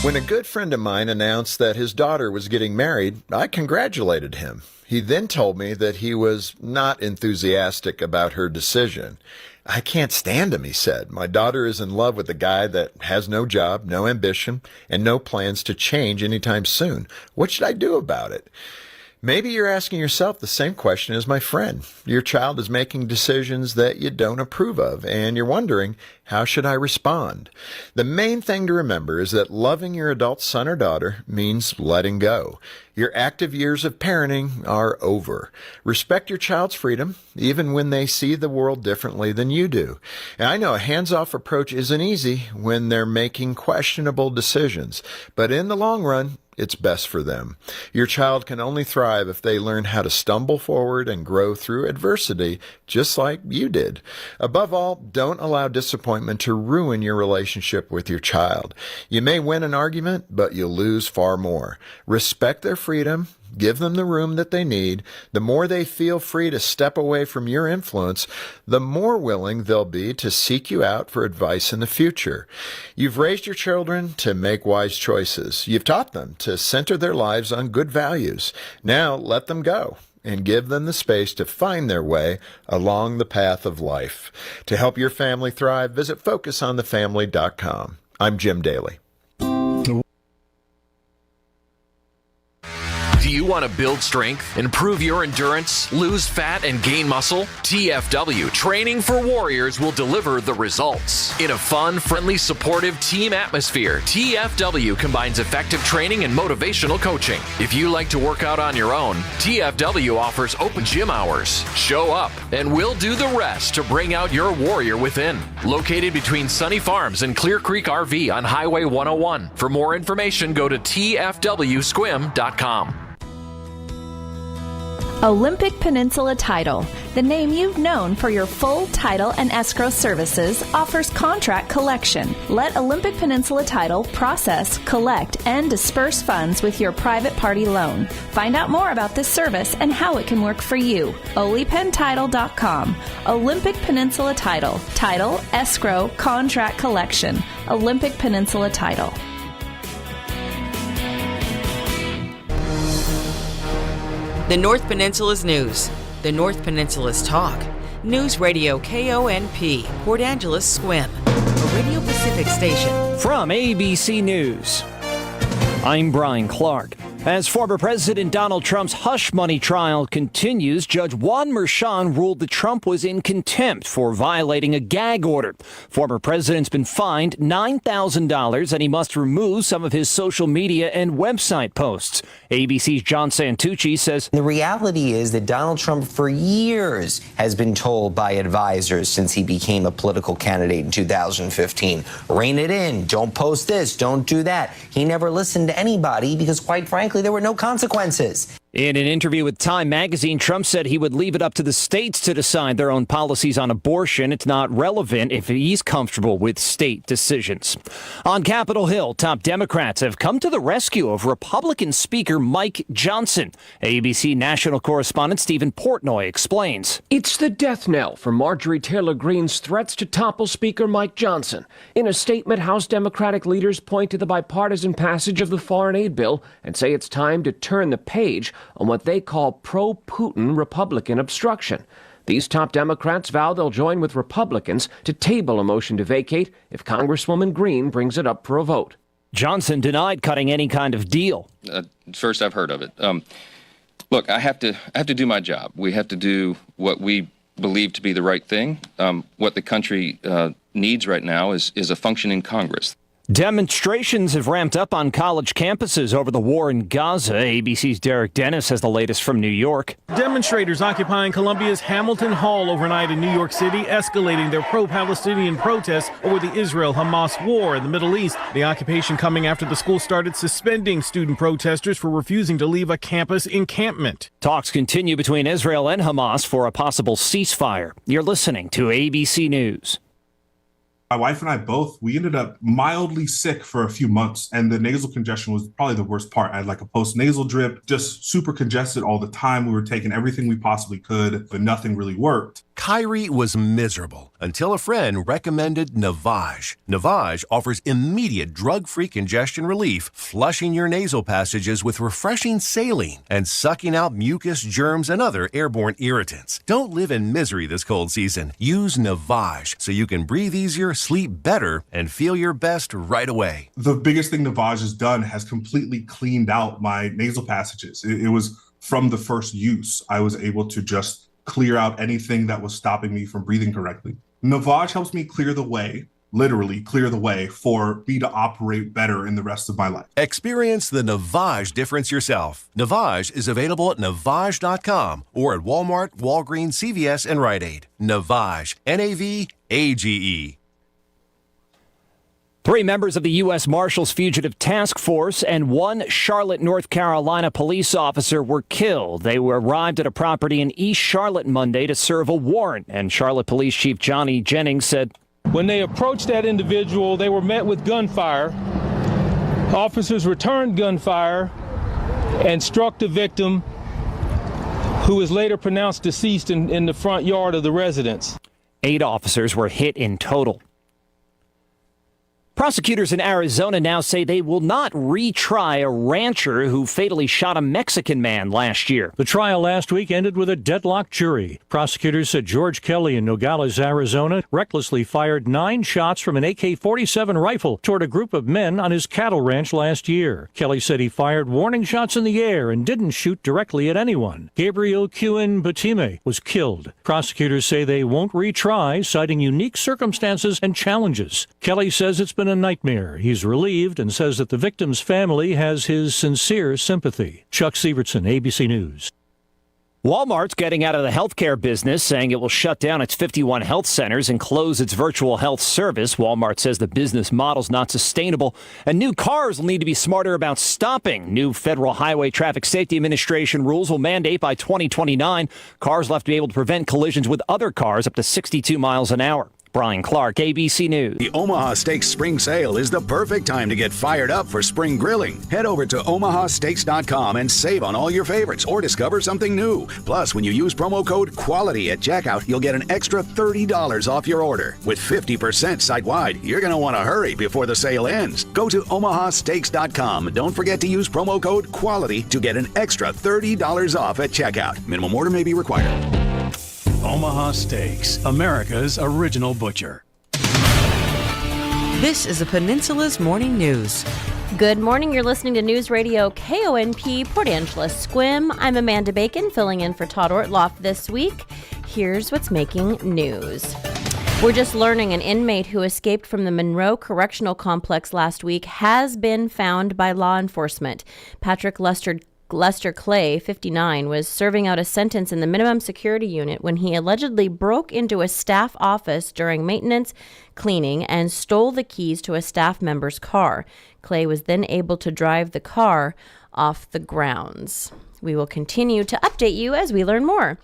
When a good friend of mine announced that his daughter was getting married, I congratulated him. He then told me that he was not enthusiastic about her decision. I can't stand him, he said. My daughter is in love with a guy that has no job, no ambition, and no plans to change anytime soon. What should I do about it? Maybe you're asking yourself the same question as my friend. Your child is making decisions that you don't approve of, and you're wondering, how should I respond? The main thing to remember is that loving your adult son or daughter means letting go. Your active years of parenting are over. Respect your child's freedom, even when they see the world differently than you do. And I know a hands-off approach isn't easy when they're making questionable decisions, but in the long run, it's best for them. Your child can only thrive if they learn how to stumble forward and grow through adversity, just like you did. Above all, don't allow disappointment to ruin your relationship with your child. You may win an argument, but you'll lose far more. Respect their freedom. Give them the room that they need. The more they feel free to step away from your influence, the more willing they'll be to seek you out for advice in the future. You've raised your children to make wise choices. You've taught them to center their lives on good values. Now let them go and give them the space to find their way along the path of life. To help your family thrive, visit FocusOnTheFamily.com. I'm Jim Daly. Do you want to build strength, improve your endurance, lose fat, and gain muscle? TFW, Training for Warriors, will deliver the results. In a fun, friendly, supportive team atmosphere, TFW combines effective training and motivational coaching. If you like to work out on your own, TFW offers open gym hours. Show up, and we'll do the rest to bring out your warrior within. Located between Sunny Farms and Clear Creek RV on Highway 101. For more information, go to tfwsquim.com. Olympic Peninsula Title, the name you've known for your full title and escrow services, offers contract collection. Let Olympic Peninsula Title process, collect, and disperse funds with your private party loan. Find out more about this service and how it can work for you. OliPenTitle.com. Olympic Peninsula Title. Title, escrow, contract collection. Olympic Peninsula Title. The North Peninsula's news. The North Peninsula's talk. Newsradio KONP, Port Angeles Squim, a Radio Pacific station. From ABC News, I'm Brian Clark. As former President Donald Trump's hush money trial continues, Judge Juan Merchan ruled that Trump was in contempt for violating a gag order. Former president's been fined $9,000 and he must remove some of his social media and website posts. ABC's John Santucci says the reality is that Donald Trump for years has been told by advisors since he became a political candidate in 2015, rein it in, don't post this, don't do that. He never listened to anybody because, quite frankly, there were no consequences. In an interview with Time magazine, Trump said he would leave it up to the states to decide their own policies on abortion. It's not relevant if he's comfortable with state decisions. On Capitol Hill, top Democrats have come to the rescue of Republican Speaker Mike Johnson. ABC national correspondent Stephen Portnoy explains. It's the death knell for Marjorie Taylor Greene's threats to topple Speaker Mike Johnson. In a statement, House Democratic leaders point to the bipartisan passage of the foreign aid bill and say it's time to turn the page on what they call pro-Putin Republican obstruction. These top Democrats vow they'll join with Republicans to table a motion to vacate if Congresswoman Greene brings it up for a vote. Johnson denied cutting any kind of deal. First I've heard of it. Look, I have to do my job. We have to do what we believe to be the right thing. What the country needs right now is a functioning Congress. Demonstrations have ramped up on college campuses over the war in Gaza. ABC's Derek Dennis has the latest from New York. Demonstrators occupying Columbia's Hamilton Hall overnight in New York City, escalating their pro-Palestinian protests over the Israel-Hamas war in the Middle East. The occupation coming after the school started suspending student protesters for refusing to leave a campus encampment. Talks continue between Israel and Hamas for a possible ceasefire. You're listening to ABC News. My wife and I we ended up mildly sick for a few months, and the nasal congestion was probably the worst part. I had like a post-nasal drip, just super congested all the time. We were taking everything we possibly could, but nothing really worked. Kyrie was miserable until a friend recommended Navage. Navage offers immediate drug-free congestion relief, flushing your nasal passages with refreshing saline and sucking out mucus, germs, and other airborne irritants. Don't live in misery this cold season. Use Navage so you can breathe easier, sleep better, and feel your best right away. The biggest thing Navage has done has completely cleaned out my nasal passages. It was from the first use. I was able to just clear out anything that was stopping me from breathing correctly. Navage helps me clear the way, literally clear the way, for me to operate better in the rest of my life. Experience the Navage difference yourself. Navage is available at Navage.com or at Walmart, Walgreens, CVS, and Rite Aid. Navage, Navage. 3 members of the U.S. Marshals Fugitive Task Force and 1 Charlotte, North Carolina police officer were killed. They arrived at a property in East Charlotte Monday to serve a warrant, and Charlotte Police Chief Johnny Jennings said, "When they approached that individual, they were met with gunfire. Officers returned gunfire and struck the victim, who was later pronounced deceased in the front yard of the residence." 8 officers were hit in total. Prosecutors in Arizona now say they will not retry a rancher who fatally shot a Mexican man last year. The trial last week ended with a deadlocked jury. Prosecutors said George Kelly in Nogales, Arizona, recklessly fired 9 shots from an AK-47 rifle toward a group of men on his cattle ranch last year. Kelly said he fired warning shots in the air and didn't shoot directly at anyone. Gabriel Cuen Batime was killed. Prosecutors say they won't retry, citing unique circumstances and challenges. Kelly says it's been a nightmare. He's relieved and says that the victim's family has his sincere sympathy. Chuck Sievertson, ABC News. Walmart's getting out of the healthcare business, saying it will shut down its 51 health centers and close its virtual health service. Walmart says the business model's not sustainable, and new cars will need to be smarter about stopping. New Federal Highway Traffic Safety Administration rules will mandate by 2029 cars will have to be able to prevent collisions with other cars up to 62 miles an hour. Brian Clark, ABC News. The Omaha Steaks Spring Sale is the perfect time to get fired up for spring grilling. Head over to omahasteaks.com and save on all your favorites or discover something new. Plus, when you use promo code QUALITY at checkout, you'll get an extra $30 off your order. With 50% site-wide, you're going to want to hurry before the sale ends. Go to omahasteaks.com. Don't forget to use promo code QUALITY to get an extra $30 off at checkout. Minimum order may be required. Omaha Steaks, America's original butcher. This is the Peninsula's Morning News. Good morning. You're listening to News Radio KONP, Port Angeles Squim. I'm Amanda Bacon, filling in for Todd Ortloff this week. Here's what's making news. We're just learning an inmate who escaped from the Monroe Correctional Complex last week has been found by law enforcement. Patrick Lester Clay, 59, was serving out a sentence in the minimum security unit when he allegedly broke into a staff office during maintenance, cleaning, and stole the keys to a staff member's car. Clay was then able to drive the car off the grounds. We will continue to update you as we learn more.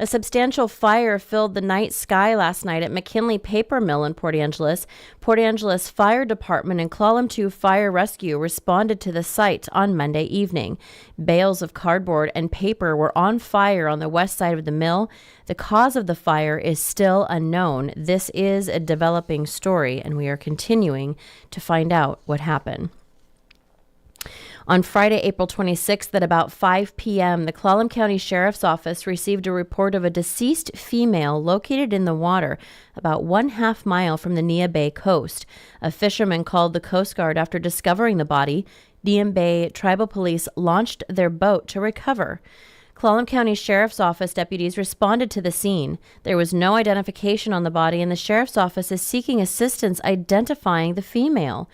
A substantial fire filled the night sky last night at McKinley Paper Mill in Port Angeles. Port Angeles Fire Department and Clallam 2 Fire Rescue responded to the site on Monday evening. Bales of cardboard and paper were on fire on the west side of the mill. The cause of the fire is still unknown. This is a developing story, and we are continuing to find out what happened. On Friday, April 26th at about 5 p.m., the Clallam County Sheriff's Office received a report of a deceased female located in the water about 1/2 mile from the Neah Bay coast. A fisherman called the Coast Guard after discovering the body. Neah Bay Tribal Police launched their boat to recover. Clallam County Sheriff's Office deputies responded to the scene. There was no identification on the body, and the Sheriff's Office is seeking assistance identifying the female.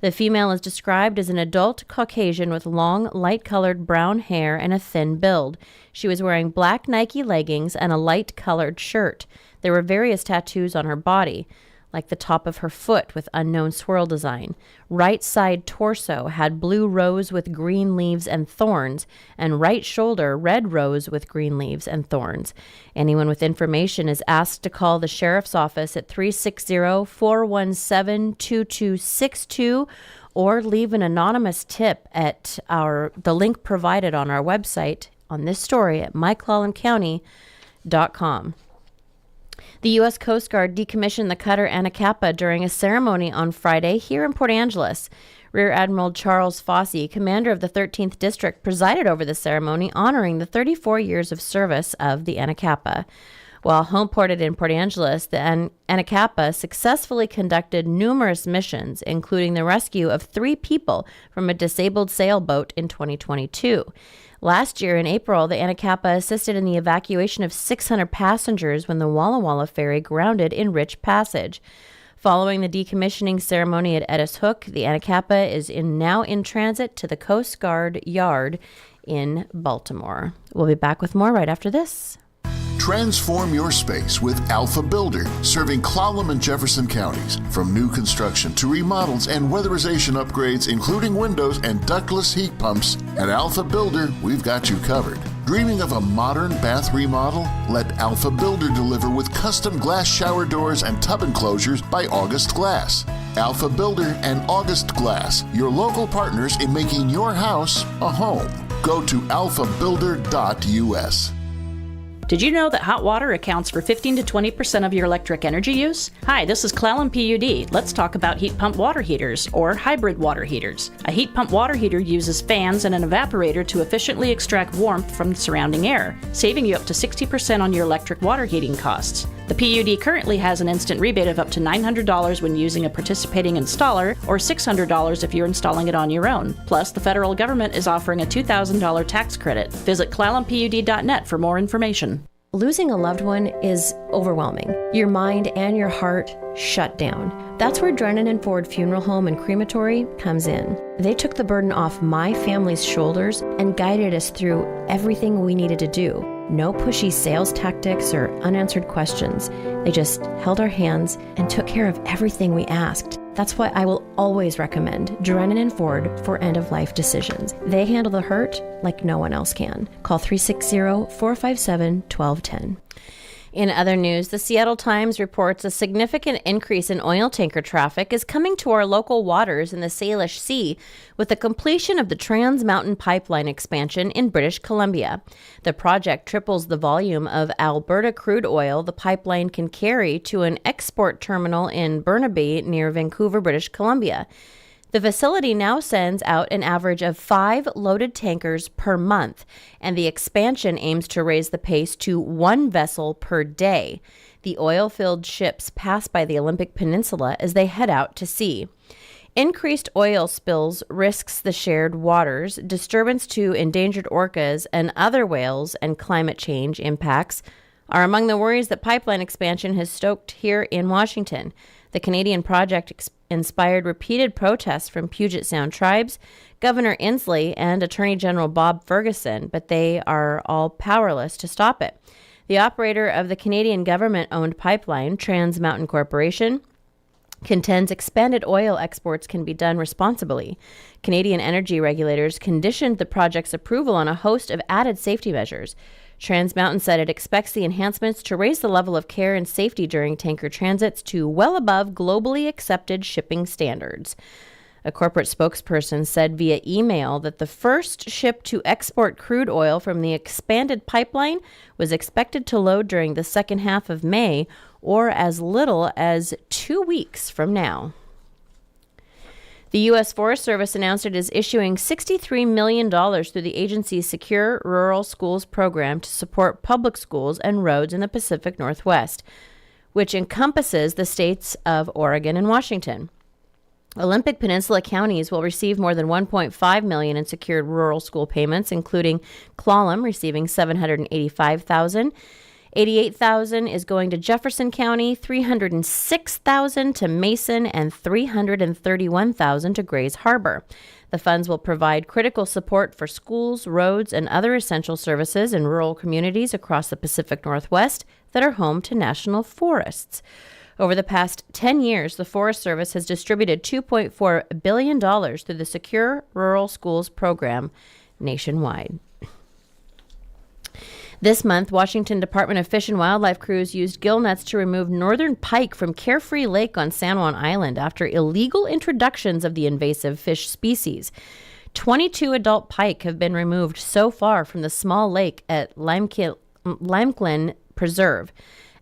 The female is described as an adult Caucasian with long, light-colored brown hair and a thin build. She was wearing black Nike leggings and a light-colored shirt. There were various tattoos on her body, like the top of her foot with unknown swirl design. Right side torso had blue rose with green leaves and thorns, and right shoulder red rose with green leaves and thorns. Anyone with information is asked to call the sheriff's office at 360-417-2262 or leave an anonymous tip at the link provided on our website on this story at myclallamcounty.com. The U.S. Coast Guard decommissioned the cutter Anacapa during a ceremony on Friday here in Port Angeles. Rear Admiral Charles Fossey, commander of the 13th District, presided over the ceremony honoring the 34 years of service of the Anacapa. While homeported in Port Angeles, the Anacapa successfully conducted numerous missions, including the rescue of 3 people from a disabled sailboat in 2022. Last year in April, the Anacapa assisted in the evacuation of 600 passengers when the Walla Walla ferry grounded in Rich Passage. Following the decommissioning ceremony at Edis Hook, the Anacapa is now in transit to the Coast Guard Yard in Baltimore. We'll be back with more right after this. Transform your space with Alpha Builder, serving Clallam and Jefferson counties. From new construction to remodels and weatherization upgrades, including windows and ductless heat pumps, at Alpha Builder, we've got you covered. Dreaming of a modern bath remodel? Let Alpha Builder deliver with custom glass shower doors and tub enclosures by August Glass. Alpha Builder and August Glass, your local partners in making your house a home. Go to alphabuilder.us. Did you know that hot water accounts for 15 to 20% of your electric energy use? Hi, this is Clallam PUD. Let's talk about heat pump water heaters, or hybrid water heaters. A heat pump water heater uses fans and an evaporator to efficiently extract warmth from the surrounding air, saving you up to 60% on your electric water heating costs. The PUD currently has an instant rebate of up to $900 when using a participating installer, or $600 if you're installing it on your own. Plus, the federal government is offering a $2,000 tax credit. Visit clallampud.net for more information. Losing a loved one is overwhelming. Your mind and your heart shut down. That's where Drennan & Ford Funeral Home and Crematory comes in. They took the burden off my family's shoulders and guided us through everything we needed to do. No pushy sales tactics or unanswered questions. They just held our hands and took care of everything we asked. That's why I will always recommend Drennan & Ford for end-of-life decisions. They handle the hurt like no one else can. Call 360-457-1210. In other news, the Seattle Times reports a significant increase in oil tanker traffic is coming to our local waters in the Salish Sea with the completion of the Trans Mountain Pipeline expansion in British Columbia. The project triples the volume of Alberta crude oil the pipeline can carry to an export terminal in Burnaby near Vancouver, British Columbia. The facility now sends out an average of 5 loaded tankers per month, and the expansion aims to raise the pace to 1 vessel per day. The oil-filled ships pass by the Olympic Peninsula as they head out to sea. Increased oil spills risks the shared waters, disturbance to endangered orcas and other whales, and climate change impacts are among the worries that pipeline expansion has stoked here in Washington. The Canadian project inspired repeated protests from Puget Sound tribes, Governor Inslee, and Attorney General Bob Ferguson, but they are all powerless to stop it. The operator of the Canadian government-owned pipeline, Trans Mountain Corporation, contends expanded oil exports can be done responsibly. Canadian energy regulators conditioned the project's approval on a host of added safety measures. Trans Mountain said it expects the enhancements to raise the level of care and safety during tanker transits to well above globally accepted shipping standards. A corporate spokesperson said via email that the first ship to export crude oil from the expanded pipeline was expected to load during the second half of May, or as little as 2 weeks from now. The U.S. Forest Service announced it is issuing $63 million through the agency's Secure Rural Schools program to support public schools and roads in the Pacific Northwest, which encompasses the states of Oregon and Washington. Olympic Peninsula counties will receive more than $1.5 million in secured rural school payments, including Clallam receiving $785,000, $88,000 is going to Jefferson County, $306,000 to Mason, and $331,000 to Grays Harbor. The funds will provide critical support for schools, roads, and other essential services in rural communities across the Pacific Northwest that are home to national forests. Over the past 10 years, the Forest Service has distributed $2.4 billion through the Secure Rural Schools program nationwide. This month, Washington Department of Fish and Wildlife crews used gill nets to remove northern pike from Carefree Lake on San Juan Island after illegal introductions of the invasive fish species. 22 adult pike have been removed so far from the small lake at Limekiln Preserve.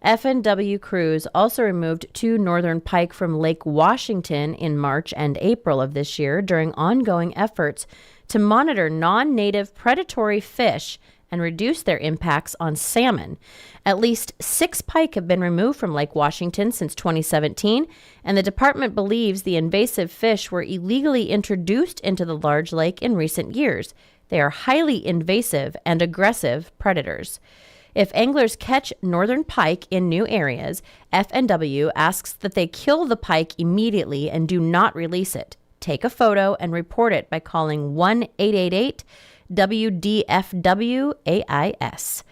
FNW crews also removed 2 northern pike from Lake Washington in March and April of this year during ongoing efforts to monitor non-native predatory fish and reduce their impacts on salmon. At least 6 pike have been removed from Lake Washington since 2017, and the department believes the invasive fish were illegally introduced into the large lake in recent years. They are highly invasive and aggressive predators. If anglers catch northern pike in new areas, FNW asks that they kill the pike immediately and do not release it. Take a photo and report it by calling 1-888-WDFW-AIS.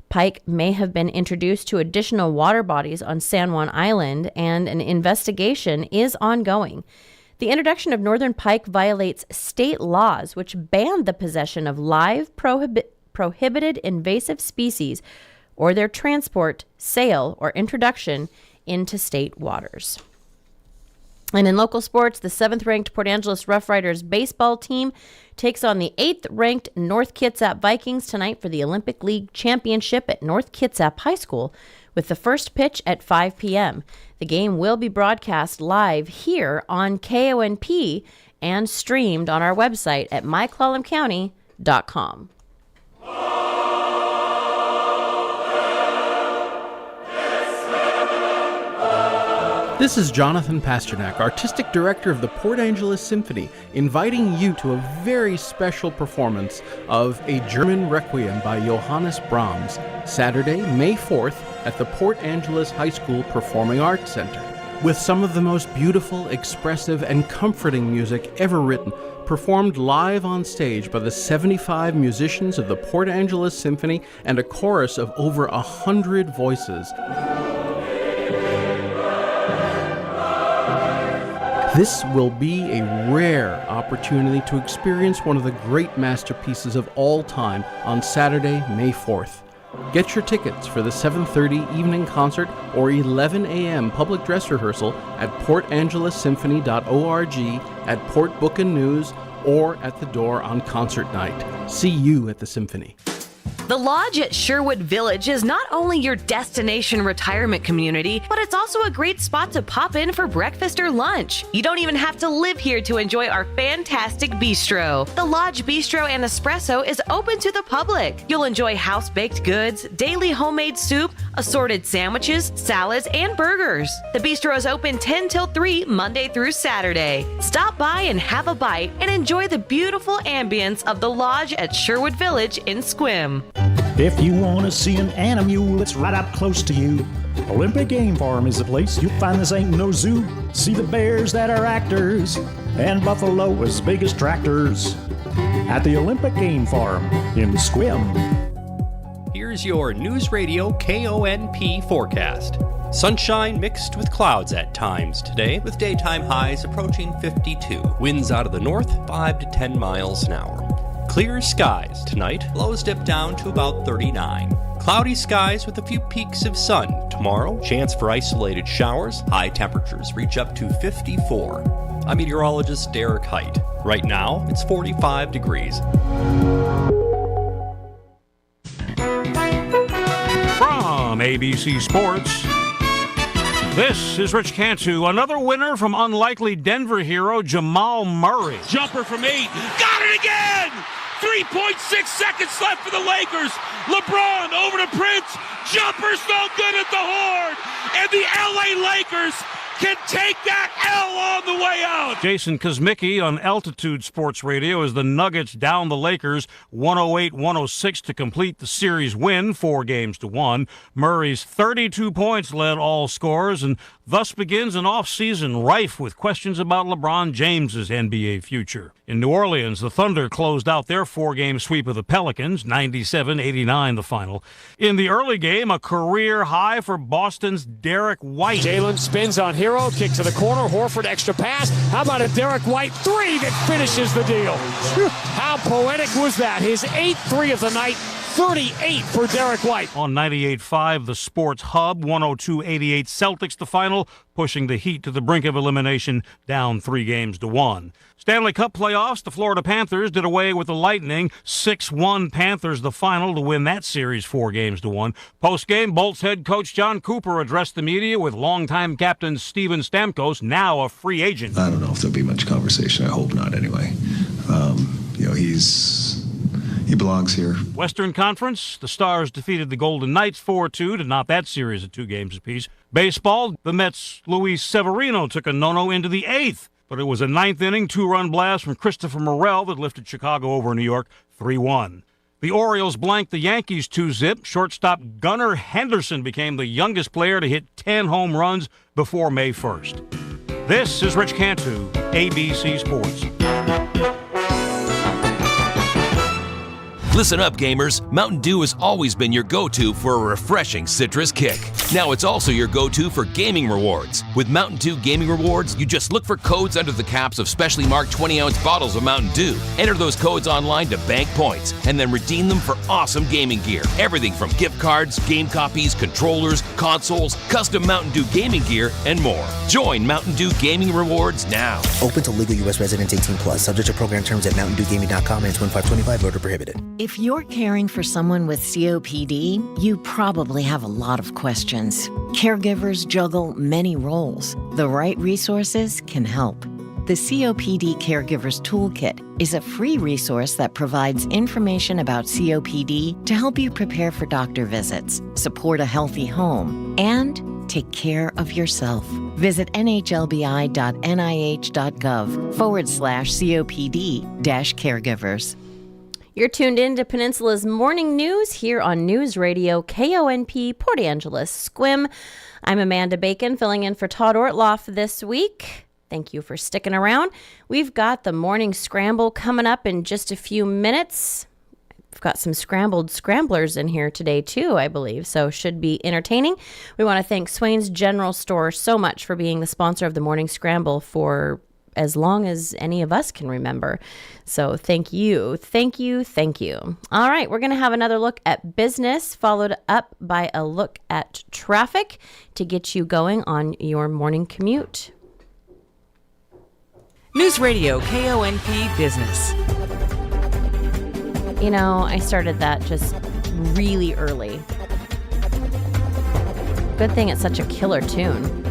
Pike may have been introduced to additional water bodies on San Juan Island, and an investigation is ongoing. The introduction of northern pike violates state laws which ban the possession of live prohibited invasive species or their transport, sale, or introduction into state waters. And in local sports, the 7th-ranked Port Angeles Rough Riders baseball team takes on the 8th-ranked North Kitsap Vikings tonight for the Olympic League Championship at North Kitsap High School, with the first pitch at 5 p.m. The game will be broadcast live here on KONP and streamed on our website at myclallamcounty.com. This is Jonathan Pasternak, Artistic Director of the Port Angeles Symphony, inviting you to a very special performance of A German Requiem by Johannes Brahms, Saturday, May 4th at the Port Angeles High School Performing Arts Center. With some of the most beautiful, expressive, and comforting music ever written, performed live on stage by the 75 musicians of the Port Angeles Symphony and a chorus of over 100 voices. This will be a rare opportunity to experience one of the great masterpieces of all time on Saturday, May 4th. Get your tickets for the 7:30 evening concert or 11 a.m. public dress rehearsal at portangelessymphony.org, at Port Book and News, or at the door on concert night. See you at the Symphony. The Lodge at Sherwood Village is not only your destination retirement community, but it's also a great spot to pop in for breakfast or lunch. You don't even have to live here to enjoy our fantastic bistro. The Lodge Bistro and Espresso is open to the public. You'll enjoy house-baked goods, daily homemade soup, assorted sandwiches, salads, and burgers. The bistro is open 10 till 3 Monday through Saturday. Stop by and have a bite and enjoy the beautiful ambience of the Lodge at Sherwood Village in Sequim. If you want to see an animal that's right up close to you, Olympic Game Farm is the place you'll find. This ain't no zoo. See the bears that are actors and buffalo as big as tractors at the Olympic Game Farm in Sequim. Here's your Newsradio KONP forecast. Sunshine mixed with clouds at times today, with daytime highs approaching 52. Winds out of the north, 5 to 10 miles an hour. Clear skies tonight, lows dip down to about 39. Cloudy skies with a few peaks of sun. Tomorrow, chance for isolated showers. High temperatures reach up to 54. I'm meteorologist Derek Height. Right now, it's 45 degrees. From ABC Sports, this is Rich Cantu. Another winner from unlikely Denver hero Jamal Murray. Jumper from 8. Got it again! 3.6 seconds left for the Lakers. LeBron over to Prince. Jumper's no good at the horn. And the LA Lakers can take that L on the way out. Jason Kosmicki on Altitude Sports Radio as the Nuggets down the Lakers 108-106 to complete the series win, 4-1. Murray's 32 points led all scorers, and thus begins an offseason rife with questions about LeBron James's NBA future. In New Orleans, the Thunder closed out their 4-game sweep of the Pelicans, 97-89 the final. In the early game, a career high for Boston's Derek White. Jalen spins on Hero, kick to the corner, Horford extra pass. How about a Derek White 3 that finishes the deal? How poetic was that? His 8th 3 of the night. 38 for Derek White. On 98.5, the Sports Hub, 102-88 Celtics the final, pushing the Heat to the brink of elimination, down 3-1. Stanley Cup playoffs, the Florida Panthers did away with the Lightning, 6-1 Panthers the final to win that series 4-1. Post-game, Bolts head coach John Cooper addressed the media with longtime captain Steven Stamkos, now a free agent. I don't know if there'll be much conversation. I hope not anyway. He belongs here. Western Conference, the Stars defeated the Golden Knights 4-2 to knot that series at 2 games apiece. Baseball, the Mets' Luis Severino took a no-no into the 8th, but it was a 9th inning 2-run blast from Christopher Morel that lifted Chicago over New York 3-1. The Orioles blanked the Yankees 2-zip. Shortstop Gunnar Henderson became the youngest player to hit 10 home runs before May 1st. This is Rich Cantu, ABC Sports. Listen up, gamers. Mountain Dew has always been your go-to for a refreshing citrus kick. Now it's also your go-to for gaming rewards. With Mountain Dew Gaming Rewards, you just look for codes under the caps of specially marked 20-ounce bottles of Mountain Dew. Enter those codes online to bank points, and then redeem them for awesome gaming gear. Everything from gift cards, game copies, controllers, consoles, custom Mountain Dew gaming gear, and more. Join Mountain Dew Gaming Rewards now. Open to legal U.S. residents 18+. Subject to program terms at MountainDewGaming.com and 2525. Voter prohibited. If you're caring for someone with COPD, you probably have a lot of questions. Caregivers juggle many roles. The right resources can help. The COPD Caregivers Toolkit is a free resource that provides information about COPD to help you prepare for doctor visits, support a healthy home, and take care of yourself. Visit nhlbi.nih.gov/COPD-caregivers. You're tuned in to Peninsula's Morning News here on News Radio KONP Port Angeles Squim. I'm Amanda Bacon, filling in for Todd Ortloff this week. Thank you for sticking around. We've got the morning scramble coming up in just a few minutes. We've got some scrambled scramblers in here today too, I believe, so should be entertaining. We want to thank Swain's General Store so much for being the sponsor of the morning scramble for as long as any of us can remember. So thank you. All right, we're going to have another look at business, followed up by a look at traffic to get you going on your morning commute. Newsradio KONP Business. You know, I started that just really early. Good thing it's such a killer tune.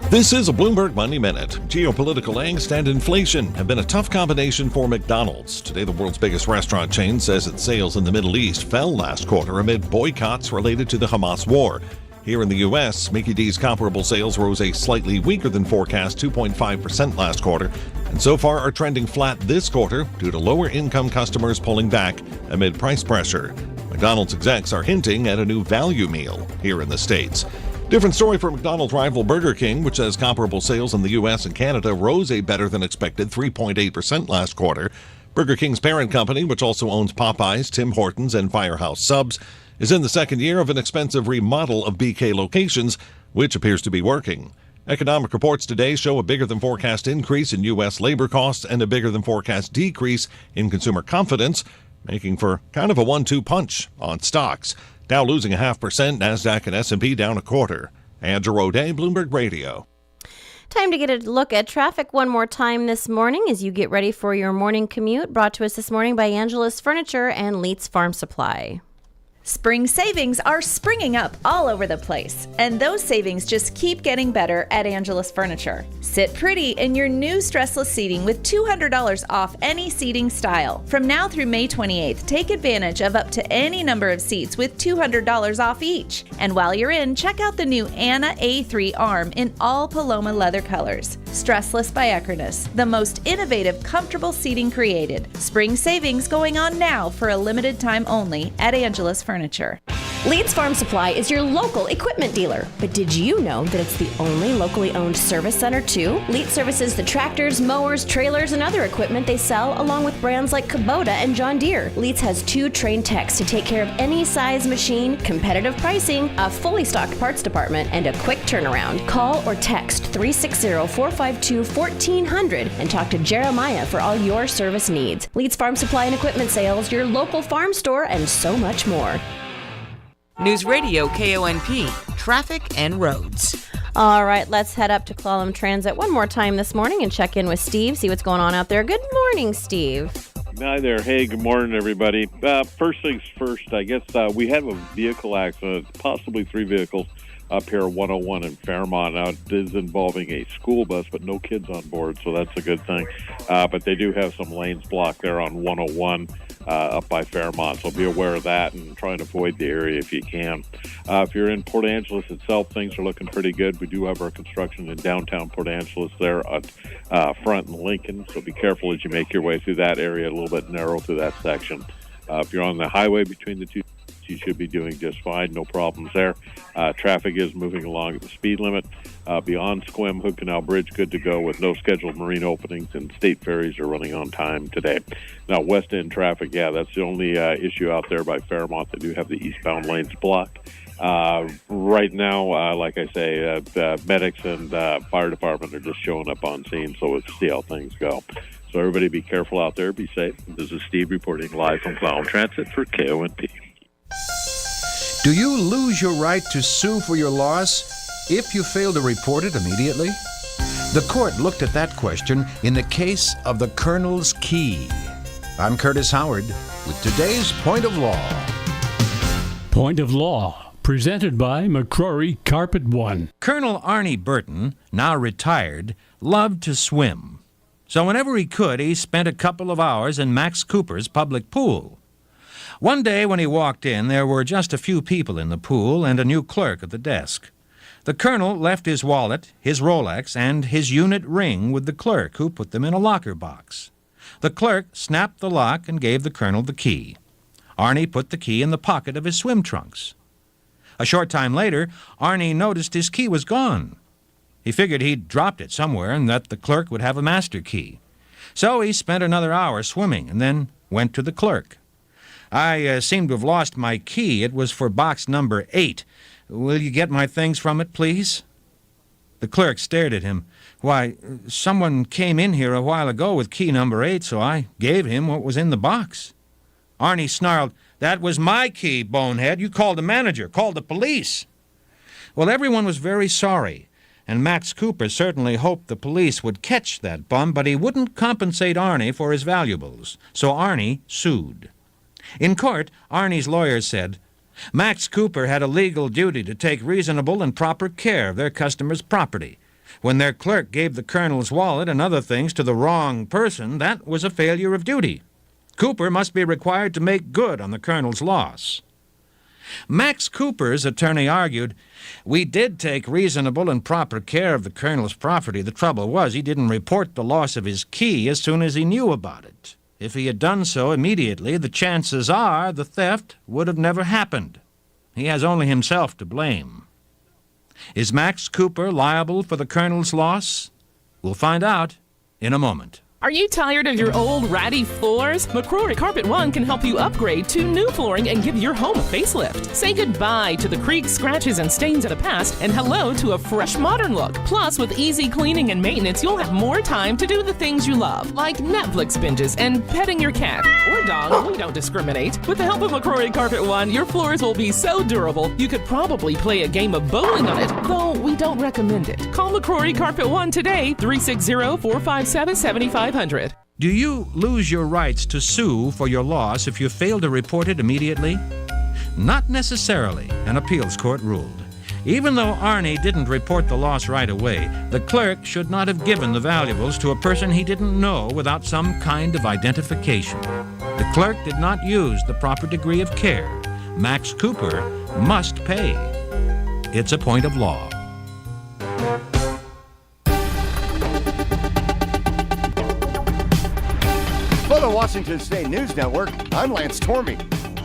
This is a Bloomberg Money Minute. Geopolitical angst and inflation have been a tough combination for McDonald's. Today, the world's biggest restaurant chain says its sales in the Middle East fell last quarter amid boycotts related to the Hamas war. Here in the U.S., Mickey D's comparable sales rose a slightly weaker than forecast 2.5% last quarter, and so far are trending flat this quarter due to lower income customers pulling back amid price pressure. McDonald's execs are hinting at a new value meal here in the States. Different story for McDonald's rival Burger King, which says comparable sales in the U.S. and Canada rose a better than expected 3.8% last quarter. Burger King's parent company, which also owns Popeyes, Tim Hortons, and Firehouse Subs, is in the second year of an expensive remodel of BK locations, which appears to be working. Economic reports today show a bigger than forecast increase in U.S. labor costs and a bigger than forecast decrease in consumer confidence, making for kind of a 1-2 punch on stocks. Dow losing 0.5%, NASDAQ and S&P down 0.25%. Andrew O'Day, Bloomberg Radio. Time to get a look at traffic one more time this morning as you get ready for your morning commute. Brought to us this morning by Angela's Furniture and Leeds Farm Supply. Spring savings are springing up all over the place, and those savings just keep getting better at Angelus Furniture. Sit pretty in your new stressless seating with $200 off any seating style. From now through May 28th, take advantage of up to any number of seats with $200 off each. And while you're in, check out the new Anna A3 arm in all Paloma leather colors. Stressless by Ecronus, the most innovative, comfortable seating created. Spring savings going on now for a limited time only at Angelus Furniture. Leeds Farm Supply is your local equipment dealer. But did you know that it's the only locally owned service center too? Leeds services the tractors, mowers, trailers, and other equipment they sell, along with brands like Kubota and John Deere. Leeds has 2 trained techs to take care of any size machine, competitive pricing, a fully stocked parts department, and a quick turnaround. Call or text 360-452-1400 and talk to Jeremiah for all your service needs. Leeds Farm Supply and Equipment Sales, your local farm store, and so much more. Newsradio KONP, traffic and roads. All right, let's head up to Clallam Transit one more time this morning and check in with Steve, see what's going on out there. Good morning, Steve. Hi there. Hey, good morning, everybody. First things first, I guess we have a vehicle accident, possibly 3 vehicles up here at 101 in Fairmont. Now, it is involving a school bus, but no kids on board, so that's a good thing. But they do have some lanes blocked there on 101 up by Fairmont, so be aware of that and try and avoid the area if you can. If you're in Port Angeles itself, things are looking pretty good. We do have our construction in downtown Port Angeles there at Front and Lincoln, so be careful as you make your way through that area, a little bit narrow through that section. If you're on the highway between the two, you should be doing just fine. No problems there. Traffic is moving along at the speed limit. Beyond Squim, Hood Canal Bridge, good to go with no scheduled marine openings, and state ferries are running on time today. Now, West End traffic, that's the only issue out there by Fairmont. They do have the eastbound lanes blocked. Right now, like I say, the medics and fire department are just showing up on scene, so let's see how things go. So everybody be careful out there. Be safe. This is Steve reporting live from Clallam Transit for KONP. Do you lose your right to sue for your loss if you fail to report it immediately? The court looked at that question in the case of the Colonel's Key. I'm Curtis Howard with today's Point of Law. Point of Law, presented by McCrory Carpet One. Colonel Arnie Burton, now retired, loved to swim. So whenever he could, he spent a couple of hours in Max Cooper's public pool. One day when he walked in, there were just a few people in the pool and a new clerk at the desk. The colonel left his wallet, his Rolex, and his unit ring with the clerk, who put them in a locker box. The clerk snapped the lock and gave the colonel the key. Arnie put the key in the pocket of his swim trunks. A short time later, Arnie noticed his key was gone. He figured he'd dropped it somewhere and that the clerk would have a master key. So he spent another hour swimming and then went to the clerk. I seem to have lost my key. It was for box number 8. Will you get my things from it, please? The clerk stared at him. Why, someone came in here a while ago with key number 8, so I gave him what was in the box. Arnie snarled, "That was my key, bonehead. You called the manager, called the police." Well, everyone was very sorry, and Max Cooper certainly hoped the police would catch that bum, but he wouldn't compensate Arnie for his valuables, so Arnie sued. In court, Arnie's lawyer said, Max Cooper had a legal duty to take reasonable and proper care of their customers' property. When their clerk gave the colonel's wallet and other things to the wrong person, that was a failure of duty. Cooper must be required to make good on the colonel's loss. Max Cooper's attorney argued, "We did take reasonable and proper care of the colonel's property. The trouble was he didn't report the loss of his key as soon as he knew about it. If he had done so immediately, the chances are the theft would have never happened. He has only himself to blame." Is Max Cooper liable for the colonel's loss? We'll find out in a moment. Are you tired of your old ratty floors? McCrory Carpet One can help you upgrade to new flooring and give your home a facelift. Say goodbye to the creaks, scratches, and stains of the past and hello to a fresh modern look. Plus, with easy cleaning and maintenance, you'll have more time to do the things you love, like Netflix binges and petting your cat or dog. We don't discriminate. With the help of McCrory Carpet One, your floors will be so durable, you could probably play a game of bowling on it, though we don't recommend it. Call McCrory Carpet One today, 360-457-7500. Do you lose your rights to sue for your loss if you fail to report it immediately? Not necessarily, an appeals court ruled. Even though Arnie didn't report the loss right away, the clerk should not have given the valuables to a person he didn't know without some kind of identification. The clerk did not use the proper degree of care. Max Cooper must pay. It's a point of law. For the Washington State News Network, I'm Lance Tormey.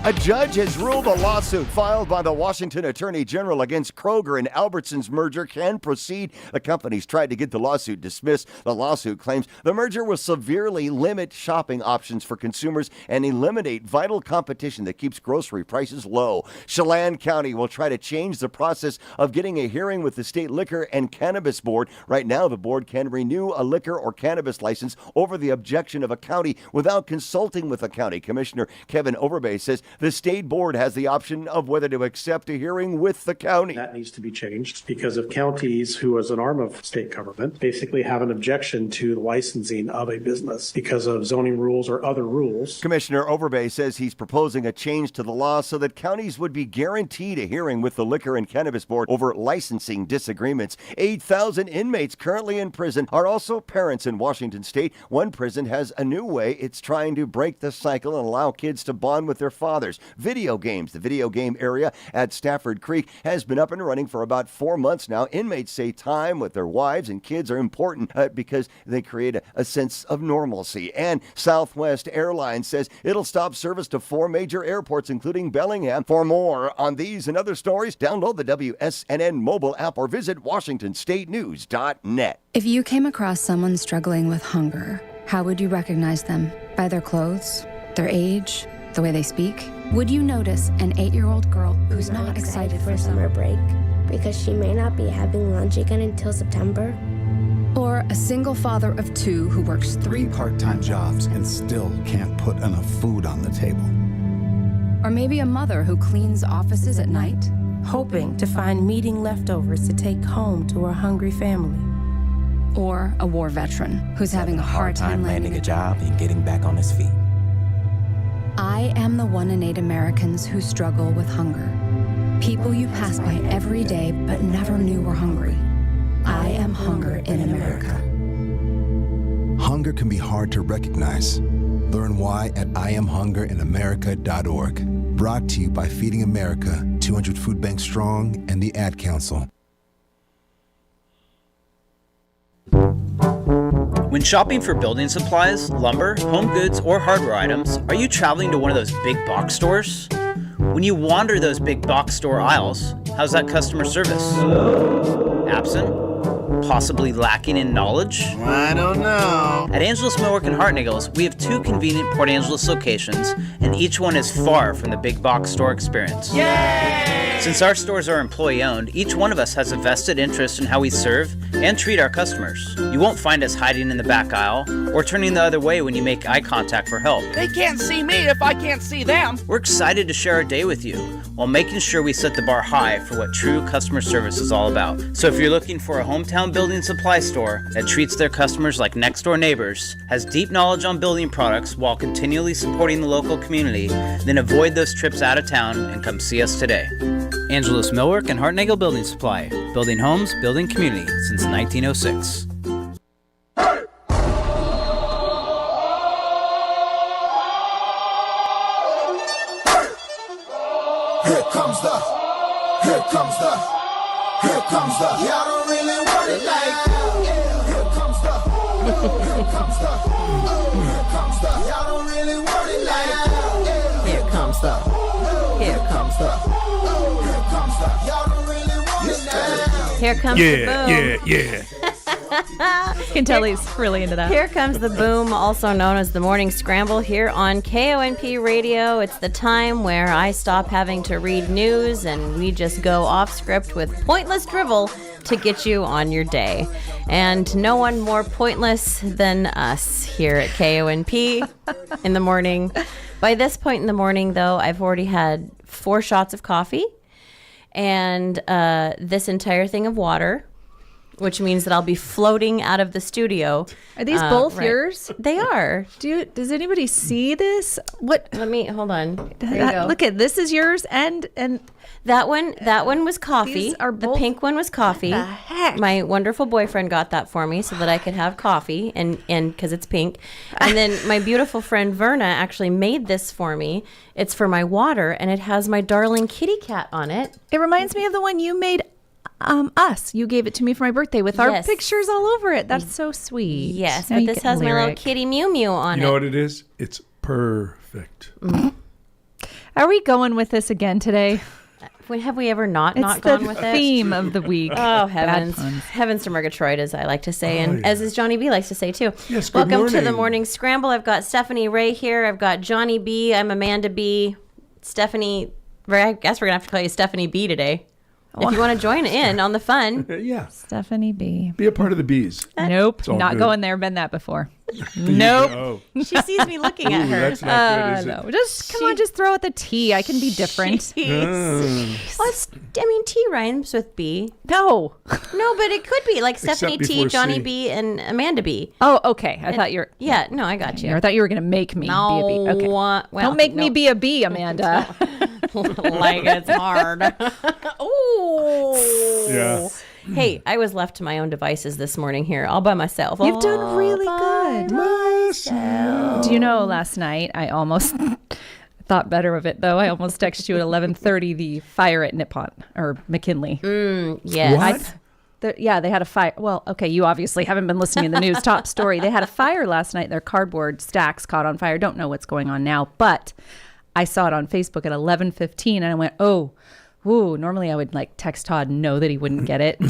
A judge has ruled a lawsuit filed by the Washington Attorney General against Kroger and Albertsons merger can proceed. The companies tried to get the lawsuit dismissed. The lawsuit claims the merger will severely limit shopping options for consumers and eliminate vital competition that keeps grocery prices low. Chelan County will try to change the process of getting a hearing with the State Liquor and Cannabis Board. Right now, the board can renew a liquor or cannabis license over the objection of a county without consulting with the county. Commissioner Kevin Overbay says the state board has the option of whether to accept a hearing with the county. That needs to be changed because if counties, who as an arm of state government, basically have an objection to the licensing of a business because of zoning rules or other rules. Commissioner Overbay says he's proposing a change to the law so that counties would be guaranteed a hearing with the Liquor and Cannabis Board over licensing disagreements. 8,000 inmates currently in prison are also parents in Washington State. One prison has a new way it's trying to break the cycle and allow kids to bond with their fathers. Video games. The video game area at Stafford Creek has been up and running for about 4 months now. Inmates say time with their wives and kids are important because they create a sense of normalcy. And Southwest Airlines says it'll stop service to 4 major airports, including Bellingham. For more on these and other stories, download the WSNN mobile app or visit WashingtonStateNews.net. If you came across someone struggling with hunger, how would you recognize them? By their clothes, their age, the way they speak? Would you notice an 8-year-old girl who's not excited for summer break because she may not be having lunch again until September? Or a single father of 2 who works 3 part-time jobs and still can't put enough food on the table? Or maybe a mother who cleans offices at night, hoping to find meeting leftovers to take home to her hungry family. Or a war veteran who's having a hard time landing a job and getting back on his feet. I am the 1 in 8 Americans who struggle with hunger. People you pass by every day but never knew were hungry. I am hunger in America. Hunger can be hard to recognize. Learn why at IamHungerInAmerica.org. Brought to you by Feeding America, 200 Food Banks Strong, and the Ad Council. When shopping for building supplies, lumber, home goods, or hardware items, are you traveling to one of those big box stores? When you wander those big box store aisles, how's that customer service? Absent? Possibly lacking in knowledge? I don't know. At Angelus Millwork and Hartnaggles, we have 2 convenient Port Angeles locations, and each one is far from the big box store experience. Yay! Since our stores are employee-owned, each one of us has a vested interest in how we serve and treat our customers. You won't find us hiding in the back aisle or turning the other way when you make eye contact for help. They can't see me if I can't see them. We're excited to share our day with you while making sure we set the bar high for what true customer service is all about. So if you're looking for a hometown building supply store that treats their customers like next-door neighbors, has deep knowledge on building products while continually supporting the local community, then avoid those trips out of town and come see us today. Angelus Millwork and Hartnagel Building Supply. Building homes, building community since 1906. Here comes the, y'all don't really want it like, here comes the, y'all don't really want it like, Here comes the, y'all don't really want it like. Here comes the boom. Yeah. You can tell he's really into that. Here comes the boom, also known as the Morning Scramble, here on KONP Radio. It's the time where I stop having to read news and we just go off script with pointless drivel to get you on your day. And no one more pointless than us here at KONP in the morning. By this point in the morning, though, I've already had 4 shots of coffee and this entire thing of water. which means that I'll be floating out of the studio. Are these both right. yours? They are. Does anybody see this? What? Let me hold on. There you go. Look at this is yours, and that one was coffee. These are the both- pink one was coffee. What the heck? My wonderful boyfriend got that for me so that I could have coffee and because it's pink. And then my beautiful friend Verna actually made this for me. It's for my water, and it has my darling kitty cat on it. It reminds me of the one you made us. You gave it to me for my birthday with our Yes. pictures all over it. That's so sweet. Yes, Now but you this get has my little lyric. kitty Mew Mew on You it. know what it is? It's perfect. Are we going with this again today? Have we ever not It's gone the with it? theme of the week. Oh, Bad heavens. puns. Heavens to Murgatroyd, as I like to say, Oh, and yeah. as is Johnny B likes to say, too. Yes, good Welcome to the morning. Morning Scramble. I've got Stephanie Ray here. I've got Johnny B. I'm Amanda B. Stephanie, I guess we're going to have to call you Stephanie B today. If you want to join in on the fun. Yeah. Stephanie B. Be a part of the bees. Nope. It's all Not good. going there. Been that before. You Nope. go. She sees me looking at Ooh, her. that's not good, is it? No. Just come on, just throw out the T. I can be different. Well, I mean, T rhymes with B. No. No, but it could be like Except Stephanie T, before Johnny C. B, and Amanda B. Oh, okay. I thought you were. Yeah, no, I got you. I thought you were going to make me be a bee. Okay. Well, Don't make me no. be a bee, Amanda. Like it's hard. Ooh. Yeah. Hey, I was left to my own devices this morning here, all by myself. You've done really by good. myself. Do you know last night I almost thought better of it though. I almost texted you at 11:30 the fire at Nippon or McKinley. Yes. What? Yeah, they had a fire. Well, okay, you obviously haven't been listening to the news. Top story. They had a fire last night. Their cardboard stacks caught on fire. Don't know what's going on now, but I saw it on Facebook at 11:15 and I went, "Oh, ooh, normally I would like text Todd and know that he wouldn't get it."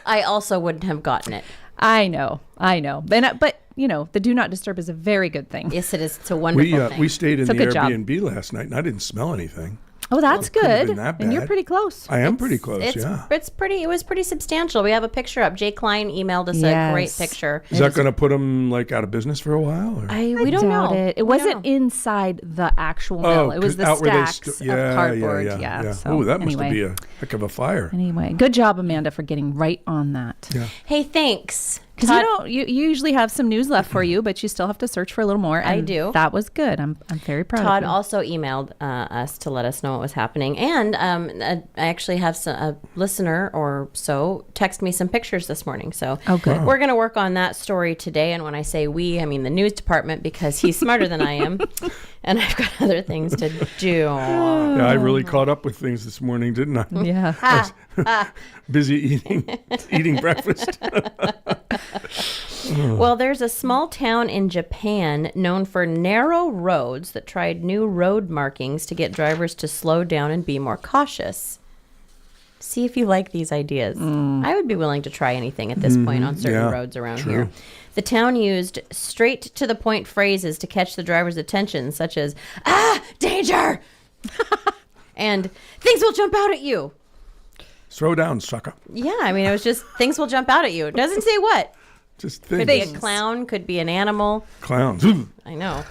I also wouldn't have gotten it. I know. But you know, the do not disturb is a very good thing. Yes, it is. It's a wonderful thing. We stayed in It's a the good job. Airbnb last night, and I didn't smell anything. Oh, that's couldn't have good. been that And you're bad. pretty close. I am pretty close, It's yeah. it was pretty substantial. We have a picture up. Jay Klein emailed us a Yes. great picture. Is that going to put them like out of business for a while? Or? We don't doubt know. it. It We wasn't don't know. inside the actual mill. It was the out where they stacks yeah, of cardboard. Yeah. So Oh, that anyway. must be a heck of a fire. Anyway, good job, Amanda, for getting right on that. Yeah. Hey, thanks. Because you usually have some news left for you, but you still have to search for a little more. I and do. That was good. I'm very proud Todd of you. also emailed us to let us know what was happening. And I actually have a listener or so text me some pictures this morning. So good. We're going to work on that story today. And when I say we, I mean the news department, because he's smarter than I am. And I've got other things to do. Yeah, I really caught up with things this morning, didn't I? Yeah. I was busy eating breakfast. Well, there's a small town in Japan known for narrow roads that tried new road markings to get drivers to slow down and be more cautious. See if you like these ideas. I would be willing to try anything at this point on certain roads around here. The town used straight to the point phrases to catch the driver's attention, such as, danger! And things will jump out at you. Slow down, sucker. Yeah, I mean, it was just things will jump out at you. It doesn't say what. Just Could things. be a clown, could be an animal. Clowns. I know.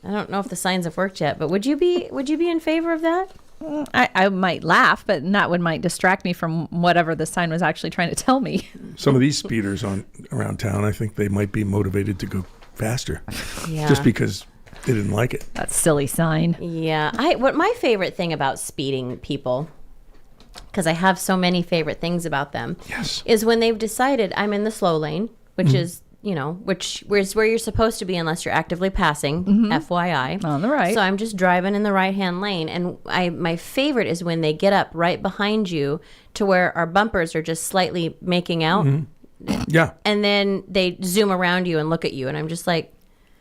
I don't know if the signs have worked yet, but would you be in favor of that? I might laugh, but that might distract me from whatever the sign was actually trying to tell me. Some of these speeders around town, I think they might be motivated to go faster. Yeah. Just because they didn't like it. That silly sign. Yeah. What my favorite thing about speeding people, because I have so many favorite things about them, is when they've decided I'm in the slow lane, which is, which is where you're supposed to be unless you're actively passing, FYI. On the right. So I'm just driving in the right-hand lane. And my favorite is when they get up right behind you to where our bumpers are just slightly making out. Yeah. And then they zoom around you and look at you. And I'm just like,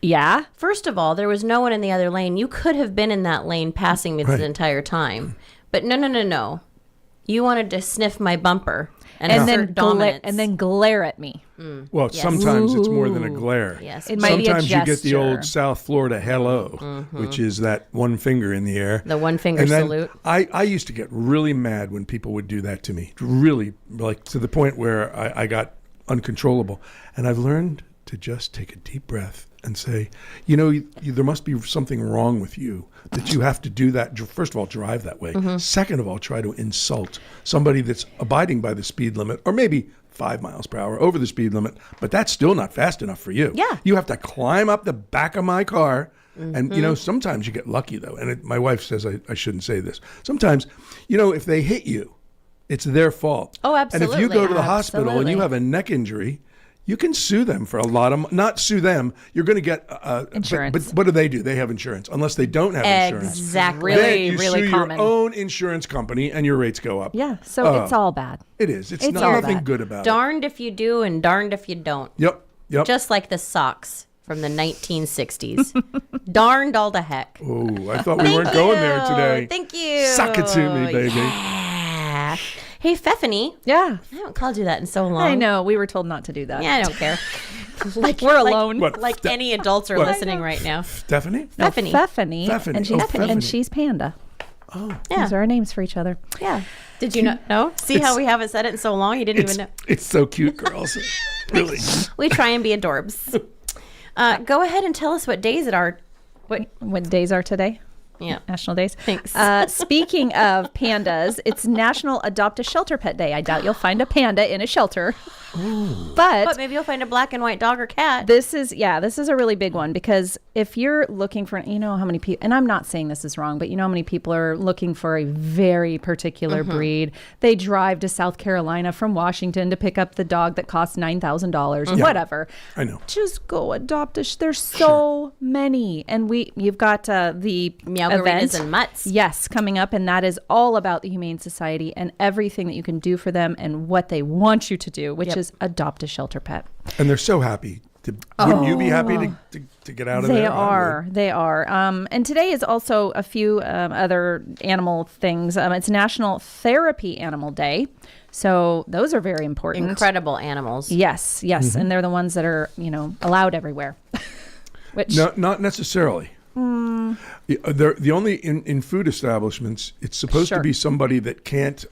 yeah. First of all, there was no one in the other lane. You could have been in that lane passing me the entire time. But no. You wanted to sniff my bumper and assert dominance. And then glare at me. Well, sometimes it's more than a glare. Yes. It might be a Sometimes you get the gesture. old South Florida hello, which is that one finger in the air. The one finger And then salute. I used to get really mad when people would do that to me. Really, like to the point where I got uncontrollable. And I've learned to just take a deep breath and say, there must be something wrong with you that you have to do that. First of all, drive that way. Mm-hmm. Second of all, try to insult somebody that's abiding by the speed limit, or maybe 5 miles per hour over the speed limit, but that's still not fast enough for you. Yeah. You have to climb up the back of my car. Mm-hmm. And, sometimes you get lucky, though. And my wife says I shouldn't say this. Sometimes, if they hit you, it's their fault. Oh, absolutely. And if you go to the hospital and Absolutely. you have a neck injury, you can sue them for a lot of not sue them. You're going to get insurance. But what do? They have insurance. Unless they don't have insurance. Exactly. Then Really, you really sue common. your own insurance company and your rates go up. Yeah, so it's all bad. It is. It's all nothing bad. good about it. Darned if you do and darned if you don't. Yep. Just like the socks from the 1960s. Darned all the heck. Oh, I thought we weren't going there today. Thank you. Suck it to me, baby. Yeah. Hey, Feffany. Yeah. I haven't called you that in so long. I know. We were told not to do that. Yeah, I don't care. We're alone. Like any adults are listening right now. Stephanie? No, Feffany. Feffany. Feffany. And she's, Feffany. and she's Panda. Oh. Yeah. Those are our names for each other. Yeah. Did you not know? See how we haven't said it in so long? You didn't even know. It's so cute, girls. Really. We try and be adorbs. Go ahead and tell us what days it are. What days are today? Yeah. National days. Thanks. Speaking of pandas, it's National Adopt a Shelter Pet Day. I doubt you'll find a panda in a shelter. But maybe you'll find a black and white dog or cat. This is a really big one, because if you're looking for, how many people, and I'm not saying this is wrong, but how many people are looking for a very particular breed. They drive to South Carolina from Washington to pick up the dog that costs $9,000, whatever. I know. Just go adopt there's so many. And you've got the Meowgaritas event. and Mutts. Yes, coming up, and that is all about the Humane Society and everything that you can do for them and what they want you to do, which is adopt a shelter pet. And they're so happy. Wouldn't you be happy to get out of there? They are. And today is also a few other animal things. It's National Therapy Animal Day. So those are very important. Incredible animals. Yes. Mm-hmm. And they're the ones that are, allowed everywhere. Which No, not necessarily. The only in food establishments, it's supposed to be somebody that can't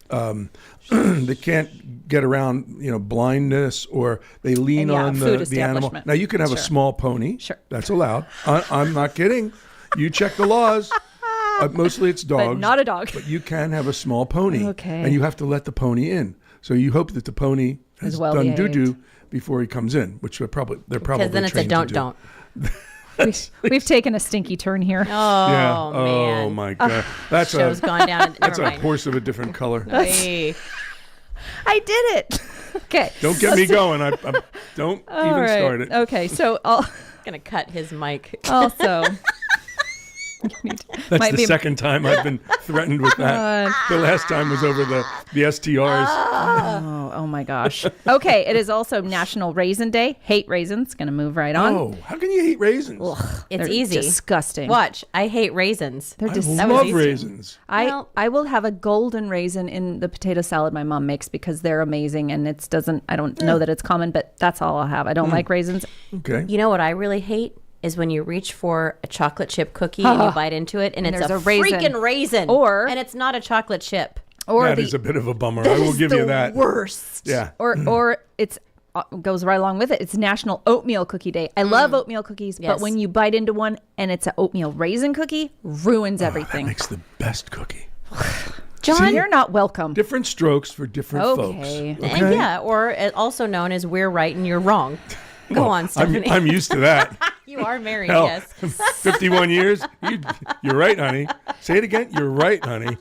that can't get around blindness, or they lean on the animal. Now you can have a small pony. Sure. That's allowed. I'm not kidding. You check the laws. Mostly it's dogs, but not a dog. But you can have a small pony, Okay. and you have to let the pony in. So you hope that the pony has well done behaved. doo-doo before he comes in, which they're probably Because then it's a trained to do. don't. we've taken a stinky turn here. Oh, man. Oh my God. That's Show's gone down. That's Never a mind. horse of a different color. Hey. I did it. Okay. Don't get me going. I don't All even right. start it. Okay, so I'll Gonna cut his mic. also. That's the second time I've been threatened with that. The last time was over the STRs. Oh my gosh. Okay, it is also National Raisin Day. Hate raisins. Gonna move right on. Oh, how can you hate raisins? It's They're easy. Disgusting. Watch. I hate raisins. They're I disgusting. love raisins. I will have a golden raisin in the potato salad my mom makes because they're amazing, and I don't know that it's common, but that's all I'll have. I don't like raisins. Okay. You know what I really hate is when you reach for a chocolate chip cookie and you bite into it and it's there's a a raisin. freaking raisin. Or- and it's not a chocolate chip. Or That is a bit of a bummer. I will give you that. Worst. Yeah. Or it's goes right along with it. It's National Oatmeal Cookie Day. I love oatmeal cookies, Yes. but when you bite into one and it's an oatmeal raisin cookie, ruins That everything. makes the best cookie. John, you're not welcome. Different strokes for different folks. Okay. And yeah, or also known as we're right and you're wrong. Go on, Stephanie. I'm used to that. You are married, Hell, yes. 51 years. You're right, honey. Say it again. You're right, honey.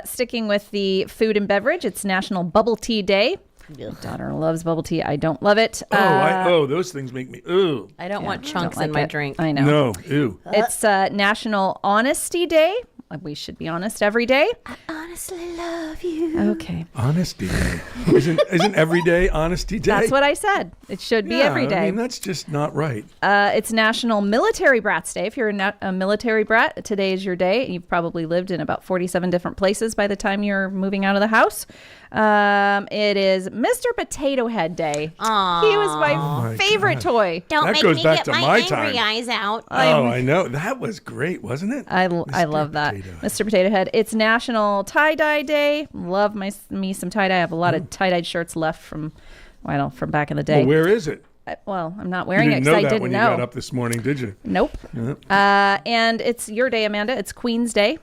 Sticking with the food and beverage, it's National Bubble Tea Day. My daughter loves bubble tea. I don't love it. Those things make me ooh. I don't want chunks like in my it. drink. I know. No, ew. It's National Honesty Day. We should be honest every day. I honestly love you. Okay. Honesty Day. Isn't every day Honesty Day? That's what I said. It should be every day. I mean, that's just not right. It's National Military Brats Day. If you're a military brat, today is your day. You've probably lived in about 47 different places by the time you're moving out of the house. It is Mr. Potato Head Day. Aww. He was my favorite toy. Don't That make goes me back get to my my angry time. eyes out. Oh, I know. That was great, wasn't it? I love that. Mr. Potato Head. It's National Tie-Dye Day. Love me some tie-dye. I have a lot of tie-dyed shirts left from back in the day. Well, where is it? I'm not You wearing it didn't because know I that didn't when know. you got up this morning, did you? Nope. Yeah. And it's your day, Amanda. It's Queen's Day.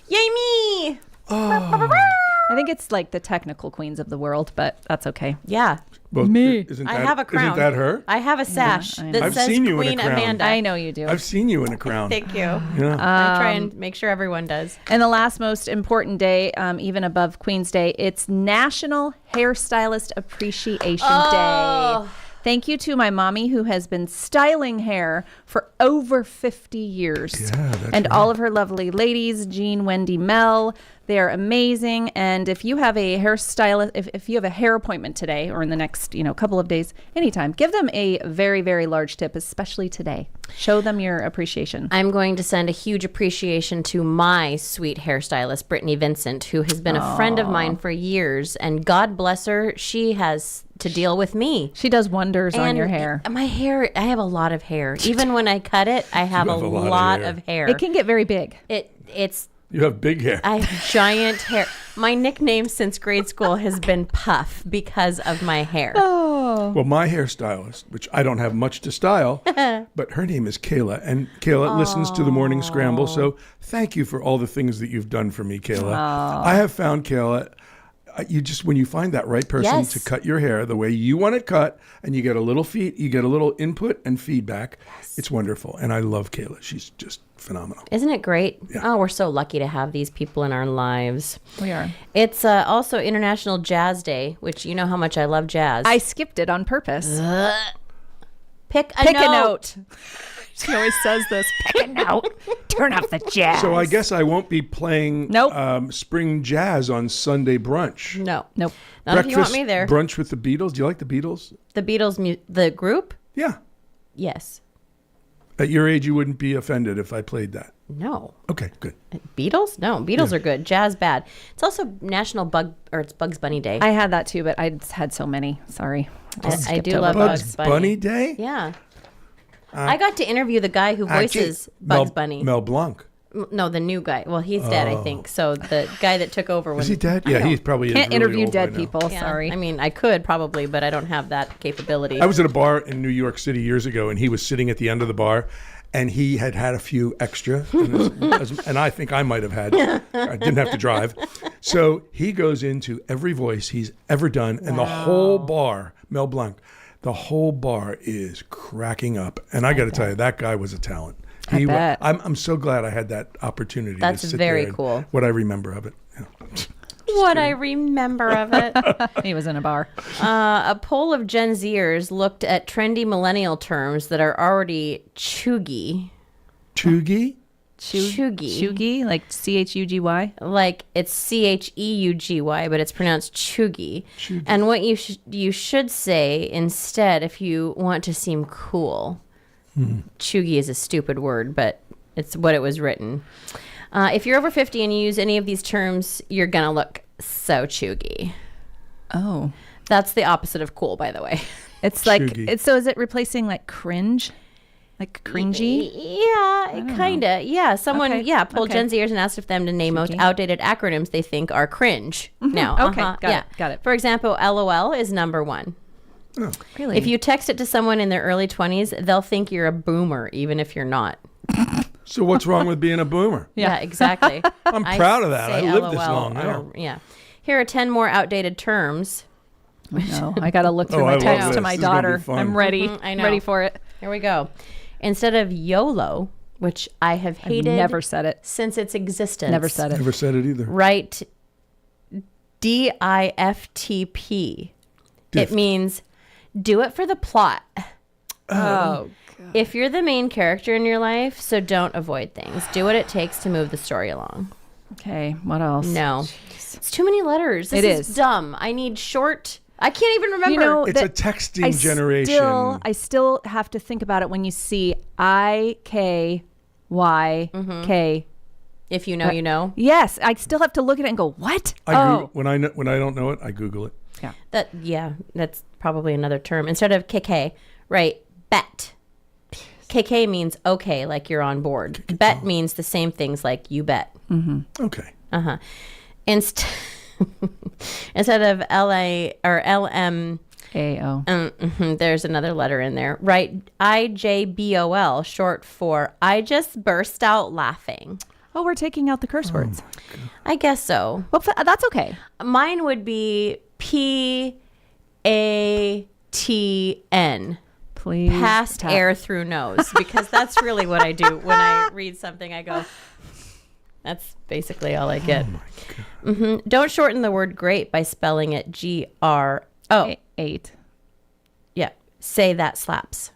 Yay me! I think it's like the technical queens of the world, but that's okay. Yeah. Well, Me. I have a crown. Isn't that her? I have a sash that I've says seen you Queen in a crown. Amanda. I know you do. I've seen you in a crown. Thank you. Yeah. I try and make sure everyone does. And the last most important day, even above Queen's Day, it's National Hairstylist Appreciation Day. Thank you to my mommy who has been styling hair for over 50 years. Yeah, that's and right. all of her lovely ladies, Jean, Wendy, Mel, they are amazing. And if you have a hairstylist, if you have a hair appointment today or in the next, couple of days, anytime, give them a very, very large tip, especially today. Show them your appreciation. I'm going to send a huge appreciation to my sweet hairstylist, Brittany Vincent, who has been a friend of mine for years. And God bless her, she has to deal with me. She does wonders on your hair. My hair, I have a lot of hair. Even when I cut it, I have a lot of hair. It can get very big. It's You have big hair. I have giant hair. My nickname since grade school has been Puff because of my hair. Well, my hairstylist, which I don't have much to style, but her name is Kayla, and Kayla listens to the Morning Scramble. So thank you for all the things that you've done for me, Kayla. I have found, Kayla, when you find that right person to cut your hair the way you want it cut, and you get a little input and feedback, it's wonderful. And I love Kayla. She's just phenomenal. Isn't it great? Yeah. Oh, we're so lucky to have these people in our lives. We are. It's also International Jazz Day, which you know how much I love jazz. I skipped it on purpose. Pick a note. She always says this. Pick a note. Turn off the jazz. So I guess I won't be playing spring jazz on Sunday brunch. Nope. Nope. Not Breakfast if you want me there. brunch with the Beatles. Do you like the Beatles? The Beatles, the group? Yeah. Yes. At your age, you wouldn't be offended if I played that. No. Okay, good. Beatles? No, Beatles are good. Jazz bad. It's also National it's Bugs Bunny Day. I had that too, but I had so many. Sorry. I do love Bugs Bunny Day? Yeah. I got to interview the guy who voices Bugs Bunny. Mel Blanc. No, the new guy. Well, he's dead, I think. So the guy that took over Was he dead? Yeah, he's probably Can't really interview old dead right people. Yeah. Sorry. I mean, I could probably, but I don't have that capability. I was at a bar in New York City years ago, and he was sitting at the end of the bar, and he had a few extra, and I think I might have had. I didn't have to drive. So he goes into every voice he's ever done, and the whole bar, Mel Blanc, the whole bar is cracking up. And I got to tell you, that guy was a talent. I bet. I'm so glad I had that opportunity. That's to sit very there and cool. What I remember of it. Yeah. What I remember of it. He was in a bar. A poll of Gen Zers looked at trendy millennial terms that are already chuggy. Chuggy? Chuggy, like CHUGY? Like it's CHEUGY, but it's pronounced chuggy. And what you should say instead if you want to seem cool. Chuggy is a stupid word, but it's what it was written. If you're over 50 and you use any of these terms, you're going to look so chuggy. Oh. That's the opposite of cool, by the way. It's like, so is it replacing like cringe? Like cringy? Yeah, kind of. Yeah, someone, polled Gen Zers and asked if them to name most outdated acronyms they think are cringe. Now, Got it. For example, LOL is number one. Oh. Really? If you text it to someone in their early 20s, they'll think you're a boomer, even if you're not. So what's wrong with being a boomer? Yeah, exactly. I'm proud of that. I lived this long. Yeah. Here are 10 more outdated terms. No, I got to look through my text to my daughter. I'm ready. I know. Ready for it. Here we go. Instead of YOLO, which I have hated. I've never said it. Since its existence. Never said it. Never said it either. Write DIFTP. It means do it for the plot. Oh, God. If you're the main character in your life, so don't avoid things. Do what it takes to move the story along. Okay, what else? No. Jeez. It's too many letters. This is dumb. I need short. I can't even remember. You know, it's a texting generation. I still have to think about it when you see IKYK. If you know, you know. Yes, I still have to look at it and go, what? When I don't know it, I Google it. Yeah. That's probably another term. Instead of KK, right? Bet. KK means okay, like you're on board. Bet means the same things like you bet. Mm-hmm. Okay. Instead of LA or LM, There's another letter in there. Right. IJBOL, short for I just burst out laughing. Oh, we're taking out the curse words. I guess so. Well, that's okay. Mine would be PATN. Please. Past air through nose. Because that's really what I do when I read something. I go, that's basically all I get. Oh my God. Don't shorten the word great by spelling it GR. 8. Yeah. Say that slaps.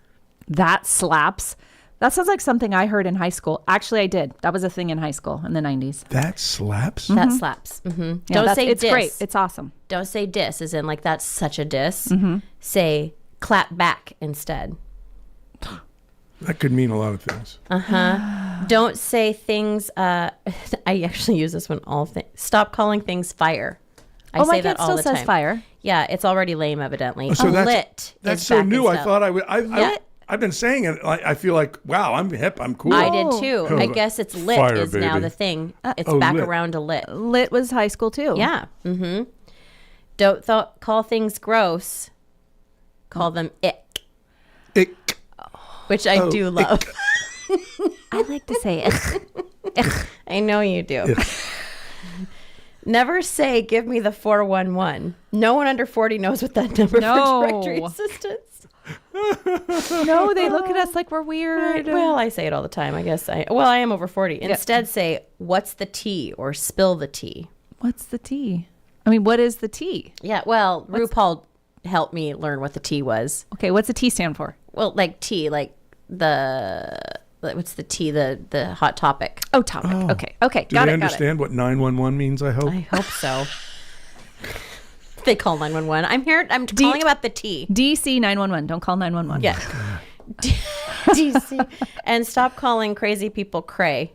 That slaps. That sounds like something I heard in high school. Actually, I did. That was a thing in high school in the 90s. That slaps? That slaps. Yeah, Don't say it's diss. Great. It's awesome. Don't say diss as in like that's such a diss. Say clap back instead. That could mean a lot of things. Don't say things. I actually use this one all things. Stop calling things fire. I say my that kid all still the says time. Fire. Yeah, it's already lame, evidently. So Lit. That's is so back new. in I thought I would. Yeah. I've been saying it. I feel like, wow, I'm hip. I'm cool. I did too. Oh, I guess it's lit fire, is now baby. the thing. It's Oh, back lit. around to lit. Lit was high school too. Yeah. Don't call things gross. Call them ick. Ick. Which I do love. I like to say it. I know you do. Never say, give me the 411. No one under 40 knows what that number for directory assistance. No, they look at us like we're weird. Well, I say it all the time. I guess I am over 40. Instead, say, what's the tea or spill the tea. What's the tea? I mean, what is the tea? Yeah, well, RuPaul helped me learn what the T was. Okay, what's the T stand for? Well, like tea, like what's the T, the hot topic. Oh, topic. Oh. Okay. Do Got they it. understand what 911 means, I hope? I hope so. They call 911. I'm here. I'm calling about the T. DC 911. Don't call 911. Yeah. DC. And stop calling crazy people cray.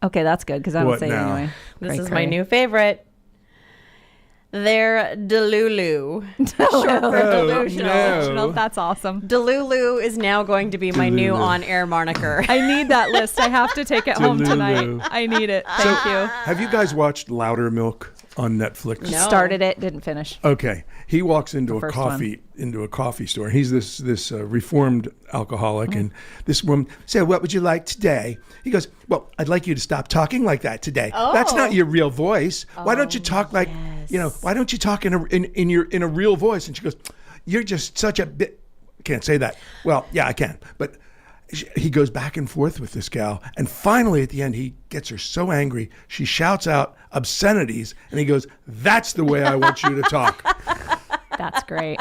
Okay, that's good because I don't What say now? it anyway. This is my new favorite. They're Delulu. Short for delusional. no. That's awesome. Delulu is now going to be my new on-air moniker. I need that list. I have to take it home tonight. Delulu. I need it. Thank you. Have you guys watched Louder Milk on Netflix? No. Started it, didn't finish. Okay. He walks into a first coffee store. He's this reformed alcoholic, and this woman said, "What would you like today?" He goes, "Well, I'd like you to stop talking like that today. That's not your real voice. Why don't you talk like, why don't you talk in a real voice?" And she goes, "You're just such a bit." Can't say that. Well, yeah, I can, but. He goes back and forth with this gal, and finally at the end he gets her so angry she shouts out obscenities, and he goes, "That's the way I want you to talk." That's great.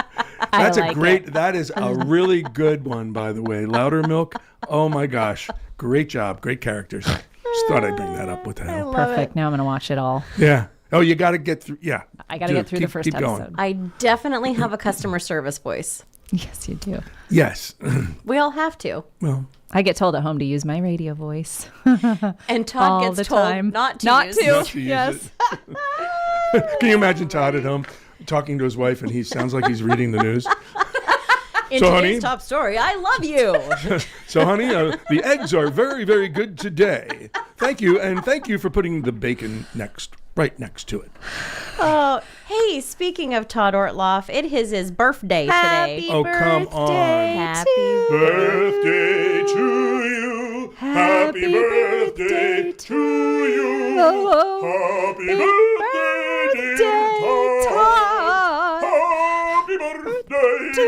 That's I like a great. it. That is a really good one, by the way. Louder Milk. Oh my gosh, great job, great characters. Just thought I'd bring that up. What the hell? Perfect. Now I'm going to watch it all. Yeah. Oh, you got to get through. Yeah. I got to get through the first keep episode. going. I definitely have a customer service voice. Yes, you do. Yes. We all have to. Well, I get told at home to use my radio voice. And Todd All gets the told time. not to Not use to. it. not to use Yes. it. Can you imagine Todd at home talking to his wife, and he sounds like he's reading the news? In So, today's honey- top story, I love you. So, honey, the eggs are very, very good today. Thank you, and thank you for putting the bacon right next to it. Oh, hey, speaking of Todd Ortloff, it is his birthday today. Oh, come on. Happy Birthday to you. Happy birthday to you. Happy birthday, dear Todd. Happy birthday to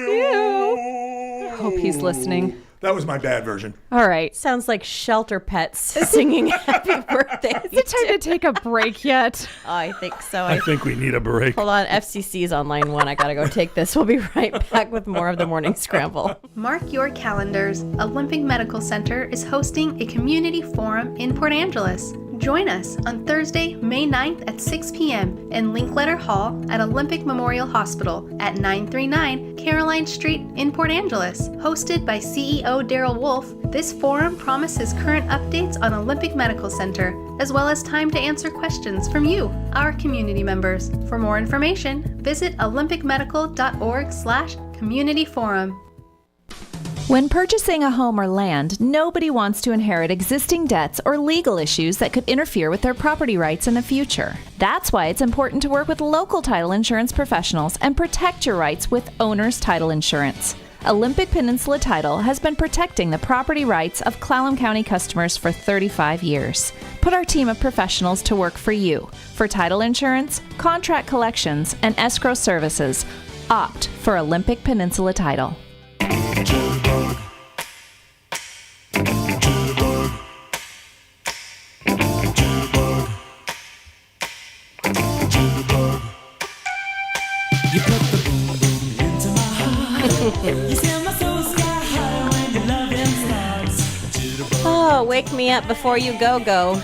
you. Hope he's listening. That was my bad version. All right. Sounds like Shelter Pets singing happy birthday. Is it time to take a break yet? I think so. I think we need a break. Hold on, FCC's on line 1. I gotta go take this. We'll be right back with more of the Morning Scramble. Mark your calendars. Olympic Medical Center is hosting a community forum in Port Angeles. Join us on Thursday, May 9th at 6 p.m. in Linkletter Hall at Olympic Memorial Hospital at 939 Caroline Street in Port Angeles. Hosted by CEO Daryl Wolf, this forum promises current updates on Olympic Medical Center, as well as time to answer questions from you, our community members. For more information, visit olympicmedical.org/communityforum. When purchasing a home or land, nobody wants to inherit existing debts or legal issues that could interfere with their property rights in the future. That's why it's important to work with local title insurance professionals and protect your rights with owner's title insurance. Olympic Peninsula Title has been protecting the property rights of Clallam County customers for 35 years. Put our team of professionals to work for you. For title insurance, contract collections, and escrow services, opt for Olympic Peninsula Title. Oh, wake me up before you go.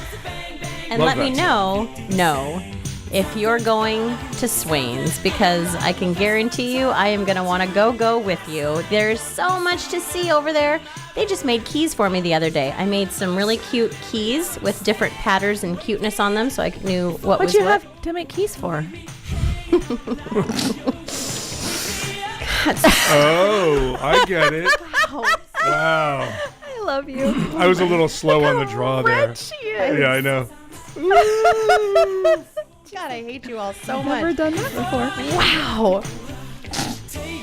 And Love let me that know if you're going to Swain's, because I can guarantee you I am going to want to go with you. There's so much to see over there. They just made keys for me the other day. I made some really cute keys with different patterns and cuteness on them, so I knew what was What'd you what. have to make keys for? Oh, I get it. Wow. I love you. I was a little slow on the draw there. Yeah, I know. God, I hate you all so I've much. never done that before. Wow.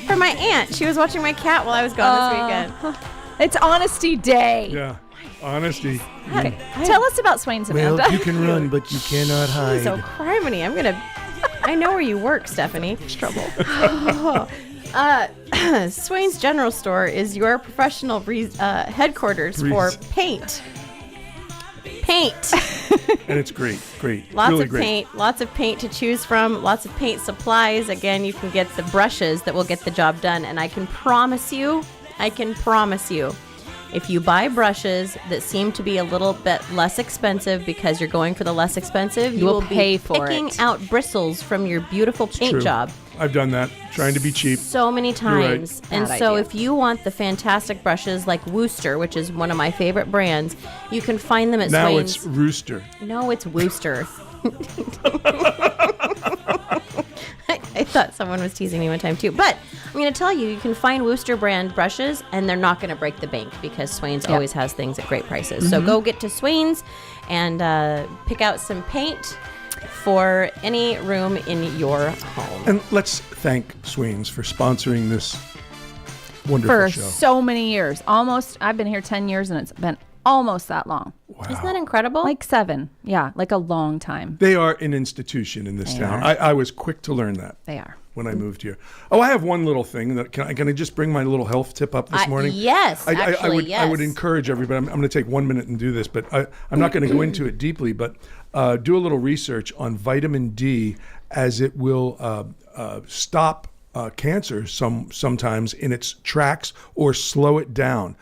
For my aunt, she was watching my cat while I was gone this weekend. It's Honesty Day. Yeah, honesty. Okay. Tell us about Swain's, Amanda. Well, you can run, but you cannot hide. So criminy. I know where you work, Stephanie. It's trouble. Swain's General Store is your professional headquarters for paint. And it's great. Lots really of great. paint, lots of paint to choose from, lots of paint supplies. Again, you can get the brushes that will get the job done. And I can promise you, if you buy brushes that seem to be a little bit less expensive because you're going for the less expensive, you will pay be for picking it. out bristles from your beautiful paint True. job. I've done that, trying to be cheap. So many times. right. And Bad so idea. if you want the fantastic brushes like Wooster, which is one of my favorite brands, you can find them at Now Swain's. it's Rooster. No, it's Wooster. I thought someone was teasing me one time too. But I'm going to tell you, you can find Wooster brand brushes and they're not going to break the bank because Swain's always has things at great prices. So go get to Swain's and pick out some paint for any room in your home. And let's thank Swain's for sponsoring this wonderful For show. so many years. Almost, I've been here 10 years and it's been almost that long. Wow. Isn't that incredible? Like 7. Yeah, like a long time. They are an institution in this town. I was quick to learn that. They are. When I moved here. Oh, I have one little thing. Can I just bring my little health tip up this morning? Yes, actually, I would encourage everybody. I'm going to take 1 minute and do this, but I'm not going to go into it deeply, but do a little research on vitamin D, as it will stop cancer sometimes in its tracks or slow it down.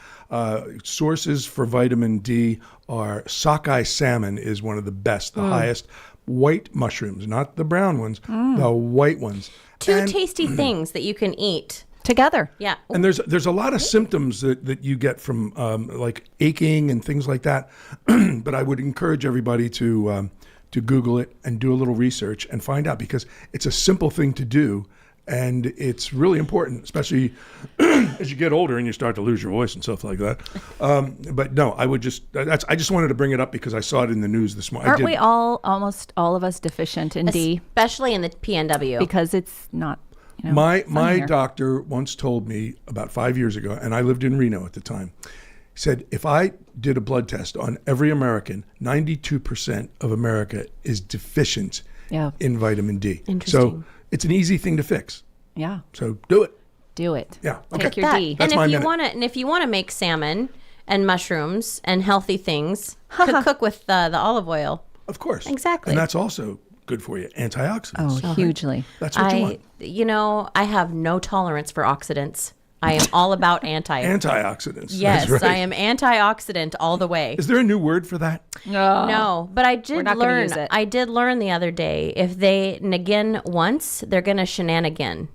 Sources for vitamin D are sockeye salmon is one of the best, the highest. White mushrooms, not the brown ones, the white ones. Two tasty things that you can eat together. Yeah. And there's a lot of symptoms that you get from like aching and things like that. But I would encourage everybody to Google it and do a little research and find out, because it's a simple thing to do. And it's really important, especially as you get older and you start to lose your voice and stuff like that. But no, I just wanted to bring it up because I saw it in the news this morning. Aren't we almost all of us deficient in D? Especially in the PNW. Because it's not, My doctor once told me about 5 years ago, and I lived in Reno at the time, he said, if I did a blood test on every American, 92% of America is deficient in vitamin D. Interesting. So it's an easy thing to fix. Yeah. So do it. Do it. Yeah. Take your D. That's my minute. And if you want to make salmon and mushrooms and healthy things, cook with the olive oil. Of course. Exactly. And that's also good for you. Antioxidants. Oh, hugely. That's what you want. I have no tolerance for oxidants. I am all about antioxidants. Yes, That's right. I am antioxidant all the way. Is there a new word for that? No, but I We're did not gonna learn. use it. I did learn the other day, if they nagin once, they're gonna shenanigan.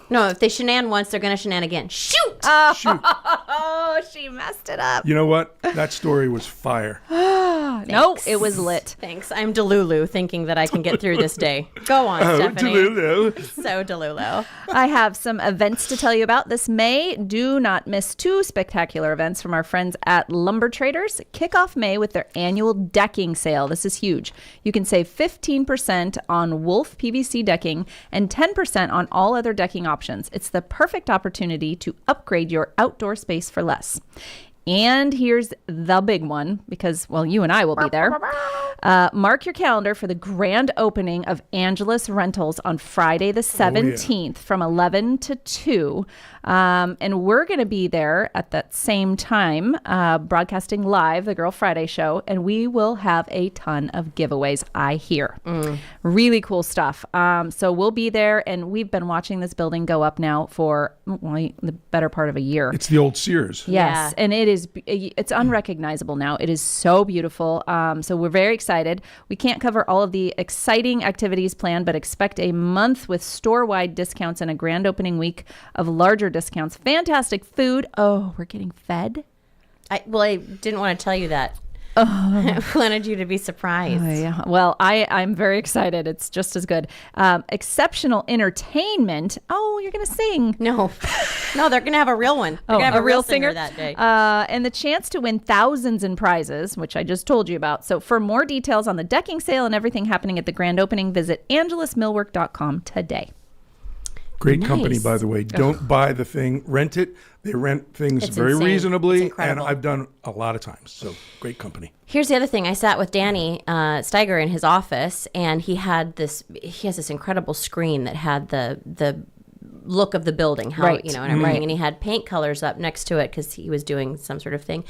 No, if they shenan once, they're gonna shenan again. Shoot! Oh, she messed it up. You know what? That story was fire. No, it was lit. Thanks. I'm Delulu, thinking that I can get through this day. Go on, Stephanie. Delulu. So Delulu. I have some events to tell you about this May. Do not miss 2 spectacular events from our friends at Lumber Traders. Kick off May with their annual decking sale. This is huge. You can save 15% on Wolf PVC decking and 10% on all other decking options. It's the perfect opportunity to upgrade your outdoor space for less. And here's the big one, because, well, you and I will be there. Mark your calendar for the grand opening of Angelus Rentals on Friday the 17th from 11 to 2. And we're going to be there at that same time, broadcasting live the Girl Friday show, and we will have a ton of giveaways, I hear. Really cool stuff. So we'll be there, and we've been watching this building go up now for the better part of a year. It's the old Sears. Yes, and it's unrecognizable now. It is so beautiful. So we're very excited. We can't cover all of the exciting activities planned, but expect a month with store-wide discounts and a grand opening week of larger discounts. Fantastic food. Oh, we're getting fed? I didn't want to tell you that. I wanted you to be surprised. Yeah. Well, I'm very excited. It's just as good. Exceptional entertainment. Oh, you're going to sing. No, they're going to have a real one. They're going to have a real singer that day. And the chance to win thousands in prizes, which I just told you about. So for more details on the decking sale and everything happening at the grand opening, visit angelusmillwork.com today. Great company, by the way. Don't buy the thing. Rent it. They rent things very reasonably, and I've done a lot of times. So great company. Here's the other thing. I sat with Danny Steiger in his office, and he has this incredible screen that had the look of the building, and everything. And he had paint colors up next to it because he was doing some sort of thing.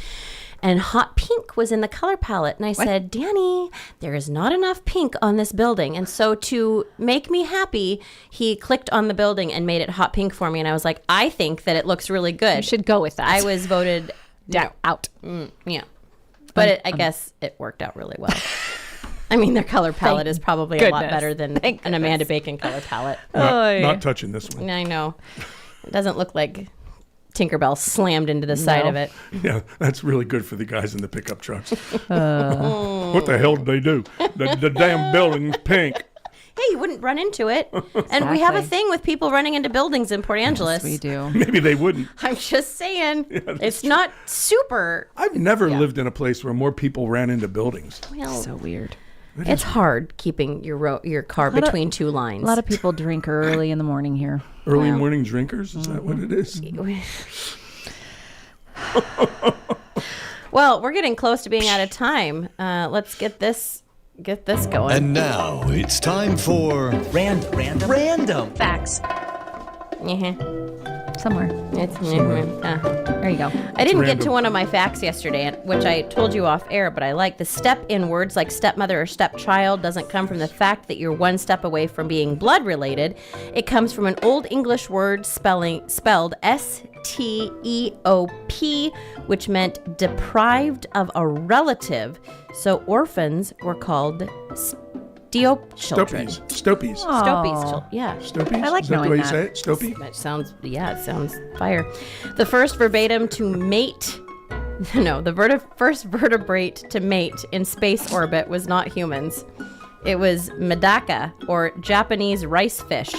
And hot pink was in the color palette. And I said, Danny, there is not enough pink on this building. And so to make me happy, he clicked on the building and made it hot pink for me. And I was like, I think that it looks really good. You should go with that. I was voted out. Yeah. But I guess it worked out really well. I mean, their color palette is probably a lot better than an Amanda Bacon color palette. Not touching this one. I know. It doesn't look like Tinkerbell slammed into the side of it. Yeah, that's really good for the guys in the pickup trucks. What the hell did they do? The damn building's pink. Hey, you wouldn't run into it. And we have a thing with people running into buildings in Port Angeles. Yes, we do. Maybe they wouldn't. I'm just saying. It's not super. I've never lived in a place where more people ran into buildings. Well, so weird. It's hard keeping your car between two lines. A lot of people drink early in the morning here. Early morning drinkers? Is that what it is? Well, we're getting close to being out of time. Let's get this going. And now it's time for random facts. Somewhere. There you go. I didn't get to one of my facts yesterday, which I told you off air, but I like the step in words like stepmother or stepchild doesn't come from the fact that you're one step away from being blood related. It comes from an Old English word spelled S-T-E-O-P, which meant deprived of a relative. So orphans were called children. Stopies. Yeah. Stopies? I like Is that the knowing way that. you say it? Stopie? It sounds fire. The first verbatim to mate, first vertebrate to mate in space orbit was not humans. It was Medaka, or Japanese rice fish,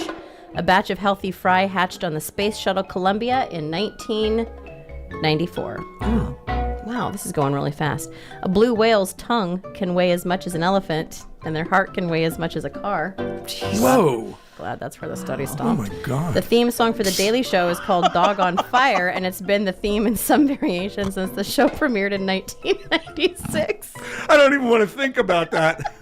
a batch of healthy fry hatched on the Space Shuttle Columbia in 1994. Oh, wow, this is going really fast. A blue whale's tongue can weigh as much as an elephant, and their heart can weigh as much as a car. Jeez. Whoa. Glad that's where the study stopped. Oh, my God. The theme song for The Daily Show is called Dog on Fire, and it's been the theme in some variation since the show premiered in 1996. I don't even want to think about that.